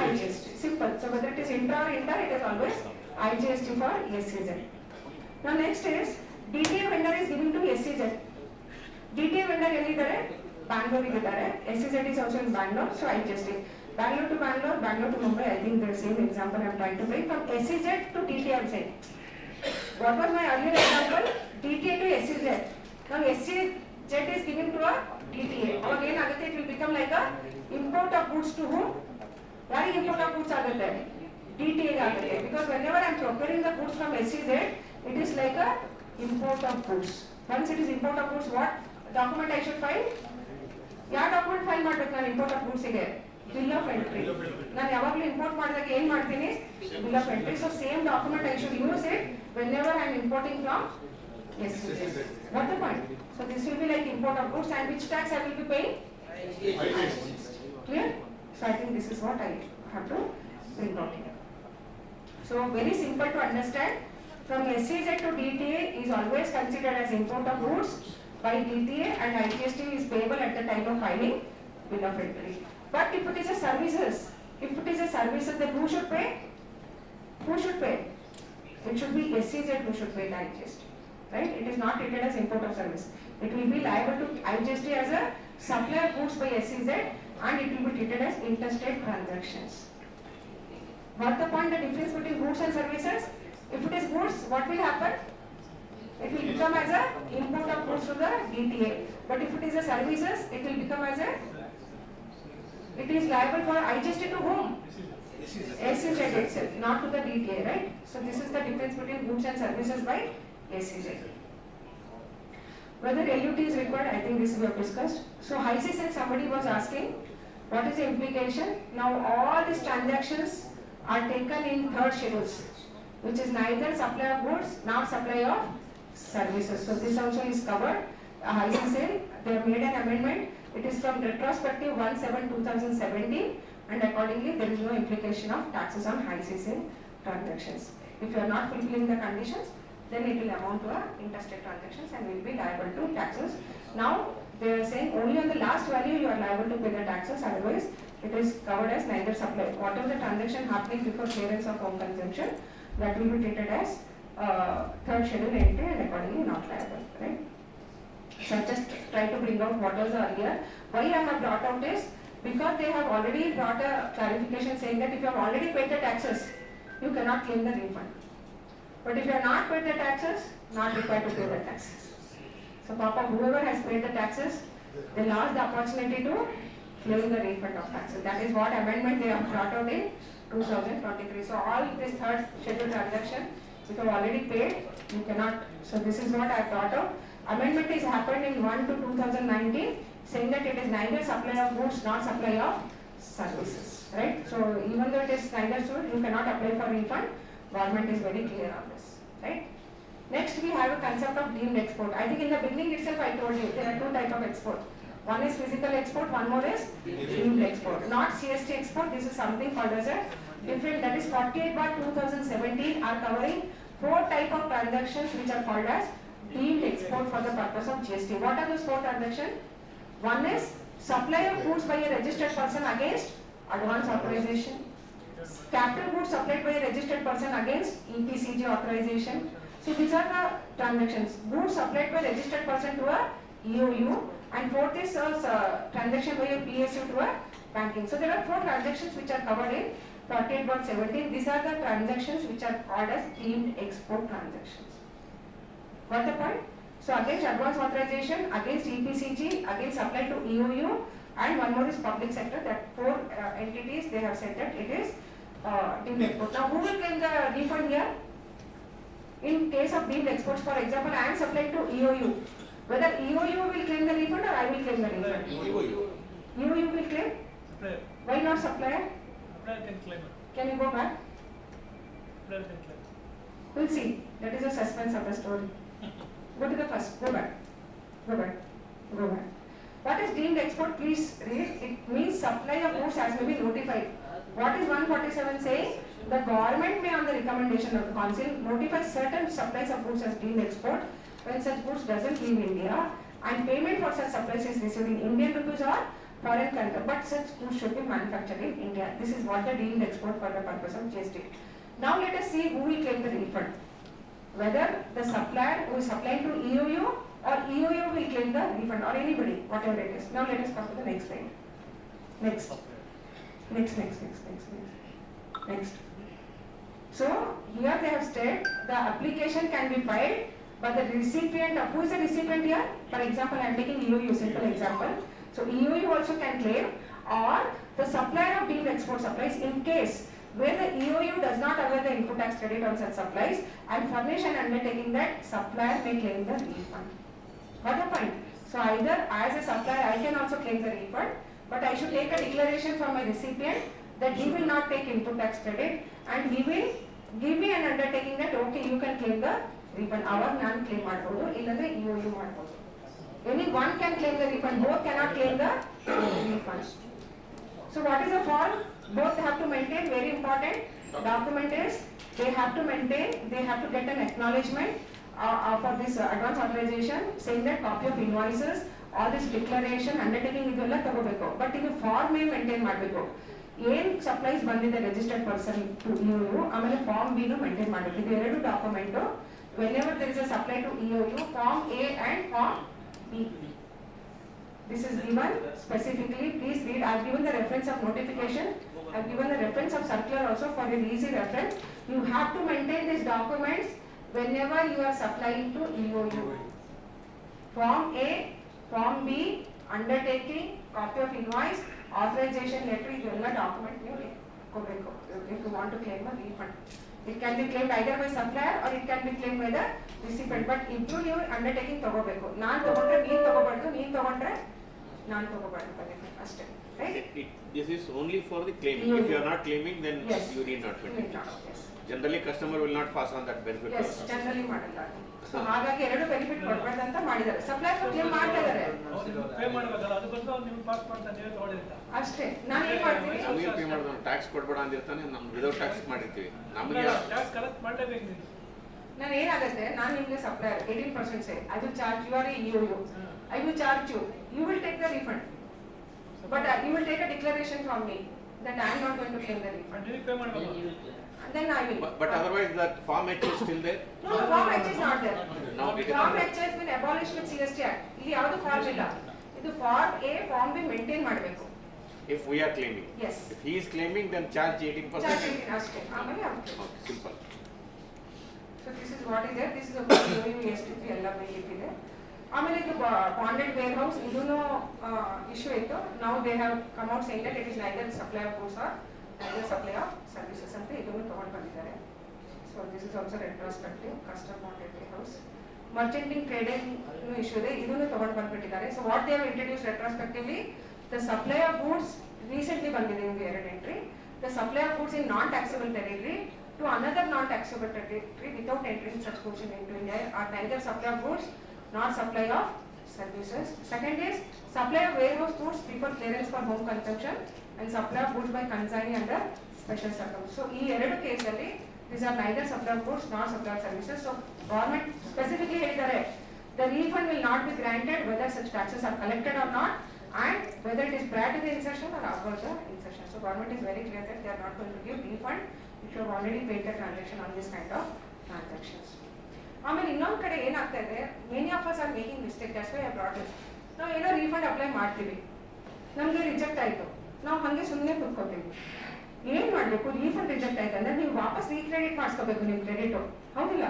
Speaker 5: IGST. Simple. So whether it is intra or inter, it is always IGST for SEZ. Now next is DTA vendor is given to SEZ. DTA vendor ಎಲ್ಲಿದ್ದಾರೆ? Bangalore ಇದ್ದಾರೆ. SEZ is also in Bangalore, so IGST. Bangalore to Bangalore, Bangalore to Mumbai, I think the same example I am trying to bring. From SEZ to DTA I am saying. What was my earlier example? DTA to SEZ. Now SEZ is given to a DTA. Aವಾಗ ಏನಾಗುತ್ತೆ, it will become like a import of goods to whom? ಯಾರಿಗೆ import of goods ಆಗುತ್ತೆ? DTA ಆಗುತ್ತೆ. Because whenever I am procuring the goods from SEZ, it is like a import of goods. Once it is import of goods, what document I should file? ಯಾವ document file ಮಾಡ್ಬೇಕು ನಾನು import of goods ಗೆ? Bill of entry. ನಾನು ಯಾವಾಗಲೂ import ಮಾಡಿದಾಗ ಏನ್ ಮಾಡ್ತೀನಿ, bill of entry. So same document I should use it whenever I am importing from SEZ. What the point? So this will be like import of goods, and which tax I will be paying? Clear? So I think this is what I have to bring out here. So very simple to understand. From SEZ to DTA is always considered as import of goods by DTA, and IGST is payable at the time of filing bill of entry. But if it is a services, then who should pay? Who should pay? It should be SEZ who should pay the IGST, right? It is not treated as import of service. It will be liable to IGST as a supply of goods by SEZ, and it will be treated as interstate transactions. What the point, the difference between goods and services? If it is goods, what will happen? It will become as a import of goods to the DTA. But if it is a services, it will become as a, it is liable for IGST to whom? SEZ itself, not to the DTA, right? So this is the difference between goods and services by SEZ. Whether LUT is required, I think this we have discussed. So HICS, somebody was asking, what is the implication? Now all these transactions are taken in third schedules, which is neither supply of goods nor supply of services. So this also is covered. HICS, they have made an amendment. It is from retrospective 1/7/2017, and accordingly there is no implication of taxes on HICS transactions. If you are not fulfilling the conditions, then it will amount to interstate transactions and will be liable to taxes. Now they are saying only on the last value you are liable to pay the taxes, otherwise it is covered as neither supply. Whatever the transaction happening before clearance of home consumption, that will be treated as third schedule entry and accordingly not liable, right? So I just try to bring out what was earlier. Why I have brought out is because they have already brought a clarification saying that if you have already paid the taxes, you cannot claim the refund. But if you have not paid the taxes, not required to pay the taxes. So Papa, whoever has paid the taxes, they lost the opportunity to claim the refund of taxes. That is what amendment they have brought out in 2023. So all this third schedule transaction, if you have already paid, you cannot. So this is what I have brought out. Amendment is happened in 1/2/2019, saying that it is neither supply of goods nor supply of services, right? So even though it is neither so, you cannot apply for refund. Government is very clear on this, right? Next we have a concept of deemed export. I think in the beginning itself I told you there are two types of export. One is physical export, one more is deemed export. Not CST export, this is something called as a different, that is 48/2017 are covering 4 types of transactions which are called as deemed export for the purpose of GST. What are those 4 transactions? One is supply of goods by a registered person against advance authorization. Capital goods supplied by a registered person against EPCG authorization. So these are the transactions. Goods supplied by a registered person to a EOU, and fourth is transaction by a PSU to a banking. So there are 4 transactions which are covered in 48/17. These are the transactions which are called as deemed export transactions. Got the point? So against advance authorization, against EPCG, against supply to EOU, and one more is public sector. That 4 entities they have said that it is deemed export. Now who will claim the refund here? In case of deemed exports, for example, I am supplying to EOU. Whether EOU will claim the refund or I will claim the refund? EOU will claim?
Speaker 4: Supplier.
Speaker 5: Why not supplier?
Speaker 4: Supplier can claim it.
Speaker 5: Can you go back?
Speaker 4: Supplier can claim.
Speaker 5: We'll see. That is a suspense of the story. Go to the first. Go back. Go back. Go back. What is deemed export? Please read. It means supply of goods as may be notified. What is 147 saying? The government may, on the recommendation of the council, notify certain supplies of goods as deemed export when such goods doesn't leave India, and payment for such supplies is received in Indian rupees or foreign currency, but such goods should be manufactured in India. This is what the deemed export for the purpose of GST. Now let us see who will claim the refund. Whether the supplier who is supplying to EOU or EOU will claim the refund, or anybody, whatever it is. Now let us come to the next slide. Next. Next. So here they have stated the application can be filed, but the recipient, who is the recipient here? For example, I am taking EOU, simple example. So EOU also can claim, or the supplier of deemed export supplies in case where the EOU does not avail the input tax credit on such supplies and furnish an undertaking that supplier may claim the refund. Got the point? So either as a supplier I can also claim the refund, but I should take a declaration from my recipient that he will not take input tax credit and he will give me an undertaking that okay, you can claim the refund. Aವಾಗ ನಾನು claim ಮಾಡಬಹುದು, ಇಲ್ಲಂದ್ರೆ EOU ಮಾಡಬಹುದು. Only one can claim the refund, both cannot claim the refund. So what is the form? Both have to maintain, very important document is they have to maintain, they have to get an acknowledgement for this advance authorization saying that copy of invoices, all this declaration, undertaking ಇದೆಲ್ಲ ತಗೋಬೇಕು. But ಇದು form maintain ಮಾಡಬೇಕು. ಏನ್ supplies ಬಂದಿದೆ registered person to EOU, ಆಮೇಲೆ form B ನು maintain ಮಾಡಬೇಕು. ಇದು ಎರಡು document. whenever there is a supply to EOU, form A and form B. This is given specifically. Please read. I have given the reference of notification. I have given the reference of circular also for your easy reference. You have to maintain these documents whenever you are supplying to EOU. Form A, Form B, undertaking, copy of invoice, authorization letter, ಇದೆಲ್ಲ document ನೀವು ಕೊಡಬೇಕು if you want to claim a refund. It can be claimed either by supplier or it can be claimed by the recipient. But ಇಬ್ರು ನೀವು undertaking ತಗೋಬೇಕು. ನಾನು ತಗೊಂಡ್ರೆ ನೀನು ತಗೋಬಾರ್ದು, ನೀನು ತಗೊಂಡ್ರೆ ನಾನು ತಗೋಬಾರ್ದು ಅಷ್ಟೇ. Right?
Speaker 2: This is only for the claiming. If you are not claiming, then
Speaker 5: Yes.
Speaker 2: you need not pay.
Speaker 5: Yes.
Speaker 2: Generally, customer will not pass on that benefit.
Speaker 5: Yes, generally ಮಾಡಲ್ಲ. ಸೊ ಹಾಗಾಗಿ ಎರಡು ಬೆನಿಫಿಟ್ ಕೊಡಬಾರ್ದು ಅಂತ ಮಾಡಿದ್ದಾರೆ. Supplier claim ಮಾಡ್ತಾ ಇದ್ದಾರೆ.
Speaker 4: Pay ಮಾಡಬೇಕಲ್ಲ, ಅದು ಬಂದು ನೀವು ಪಾಸ್ ಮಾಡ್ತಾ ನೀವೇ ತಗೊಂಡಿರ್ತಾ
Speaker 5: ಅಷ್ಟೇ. ನಾನು ಏನು ಮಾಡ್ತೀನಿ?
Speaker 2: ನಮಗೆ ಪೇ ಮಾಡೋದು ಟ್ಯಾಕ್ಸ್ ಕೊಡಬೇಡ ಅಂದಿರ್ತಾನೆ, ನಮ್ಮ ವಿದೌಟ್ ಟ್ಯಾಕ್ಸ್ ಮಾಡಿರ್ತೀವಿ. ನಮಗೆ
Speaker 4: ಟ್ಯಾಕ್ಸ್ ಕಲೆಕ್ಟ್ ಮಾಡಲೇಬೇಕು ನೀವು.
Speaker 5: ನಾನು ಏನಾಗುತ್ತೆ, ನಾನು ನಿಮಗೆ supplier 18% say, I will charge you, I will charge you, you will take the refund, but you will take a declaration from me that I am not going to claim the refund.
Speaker 4: ನೀವು pay ಮಾಡಬೇಕು.
Speaker 5: And then I will.
Speaker 2: But otherwise that Form H is still there?
Speaker 5: No, Form H is not there.
Speaker 2: Now it is
Speaker 5: Form
Speaker 2: not
Speaker 5: H has been abolished with CST Act. ಇಲ್ಲಿ ಯಾವುದು form ಇಲ್ಲ. ಇದು Form A, Form B maintain ಮಾಡಬೇಕು.
Speaker 2: If we are claiming.
Speaker 5: Yes.
Speaker 2: If he is claiming, then charge 18%.
Speaker 5: Charge 18 ಅಷ್ಟೇ. ಆಮೇಲೆ ಆಗುತ್ತೆ.
Speaker 2: Okay, simple.
Speaker 5: So this is what is there. This is a STP ಎಲ್ಲ ಬೇಕಿದೆ. ಆಮೇಲೆ ಇದು ಬಾಂಡೆಡ್ ವೇರ್ ಹೌಸ್ ಇದೂನು issue ಇತ್ತು. Now they have come out saying that it is neither supply of goods or neither supply of services ಅಂತ ಇದನ್ನು ತಗೊಂಡು ಬಂದಿದ್ದಾರೆ. So this is also retrospective custom bonded warehouse. Merchanting trading issue ಇದೆ, ಇದನ್ನು ತಗೊಂಡು ಬಂದ್ಬಿಟ್ಟಿದ್ದಾರೆ. So what they have introduced retrospectively, the supply of goods recently ಬಂದಿದೆ ನಿಮಗೆ ಎರಡು entry. The supply of goods in non-taxable territory to another non-taxable territory without entering such goods into India are neither supply of goods nor supply of services. Second is supply of warehouse goods before clearance for home consumption and supply of goods by consignee under special circumstances. So ಈ ಎರಡು ಕೇಸಲ್ಲಿ these are neither supply of goods nor supply of services. So government specifically ಹೇಳಿದ್ದಾರೆ, the refund will not be granted whether such taxes are collected or not and whether it is prior to the insertion or after the insertion. So government is very clear that they are not going to give refund if you have already paid the transaction on this kind of transactions. ಆಮೇಲೆ ಇನ್ನೊಂದು ಕಡೆ ಏನಾಗ್ತಾ ಇದೆ, many of us are making mistake, that's why I brought it. ನಾವು ಏನೋ refund apply ಮಾಡ್ತೀವಿ, ನಮಗೆ reject ಆಯಿತು, ನಾವು ಹಾಗೆ ಸುಮ್ಮನೆ ಕೂತ್ಕೋತೀವಿ. ಏನು ಮಾಡಬೇಕು, ರೀಫಂಡ್ ರಿಜೆಕ್ಟ್ ಆಯ್ತು ಅಂದರೆ ನೀವು ವಾಪಸ್ ರೀಕ್ರೆಡಿಟ್ ಮಾಡಿಸ್ಕೋಬೇಕು ನಿಮ್ಮ ಕ್ರೆಡಿಟು, ಹೌದಿಲ್ಲ?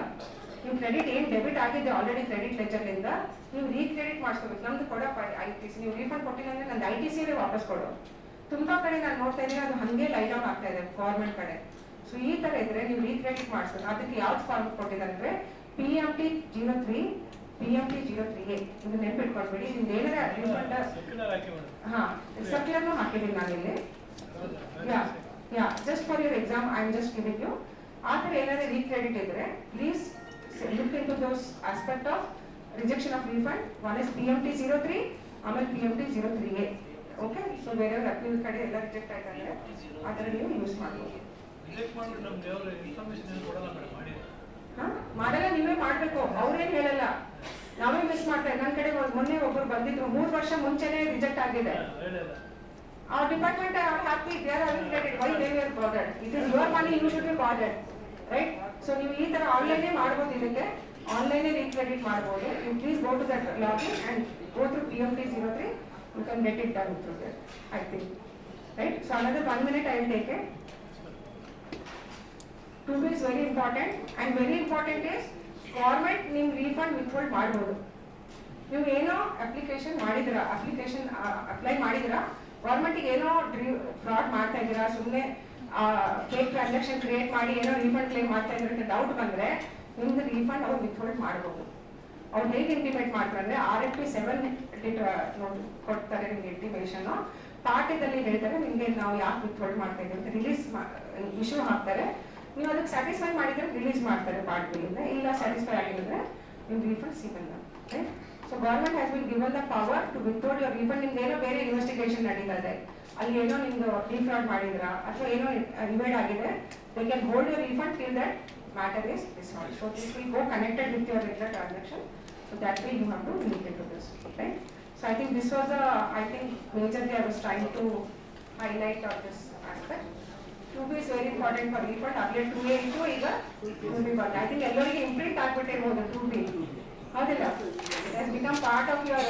Speaker 5: ನೀವು ಕ್ರೆಡಿಟ್ ಏನು ಡೆಬಿಟ್ ಆಗಿದೆ ಆಲ್ರೆಡಿ ಕ್ರೆಡಿಟ್ ಲೆಜರ್ನಿಂದ, ನೀವು ರೀಕ್ರೆಡಿಟ್ ಮಾಡಿಸ್ಕೋಬೇಕು. ನಮ್ದು ಕೊಡಪ್ಪ ITC, ನೀವು ರೀಫಂಡ್ ಕೊಟ್ಟಿಲ್ಲ ಅಂದರೆ ನಂದು ITCನೇ ವಾಪಸ್ ಕೊಡು. ತುಂಬ ಕಡೆ ನಾನು ನೋಡ್ತಾ ಇದ್ದೀನಿ ಅದು ಹಾಗೆ ಲೈನ್ ಔಟ್ ಆಗ್ತಾ ಇದೆ ಗೌರ್ಮೆಂಟ್ ಕಡೆ. ಸೊ ಈ ಥರ ಇದ್ರೆ ನೀವು ರೀಕ್ರೆಡಿಟ್ ಮಾಡಿಸ್ಬೇಕು. ಅದಕ್ಕೆ ಯಾವ್ದು ಫಾರ್ಮ್ ಕೊಟ್ಟಿದ್ದಾರೆ ಅಂದರೆ PMT 03, PMT 03A, ಇದು ನೆನ್ಪಿಟ್ಕೊಳ್ಬೇಡಿ. ನಿಮ್ದು ಏನಾರ ರೀಫಂಡ್ ಸರ್ಕ್ಯುಲರ್ನು ಹಾಕಿದ್ದೀನಿ ನಾನಿಲ್ಲಿ. Just for your exam I am just giving you. ಆ ಥರ ಏನಾದರೂ ರೀಕ್ರೆಡಿಟ್ ಇದ್ರೆ please look into those aspect of rejection of refund. One is PMT 03, ಆಮೇಲೆ PMT 03A. ಓಕೆ, ಸೊ ಬೇರೆಯವ್ರ ಅಪೀಲ್ ಕಡೆ ಎಲ್ಲ ರಿಜೆಕ್ಟ್ ಆಯ್ತಂದ್ರೆ ಆ ಥರ ನೀವು ಯೂಸ್ ಮಾಡ್ಬೋದು.
Speaker 4: ರಿಜೆಕ್ಟ್ ಮಾಡಿಬಿಟ್ಟು ನಮ್ಗೆ ಅವರು ಇನ್ಫಾರ್ಮೇಷನ್ ಏನು ಕೊಡಲ್ಲ ಮೇಡಮ್, ಮಾಡಿ
Speaker 5: ಮಾಡಲ್ಲ, ನೀವೇ ಮಾಡಬೇಕು. ಅವ್ರೇನು ಹೇಳಲ್ಲ, ನಾವೇ ಮಿಸ್ ಮಾಡ್ತೇವೆ. ನನ್ನ ಕಡೆ ಮೊನ್ನೆ ಒಬ್ಬರು ಬಂದಿದ್ರು, 3 ವರ್ಷ ಮುಂಚೆನೇ ರಿಜೆಕ್ಟ್ ಆಗಿದೆ. Our department are happy, they are having credit. Why they were bothered? It is your money, you should be bothered, right? So ನೀವು ಈ ತರ ಆನ್ಲೈನ್ ಮಾಡಬಹುದು, ಇದಕ್ಕೆ ಆನ್ಲೈನ್ ರೀಕ್ರೆಡಿಟ್ ಮಾಡಬಹುದು. You please go to that login and go through PMT 03. You can get it done through there, I think, right? So another 1 minute I will take it. 2B is very important, and very important is government ನೀವು refund withhold ಮಾಡಬಹುದು. ನೀವು ಏನೋ application ಮಾಡಿದಿರಾ, apply ಮಾಡಿದಿರಾ, ಗೌರ್ಮೆಂಟಿಗೆ ಏನೋ fraud ಮಾಡ್ತಾ ಇದ್ದೀರಾ, ಸುಮ್ಮನೆ fake transaction create ಮಾಡಿ ಏನೋ ರೀಫಂಡ್ ಕ್ಲೇಮ್ ಮಾಡ್ತಾ ಇದ್ರೆ ಅಂತ ಡೌಟ್ ಬಂದರೆ ನಿಮ್ದು ರೀಫಂಡ್ ಅವ್ರು ವಿತ್ಹೋಲ್ಡ್ ಮಾಡಬಹುದು. ಅವ್ರು ಹೇಗೆ ಇಂಟಿಮೇಟ್ ಮಾಡ್ತಾರೆ ಅಂದರೆ RFP 7 ಕೊಡ್ತಾರೆ ನಿಮ್ಗೆ ಇಂಟಿಮೇಷನು. ಪಾಠದಲ್ಲಿ ಹೇಳ್ತಾರೆ ನಿಮಗೆ ನಾವು ಯಾಕೆ ವಿತ್ಹೋಲ್ಡ್ ಮಾಡ್ತಾ ಇದ್ದೀವಿ ಅಂತ ರಿಲೀಸ್ ಇಶ್ಯೂ ಹಾಕ್ತಾರೆ. ನೀವು ಅದಕ್ಕೆ ಸ್ಯಾಟಿಸ್ಫೈ ಮಾಡಿದರೆ ರಿಲೀಸ್ ಮಾಡ್ತಾರೆ ಪಾರ್ಟ್ ಬಿಲ್ಲಿಂದ, ಇಲ್ಲ ಸ್ಯಾಟಿಸ್ಫೈ ಆಗಿದ್ರೆ ನಿಮ್ಗೆ ರೀಫಂಡ್ ಸಿಗಲ್ಲ, right? So government has been given the power to withhold your refund. ನಿಮ್ದು ಏನೋ ಬೇರೆ ಇನ್ವೆಸ್ಟಿಗೇಷನ್ ನಡೀತಾ ಇದೆ, ಅಲ್ಲಿ ಏನೋ ನಿಮ್ದು ಡಿಫ್ರಾಡ್ ಮಾಡಿದ್ರಾ ಅಥವಾ ಏನೋ ಇವೇಡ್ ಆಗಿದೆ, they can hold your refund till that matter is resolved. So this will go connected with your regular transaction. So that way you have to look into this, right? So I think this was the, majorly I was trying to highlight on this aspect. 2B is very important for refund. Again 2A into ಈಗ 2B ಬಂದ. I think ಎಲ್ಲರಿಗೆ imprint ಆಗ್ಬಿಟ್ಟಿರ್ಬೋದು 2B, ಹೌದಿಲ್ಲ? It has become part of your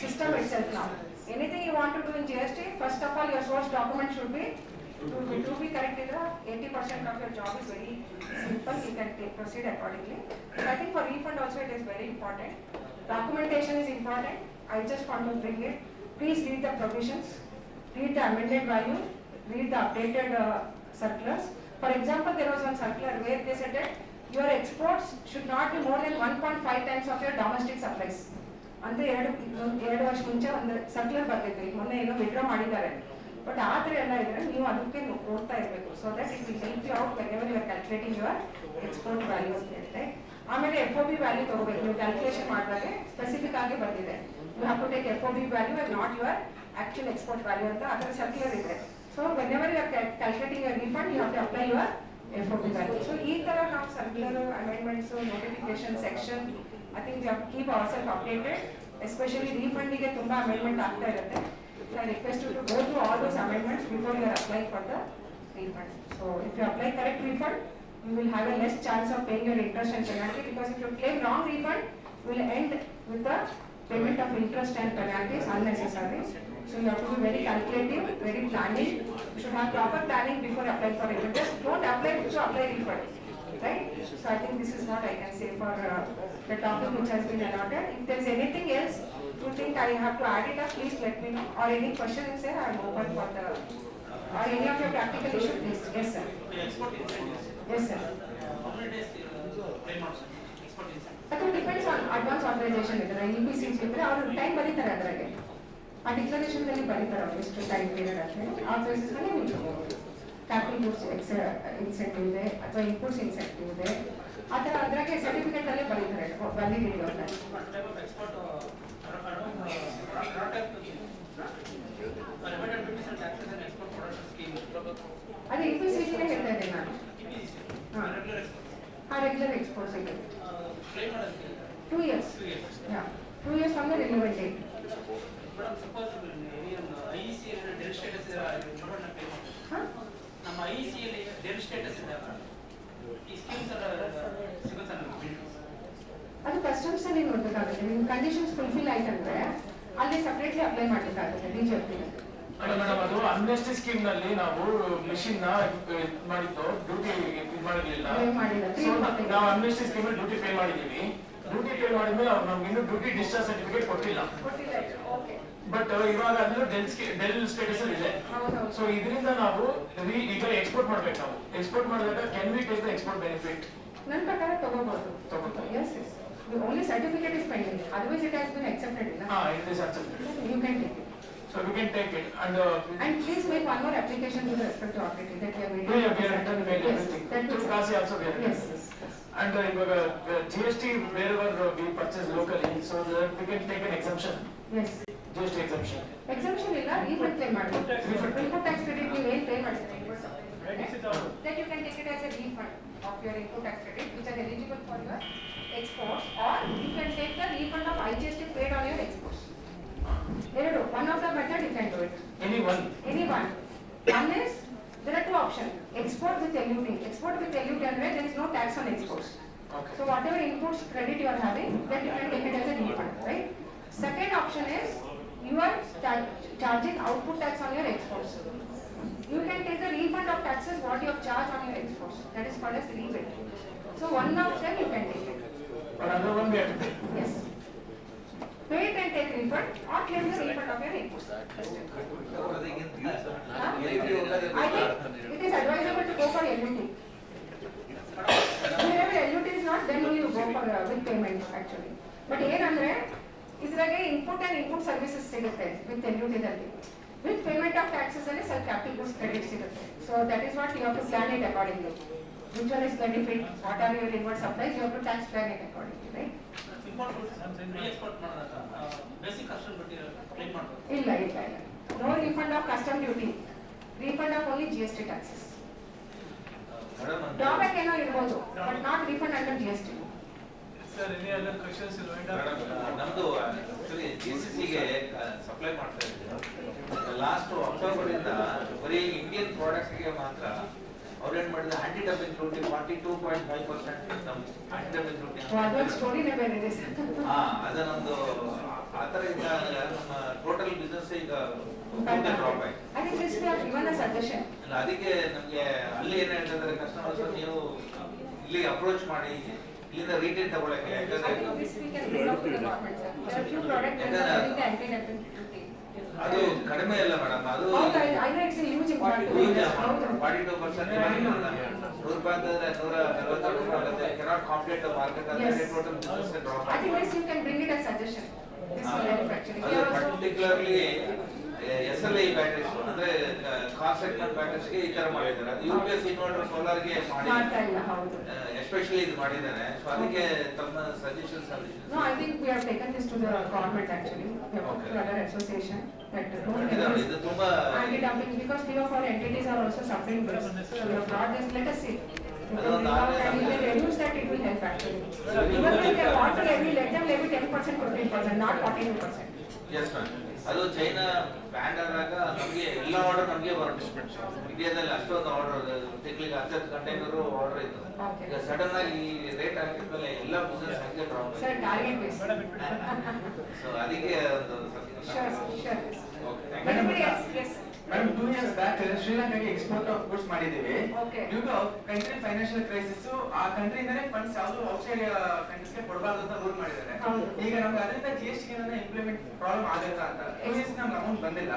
Speaker 5: system itself now. Anything you want to do in GST, first of all your source document should be 2B correct idra 80% of your job is very simple, you can proceed accordingly. So I think for refund also it is very important. Documentation is important. I just want to bring it. Please read the provisions, read the amended value, read the updated circulars. For example, there was one circular where they said that your exports should not be more than 1.5 times of your domestic supplies. ಅಂತ ಎರಡು ವರ್ಷ ಮುಂಚೆ ಒಂದು circular ಬರ್ತಿತ್ತು, ಈಗ ಮೊನ್ನೆ ಏನೋ withdraw ಮಾಡಿದ್ದಾರೆ. ಬಟ್ ಆ ಥರ ಎಲ್ಲ ಇದ್ರೆ ನೀವು ಅದಕ್ಕೆ ಓದ್ತಾ ಇರಬೇಕು, so that it will help you out whenever you are calculating your export value ಅಂತ ಹೇಳ್ತೆ. ಆಮೇಲೆ FOB ವ್ಯಾಲ್ಯೂ ತಗೋಬೇಕು. ನೀವು ಕ್ಯಾಲ್ಕುಲೇಷನ್ ಮಾಡಿದಾಗ ಸ್ಪೆಸಿಫಿಕ್ ಆಗಿ ಬಂದಿದೆ, you have to take FOB value and not your actual export value ಅಂತ ಅದರ ಸರ್ಕ್ಯುಲರ್ ಇದೆ. So whenever you are calculating your refund you have to apply your FOB value. So ಈ ತರ ನಾವು circular amendments notification section I think we have keep our self updated, especially ರೀಫಂಡಿಗೆ ತುಂಬಾ amendment ಆಗ್ತಾ ಇರುತ್ತೆ. So I request you to go through all those amendments before you are applying for the refund. So if you apply correct refund, you will have a less chance of paying your interest and penalty, because if you claim wrong refund, you will end with the payment of interest and penalties unnecessary. So you have to be very calculative, very planning. You should have proper planning before applying for refund. Just don't apply to apply refund, right? So I think this is what I can say for the topic which has been allotted. If there is anything else you think I have to add it up, please let me know. Or any question is there, I am open for the, or any of your practical issue, please. Yes, sir.
Speaker 7: Export incentives.
Speaker 5: Yes, sir.
Speaker 7: How many days claim option? Export incentive.
Speaker 5: That depends on advance authorization ಇದ್ರೆ EPCs ಇದ್ರೆ ಅವರು time ಬರೀತಾರೆ ಅದರಾಗೆ. ಆ declaration ಅಲ್ಲಿ ಬರೀತಾರೆ ಅವರು ಎಷ್ಟು ಟೈಮ್ ಪೀರಿಯಡ್ ಅಂತ ಹೇಳಿ. ಆ ಬೇಸಿಸ್ ಮೇಲೆ ನೀವು ಕ್ಯಾಪಿಟಲ್ ಗೂಡ್ಸ್ ಇನ್ಸೆಂಟಿವ್ ಇದೆ ಅಥವಾ ಇನ್ಪುಟ್ಸ್ ಇನ್ಸೆಂಟಿವ್ ಇದೆ, ಆ ಥರ ಅದರಾಗೆ ಸರ್ಟಿಫಿಕೇಟ್ ಅಲ್ಲೇ ಬರೀತಾರೆ ವ್ಯಾಲಿಡಿಟಿ ಅಂತ.
Speaker 7: Export remitted duties and taxes and export production scheme.
Speaker 5: ಅದು EPCs ಹೇಳ್ತಾ ಇದ್ದೀನಿ ನಾನು.
Speaker 7: Regular exports.
Speaker 5: ರೆಗ್ಯುಲರ್ ಎಕ್ಸ್ಪೋರ್ಟ್ಸ್ ಇದೆ.
Speaker 7: Claim ಮಾಡೋದಕ್ಕೆ
Speaker 5: 2 years.
Speaker 7: 2 years.
Speaker 5: Yeah. 2 years from the relevant date.
Speaker 7: Madam, suppose IEC del status ನೋಡೋಣ ಪೇ ಮಾಡಿ.
Speaker 5: Huh?
Speaker 7: ನಮ್ಮ IEC ಅಲ್ಲಿ ಡೆಲ್ ಸ್ಟೇಟಸ್ ಇದ್ದಾಗ ಈ ಸ್ಕೀಮ್ಸ್ ಎಲ್ಲ ಸಿಗುತ್ತೆ ನಮಗೆ.
Speaker 5: ಅದು ಕಸ್ಟಮ್ಸ್ ಅಲ್ಲಿ ನೋಡ್ಬೇಕಾಗುತ್ತೆ. ನಿಮ್ಮ ಕಂಡೀಷನ್ಸ್ ಫುಲ್ಫಿಲ್ ಆಯ್ತಂದ್ರೆ ಅಲ್ಲಿ ಸಪ್ರೇಟ್ಲಿ ಅಪ್ಲೈ ಮಾಡಬೇಕಾಗುತ್ತೆ DGFT.
Speaker 4: ಮೇಡಮ್ ಅದು ಅಮ್ನೆಸ್ಟಿ ಸ್ಕೀಮ್ ನಲ್ಲಿ ನಾವು ಮಿಷಿನ್ ನ ಮಾಡಿದ್ದು ಡ್ಯೂಟಿ ಇದು ಮಾಡಿರ್ಲಿಲ್ಲ.
Speaker 5: Pay ಮಾಡಿಲ್ಲ.
Speaker 4: So, ನಾವು ಅಮ್ನೆಸ್ಟಿ ಸ್ಕೀಮ್ ಡ್ಯೂಟಿ ಪೇ ಮಾಡಿದೀವಿ. ಡ್ಯೂಟಿ ಪೇ ಮಾಡಿದ್ಮೇಲೆ ಅವ್ರು ನಮ್ಗೆ ಇನ್ನೂ ಡ್ಯೂಟಿ ಡಿಸ್ಚಾರ್ಜ್ ಸರ್ಟಿಫಿಕೇಟ್ ಕೊಟ್ಟಿಲ್ಲ.
Speaker 5: ಓಕೆ.
Speaker 4: ಬಟ್ ಇವಾಗ ಅದು ಡೆಲ್ ಸ್ಟೇಟಸ್ ಅಲ್ಲಿ ಇದೆ.
Speaker 5: ಹೌದೌದು.
Speaker 4: ಸೊ ಇದರಿಂದ ನಾವು ಈಗ ಎಕ್ಸ್ಪೋರ್ಟ್ ಮಾಡ್ಬೇಕು. ನಾವು ಎಕ್ಸ್ಪೋರ್ಟ್ ಮಾಡಿದಾಗ can we take the export benefit?
Speaker 5: ನನ್ನ ಪ್ರಕಾರ ತಗೋಬಹುದು.
Speaker 4: ತಗೋಬಹುದು.
Speaker 5: Yes, yes. The only certificate is pending. Otherwise it has been accepted.
Speaker 4: It is accepted.
Speaker 5: You can take it.
Speaker 4: So we can take it and
Speaker 5: And please make one more application with respect to authority that we have made.
Speaker 4: we have written mail
Speaker 5: Yes,
Speaker 4: everything.
Speaker 5: that
Speaker 4: Through
Speaker 5: is.
Speaker 4: Kasi also we have
Speaker 5: Yes,
Speaker 4: written.
Speaker 5: yes, yes.
Speaker 4: And ivaga GST wherever we purchase locally, so that we can take an exemption.
Speaker 5: Yes.
Speaker 4: GST exemption.
Speaker 5: Exemption ಇಲ್ಲ, refund claim ಮಾಡಬಹುದು.
Speaker 4: Refund.
Speaker 5: Input tax credit ನೀವು ಏನು pay ಮಾಡಿದ್ರೆ
Speaker 9: Right, sit down.
Speaker 5: then you can take it as a refund of your input tax credit which are eligible for your exports, or you can take the refund of IGST paid on your exports. ಎರಡು, one of the method you can do it.
Speaker 4: Any one.
Speaker 5: Any one. One is, there are two options. Export with LUT. Export with LUT ಅಂದ್ರೆ there is no tax on exports.
Speaker 4: Okay.
Speaker 5: So whatever inputs credit you are having, that you can take it as a refund, right? Second option is, you are charging output tax on your exports. You can take the refund of taxes what you have charged on your exports. That is called as rebate. So one of them you can take it.
Speaker 4: But other one we have to pay.
Speaker 5: Yes. Pay it and take refund, or claim the refund of your inputs. I think it is advisable to go for LUT. Wherever LUT is not, then only you go for with payment actually. But ಏನಂದ್ರೆ ಇದ್ರಾಗೆ input and input services ಸಿಗುತ್ತೆ with LUT ದಲ್ಲಿ. With payment of taxes ಅಲ್ಲಿ ಸ್ವಲ್ಪ capital goods credit ಸಿಗುತ್ತೆ. So that is what you have to plan it accordingly. Which one is benefit? What are your inward supplies? You have to tax plan it accordingly, right?
Speaker 7: Import export ಮಾಡಿದಾಗ basic custom duty claim ಮಾಡಬೇಕು.
Speaker 5: ಇಲ್ಲ ಇಲ್ಲ ಇಲ್ಲ. No refund of custom duty. Refund of only GST taxes. Drawback ಏನೋ ಇರ್ಬೋದು, but not refund under GST.
Speaker 4: Sir, any other questions you want to ask?
Speaker 6: ನಮ್ದು actually GCCಗೆ supply ಮಾಡ್ತಾ ಇದ್ದೀವಿ. ಲಾಸ್ಟ್ ಅಕ್ಟೋಬರ್ ಇಂದ ಬರೀ ಇಂಡಿಯನ್ ಪ್ರಾಡಕ್ಟ್ಸ್ಗೆ ಮಾತ್ರ ಅವ್ರು ಏನ್ ಮಾಡಿದ್ರೆ ಆಂಟಿ ಡಂಪಿಂಗ್ ಡ್ಯೂಟಿ 42.5% ನಮ್ದು ಆಂಟಿ ಡಂಪಿಂಗ್ ಡ್ಯೂಟಿ.
Speaker 5: ಅದೊಂದು ಸ್ಟೋರಿನೇ ಬೇರೆ ಇದೆ ಸರ್.
Speaker 6: ಅದು ನಮ್ದು ಆ ಥರ ಇದ್ದಾಗ ನಮ್ಮ ಟೋಟಲ್ ಬಿಸ್ನೆಸ್ ಈಗ ಡ್ರಾಪ್ ಆಯ್ತು.
Speaker 5: I think this we have given a suggestion.
Speaker 6: ಇಲ್ಲ, ಅದಕ್ಕೆ ನಮಗೆ ಅಲ್ಲಿ ಏನ್ ಹೇಳ್ತಿದ್ದಾರೆ ಕಸ್ಟಮರ್ಸ್, ನೀವು ಇಲ್ಲಿ ಅಪ್ರೋಚ್ ಮಾಡಿ ಇಲ್ಲಿಂದ ರೀಟೇಲ್ ತಗೊಳಕ್ಕೆ.
Speaker 5: I think this we can bring up to the government, sir. There are few products that are having the anti-dumping duty.
Speaker 6: ಅದು ಕಡಿಮೆ ಇಲ್ಲ ಮೇಡಮ್, ಅದು
Speaker 5: ಹೌದು, I know it's a huge impact.
Speaker 6: 42% ₹100 ಅಂತಂದ್ರೆ 140 ರೂಪಾಯಿ ಆಗುತ್ತೆ. ಕೆನಾಟ್ ಕಾಂಪ್ಲೀಟ್ ದ ಮಾರ್ಕೆಟ್ ಅಂದ್ರೆ
Speaker 5: Yes.
Speaker 6: Total business drop
Speaker 5: I think this you can bring it as suggestion. This will help actually. We
Speaker 6: ಅದು
Speaker 5: are also-
Speaker 6: particularly SLI batteries ಅಂದ್ರೆ cost segment ಬ್ಯಾಟರೀಸ್ಗೆ ಈ ತರ ಮಾಡಿದ್ದಾರೆ. ಅದು UPS ಇನ್ವರ್ಟರ್ ಸೋಲಾರ್ಗೆ ಮಾಡಿ
Speaker 5: ಮಾಡ್ತಾ ಇಲ್ಲ, ಹೌದು.
Speaker 6: ಎಸ್ಪೆಷಲಿ ಇದು ಮಾಡಿದ್ದಾರೆ. ಸೊ ಅದಕ್ಕೆ ತಮ್ಮ suggestions
Speaker 5: No, I think we have taken this to the government actually. We have
Speaker 6: Okay.
Speaker 5: to other association that
Speaker 6: ಇದು ತುಂಬಾ
Speaker 5: anti-dumping because few of our entities are also suffering this. So we have brought this, let us see. If they bring out and if they reduce that, it will help actually. Even when they want to levy, let them levy 10%, 15%, not 42%.
Speaker 6: Yes ma'am. ಅದು China band ಆದಾಗ ನಮಗೆ ಎಲ್ಲ order ನಮಗೆ ಬರುತ್ತೆ. ಇಂಡಿಯಾದಲ್ಲಿ ಅಷ್ಟೊಂದು order ತಿಂಗಳಿಗೆ 10 container order ಇತ್ತು.
Speaker 5: Okay.
Speaker 6: ಈಗ ಸಡನ್ ಆಗಿ ರೇಟ್ ಹಾಕಿದ್ಮೇಲೆ ಎಲ್ಲ ಬಿಸ್ನೆಸ್ ಹಾಕಿ
Speaker 5: Sir,
Speaker 6: problem.
Speaker 5: target based.
Speaker 6: So ಅದಕ್ಕೆ ಒಂದು
Speaker 5: Sure, sure.
Speaker 6: Okay.
Speaker 5: Anybody else? Yes.
Speaker 8: Madam, 2 years back ಶ್ರೀಲಂಕಾಗೆ ಎಕ್ಸ್ಪೋರ್ಟ್ ಆಫ್ ಗೂಡ್ಸ್ ಮಾಡಿದ್ದೀವಿ.
Speaker 5: Okay.
Speaker 8: Due to country financial crisis ಆ ಕಂಟ್ರಿಯಿಂದನೇ ಫಂಡ್ಸ್ ಯಾವುದು ಔಟ್ಸೈಡ್ ಕಂಟ್ರೀಸ್ಗೆ ಕೊಡಬಾರ್ದು ಅಂತ ರೂಲ್ ಮಾಡಿದ್ದಾರೆ.
Speaker 5: ಹೌದು.
Speaker 8: ಈಗ ನಮ್ಗೆ ಅದರಿಂದ GST ಇಂಪ್ಲಿಮೆಂಟ್ ಪ್ರಾಬ್ಲಮ್ ಆಗುತ್ತಾ ಅಂತ 2 years ನಮ್ಗೆ ಅಮೌಂಟ್ ಬಂದಿಲ್ಲ.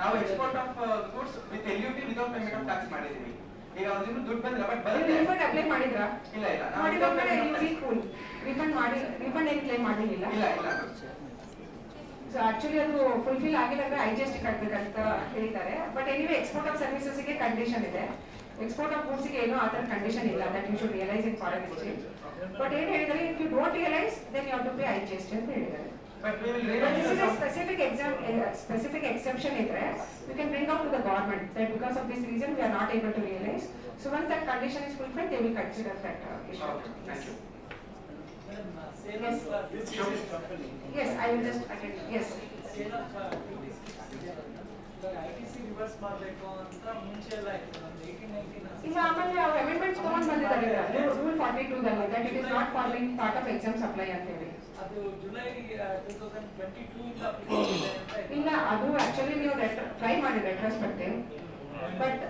Speaker 8: ನಾವು export of goods with LUT without payment of tax ಮಾಡಿದ್ದೀವಿ. ಈಗ ಅವ್ರಿಗೆ ಇನ್ನೂ ದುಡ್ಡು ಬಂದಿಲ್ಲ ಬಟ್
Speaker 5: ನೀವು
Speaker 8: ಬರುತ್ತೆ.
Speaker 5: refund apply ಮಾಡಿದ್ರಾ?
Speaker 8: ಇಲ್ಲ ಇಲ್ಲ ನಾವು
Speaker 5: ಮಾಡಿದ್ರೆ you cool. Refund ಮಾಡಿ, refund ಏನು claim ಮಾಡಿಲ್ಲ?
Speaker 8: ಇಲ್ಲ ಇಲ್ಲ
Speaker 5: ಸೊ ಆಕ್ಚುಲಿ ಅದು ಫುಲ್ಫಿಲ್ ಆಗಿಲ್ಲ ಅಂದ್ರೆ IGST ಕಟ್ಟಬೇಕಂತ ಹೇಳಿದ್ದಾರೆ. But anyway export of services ಗೆ ಕಂಡೀಷನ್ ಇದೆ. ಎಕ್ಸ್ಪೋರ್ಟ್ ಆಫ್ ಗೂಡ್ಸ್ ಗೆ ಏನೋ ಆ ತರ ಕಂಡೀಷನ್ ಇಲ್ಲ that you should realise in foreign exchange. But ಏನು ಹೇಳಿದ್ದಾರೆ, if you don't realise then you have to pay IGST ಅಂತ ಹೇಳಿದ್ದಾರೆ.
Speaker 8: But we will
Speaker 5: But this is a
Speaker 8: realise
Speaker 5: specific exception ಇದ್ರೆ you can bring out to the government that because of this reason we are not able to realize. So once that condition is fulfilled, they will consider that issue.
Speaker 8: Thank you.
Speaker 7: Sale
Speaker 5: Yes.
Speaker 7: of
Speaker 9: This is a company.
Speaker 5: Yes, I will just attend. Yes.
Speaker 7: sale of ITC reverse ಮಾಡಬೇಕು ಅಂತ ಮುಂಚೆ ಎಲ್ಲ ಇತ್ತು ನಮ್ದು 1819
Speaker 5: ಈಗ ಆಮೇಲೆ ಅವ್ರು amendments ತಗೊಂಡು ಬಂದಿದ್ದಾರೆ ರೂಲ್ 42 ದಲ್ಲಿ that it is not forming part of exam supply ಅಂತ ಹೇಳಿ.
Speaker 7: ಅದು ಜುಲೈ 2022 ಇಂದ ಅಪ್ಲಿಕೇಶನ್ ಇದೆ ಅಂತ ಇದೆ.
Speaker 5: ಇಲ್ಲ ಅದು ಆಕ್ಚುಲಿ ನೀವು ಟ್ರೈ ಮಾಡಿ ರೆಟ್ರೋಸ್ಪೆಕ್ಟಿವ್ ಬಟ್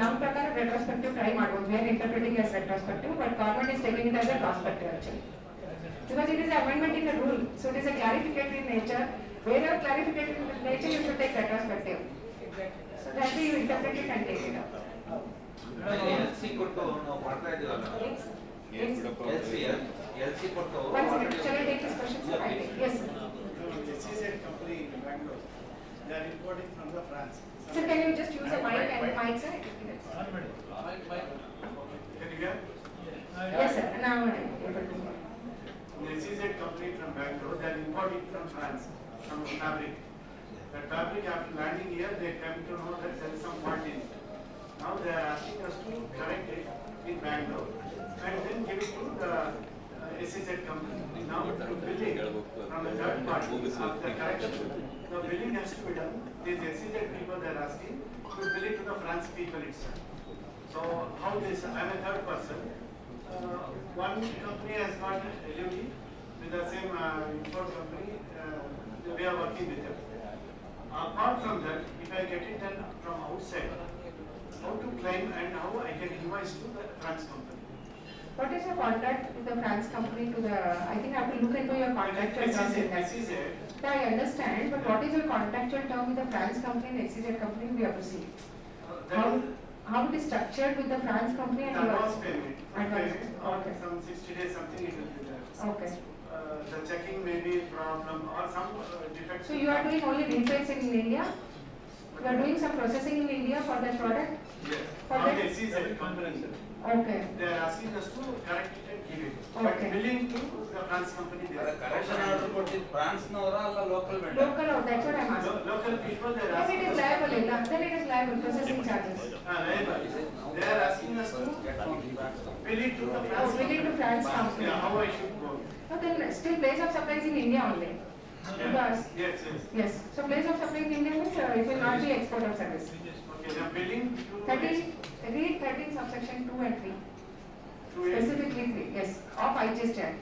Speaker 5: ನಮ್ಮ ಪ್ರಕಾರ ರೆಟ್ರೋಸ್ಪೆಕ್ಟಿವ್ ಟ್ರೈ ಮಾಡ್ಬೋದು. We are interpreting as retrospective but government is taking it as A prospective actually because it is an amendment in the rule, so it is a clarificatory nature. Wherever clarificatory nature you should take retrospective. So that way you interpret it and take it up.
Speaker 6: LC ಕೊಟ್ಟು ನಾವು ಮಾಡ್ತಾ ಇದೀವಲ್ಲ.
Speaker 5: Yes.
Speaker 6: LC ಕೊಟ್ಟು
Speaker 5: One second, shall I take this question? Sir? I take. Yes.
Speaker 9: This is a company in Bangalore. They are importing from the France.
Speaker 5: Sir, can you just use a mic and mic, sir?
Speaker 9: Can you hear?
Speaker 5: Yes, sir. Now I am able to hear.
Speaker 9: This is a company from Bangalore. They are importing from France, some fabric. That fabric after landing here, they come to know that there is some fault in it. Now they are asking us to correct it in Bangalore and then give it to the SEZ company. Now to billing from the third party of the correction, the billing has to be done. These SEZ people they are asking to bill it to the France people itself. So how this? I am a third person. One company has got LUT with the same import company. We are working with them. Apart from that, if I get it done from outside, how to claim and how I can invoice to the France company.
Speaker 5: What is your contract with the France company to the, I think I have to look into your contractual terms in that.
Speaker 9: This is it.
Speaker 5: Yeah, I understand, but what is your contractual term with the France company and SEZ company we have to see? How it is structured with the France company and your?
Speaker 9: Advance payment.
Speaker 5: Advance,
Speaker 9: Payment or
Speaker 5: okay.
Speaker 9: some 60 days something it will be there.
Speaker 5: Okay.
Speaker 9: The checking may be problem or some defects.
Speaker 5: So you are doing only repairs in India? You are doing some processing in India for that product?
Speaker 9: Yes.
Speaker 5: For
Speaker 9: Now
Speaker 5: that-
Speaker 9: this is a company.
Speaker 5: Okay.
Speaker 9: They are asking us to correct it and give it. But
Speaker 5: Okay.
Speaker 9: billing to the France company. they are-
Speaker 6: correction order ಕೊಟ್ಟಿದ್ದು ಫ್ರಾನ್ಸ್ನವರ ಅಲ್ಲ local vendor?
Speaker 5: Local, that's what I'm asking.
Speaker 9: Local people they are
Speaker 5: Then
Speaker 9: asking
Speaker 5: it is
Speaker 9: us.
Speaker 5: liable, illa. Then it is liable, processing charges.
Speaker 9: Liable. They are asking us to bill it to the
Speaker 5: Oh,
Speaker 9: France.
Speaker 5: bill it to France company.
Speaker 9: Yeah, how I should go?
Speaker 5: No, then still place of supply is in India only. Because,
Speaker 9: Yes, yes.
Speaker 5: yes, so place of supply in India means it will not be export of service.
Speaker 9: Okay, the billing to.
Speaker 5: read 13 subsection 2 and 3.
Speaker 9: To eight,
Speaker 5: Specifically 3, yes, of IGST Act.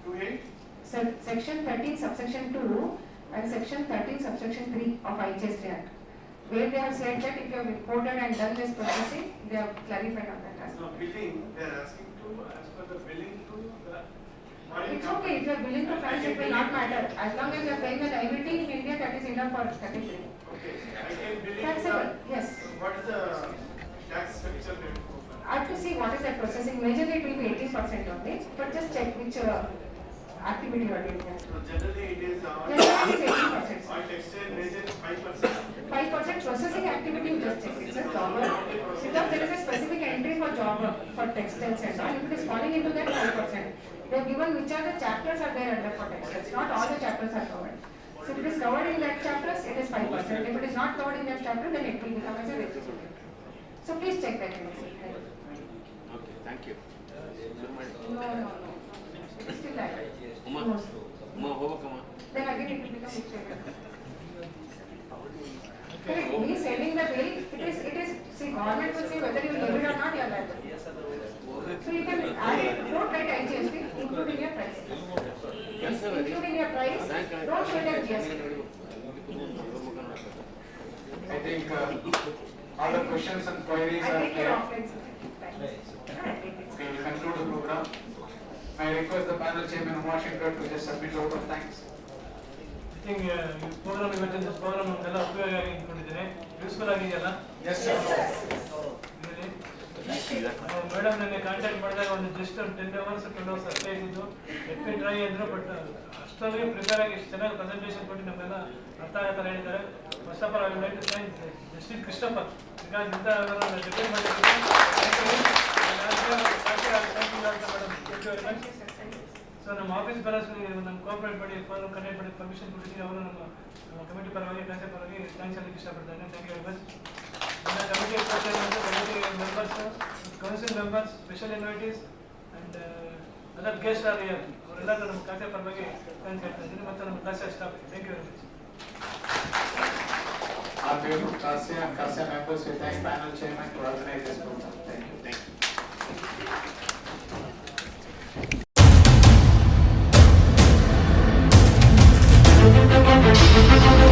Speaker 9: to eight.
Speaker 5: Section 13 subsection 2 and section 13 subsection 3 of IGST Act. Where they have said that if you have imported and done this processing, they have clarified on that aspect.
Speaker 9: No, billing, they are asking to, as per the billing to the. foreign
Speaker 5: It's okay,
Speaker 9: company.
Speaker 5: if you are billing to France, it will not matter. As long as you are paying the liability in India, that is enough for category.
Speaker 9: Okay, I can billing.
Speaker 5: Taxable, yes.
Speaker 9: What is the tax structure rate?
Speaker 5: I have to see what is that processing. Majorly it will be 18% only, but just check which activity you are doing there.
Speaker 9: So generally it is
Speaker 5: Generally it is 18%.
Speaker 9: oil textile major 5%.
Speaker 5: 5% processing activity you just check. It's a job work. Because there is a specific entry for job work, for textiles and all, if it is falling into that 5%. They have given which are the chapters are there under for textiles, not all the chapters are covered. So if it is covered in that chapters, it is 5%. If it is not covered in that chapter, then it will become as a veggie. So please check that in the
Speaker 2: Okay, thank you.
Speaker 5: No. It is still like that.
Speaker 2: Uma, ಹೋಗಕ್ಕಮ್ಮ.
Speaker 5: Then again it will become vegetable. Correct. He is selling the bill, it is, see, government will say whether you will give it or not, you are liable. So you can add it, don't write IGST, including your price. Including your price, don't show it as GST.
Speaker 1: I think all the questions and queries
Speaker 5: I
Speaker 1: are
Speaker 5: take your
Speaker 1: clear.
Speaker 5: offline.
Speaker 1: Okay, we conclude the program. I request the panel chairman of Washington to just submit a vote of thanks.
Speaker 4: I think ಈ program ಇವತ್ತಿನ program ನಮಗೆಲ್ಲ ಉಪಯೋಗ ಆಗಿ ಅಂದ್ಕೊಂಡಿದ್ದೇನೆ. Useful ಆಗಿದೆಯಲ್ಲ?
Speaker 1: Yes, sir.
Speaker 4: Madam ನನಗೆ contact ಮಾಡಿದಾಗ ಒಂದು just 10 hours 12 hours ಅಷ್ಟೇ ಇದ್ದಿದ್ದು. ಲೆಟ್ ಮಿ ಟ್ರೈ ಅಂದ್ರು, ಬಟ್ ಅಷ್ಟೊಂದು ಪ್ರಿಪೇರ್ ಆಗಿ ಇಷ್ಟು ಚೆನ್ನಾಗಿ ಪ್ರೆಸೆಂಟೇಷನ್ ಕೊಟ್ಟು ನಮ್ಮೆಲ್ಲ ಅರ್ಥ ಆಗೋ ಥರ ಹೇಳಿದ್ದಾರೆ. First of all I would like to thank Justice Christopher, because ಇಂಥ ಡಿಪೇಂಡ್ ಮಾಡಿದ್ದೀನಿ. ಸೊ ನಮ್ಮ ಆಫೀಸ್ ಬರೋಸ್ ನಮ್ಮ ಕೋಆಪರೇಟ್ ಮಾಡಿ ಫೋನ್ ಕನೆಕ್ಟ್ ಮಾಡಿ ಪರ್ಮಿಷನ್ ಕೊಟ್ಟಿದ್ದೀನಿ. ಅವರು ನಮ್ಮ ಕಮಿಟಿ ಪರವಾಗಿ ಕಾನ್ಸೆಪ್ಟ್ ಪರವಾಗಿ ಥ್ಯಾಂಕ್ಸ್ ಹೇಳಕ್ಕೆ ಇಷ್ಟಪಡ್ತೇನೆ. Thank you very much. ನನ್ನ committee members, council members, special invitees and other guest are here, ಅವರೆಲ್ಲರೂ ನಮ್ಮ ಕಾನ್ಸೆಪ್ಟ್ ಪರವಾಗಿ ಥ್ಯಾಂಕ್ಸ್ ಹೇಳ್ತಾ ಇದ್ದೀನಿ. ಮತ್ತು ನಮ್ಮ class staff thank you very much.
Speaker 1: On behalf of CASIA and CASIA members, we thank panel chairman to organize this program. Thank you.
Speaker 2: Thank you.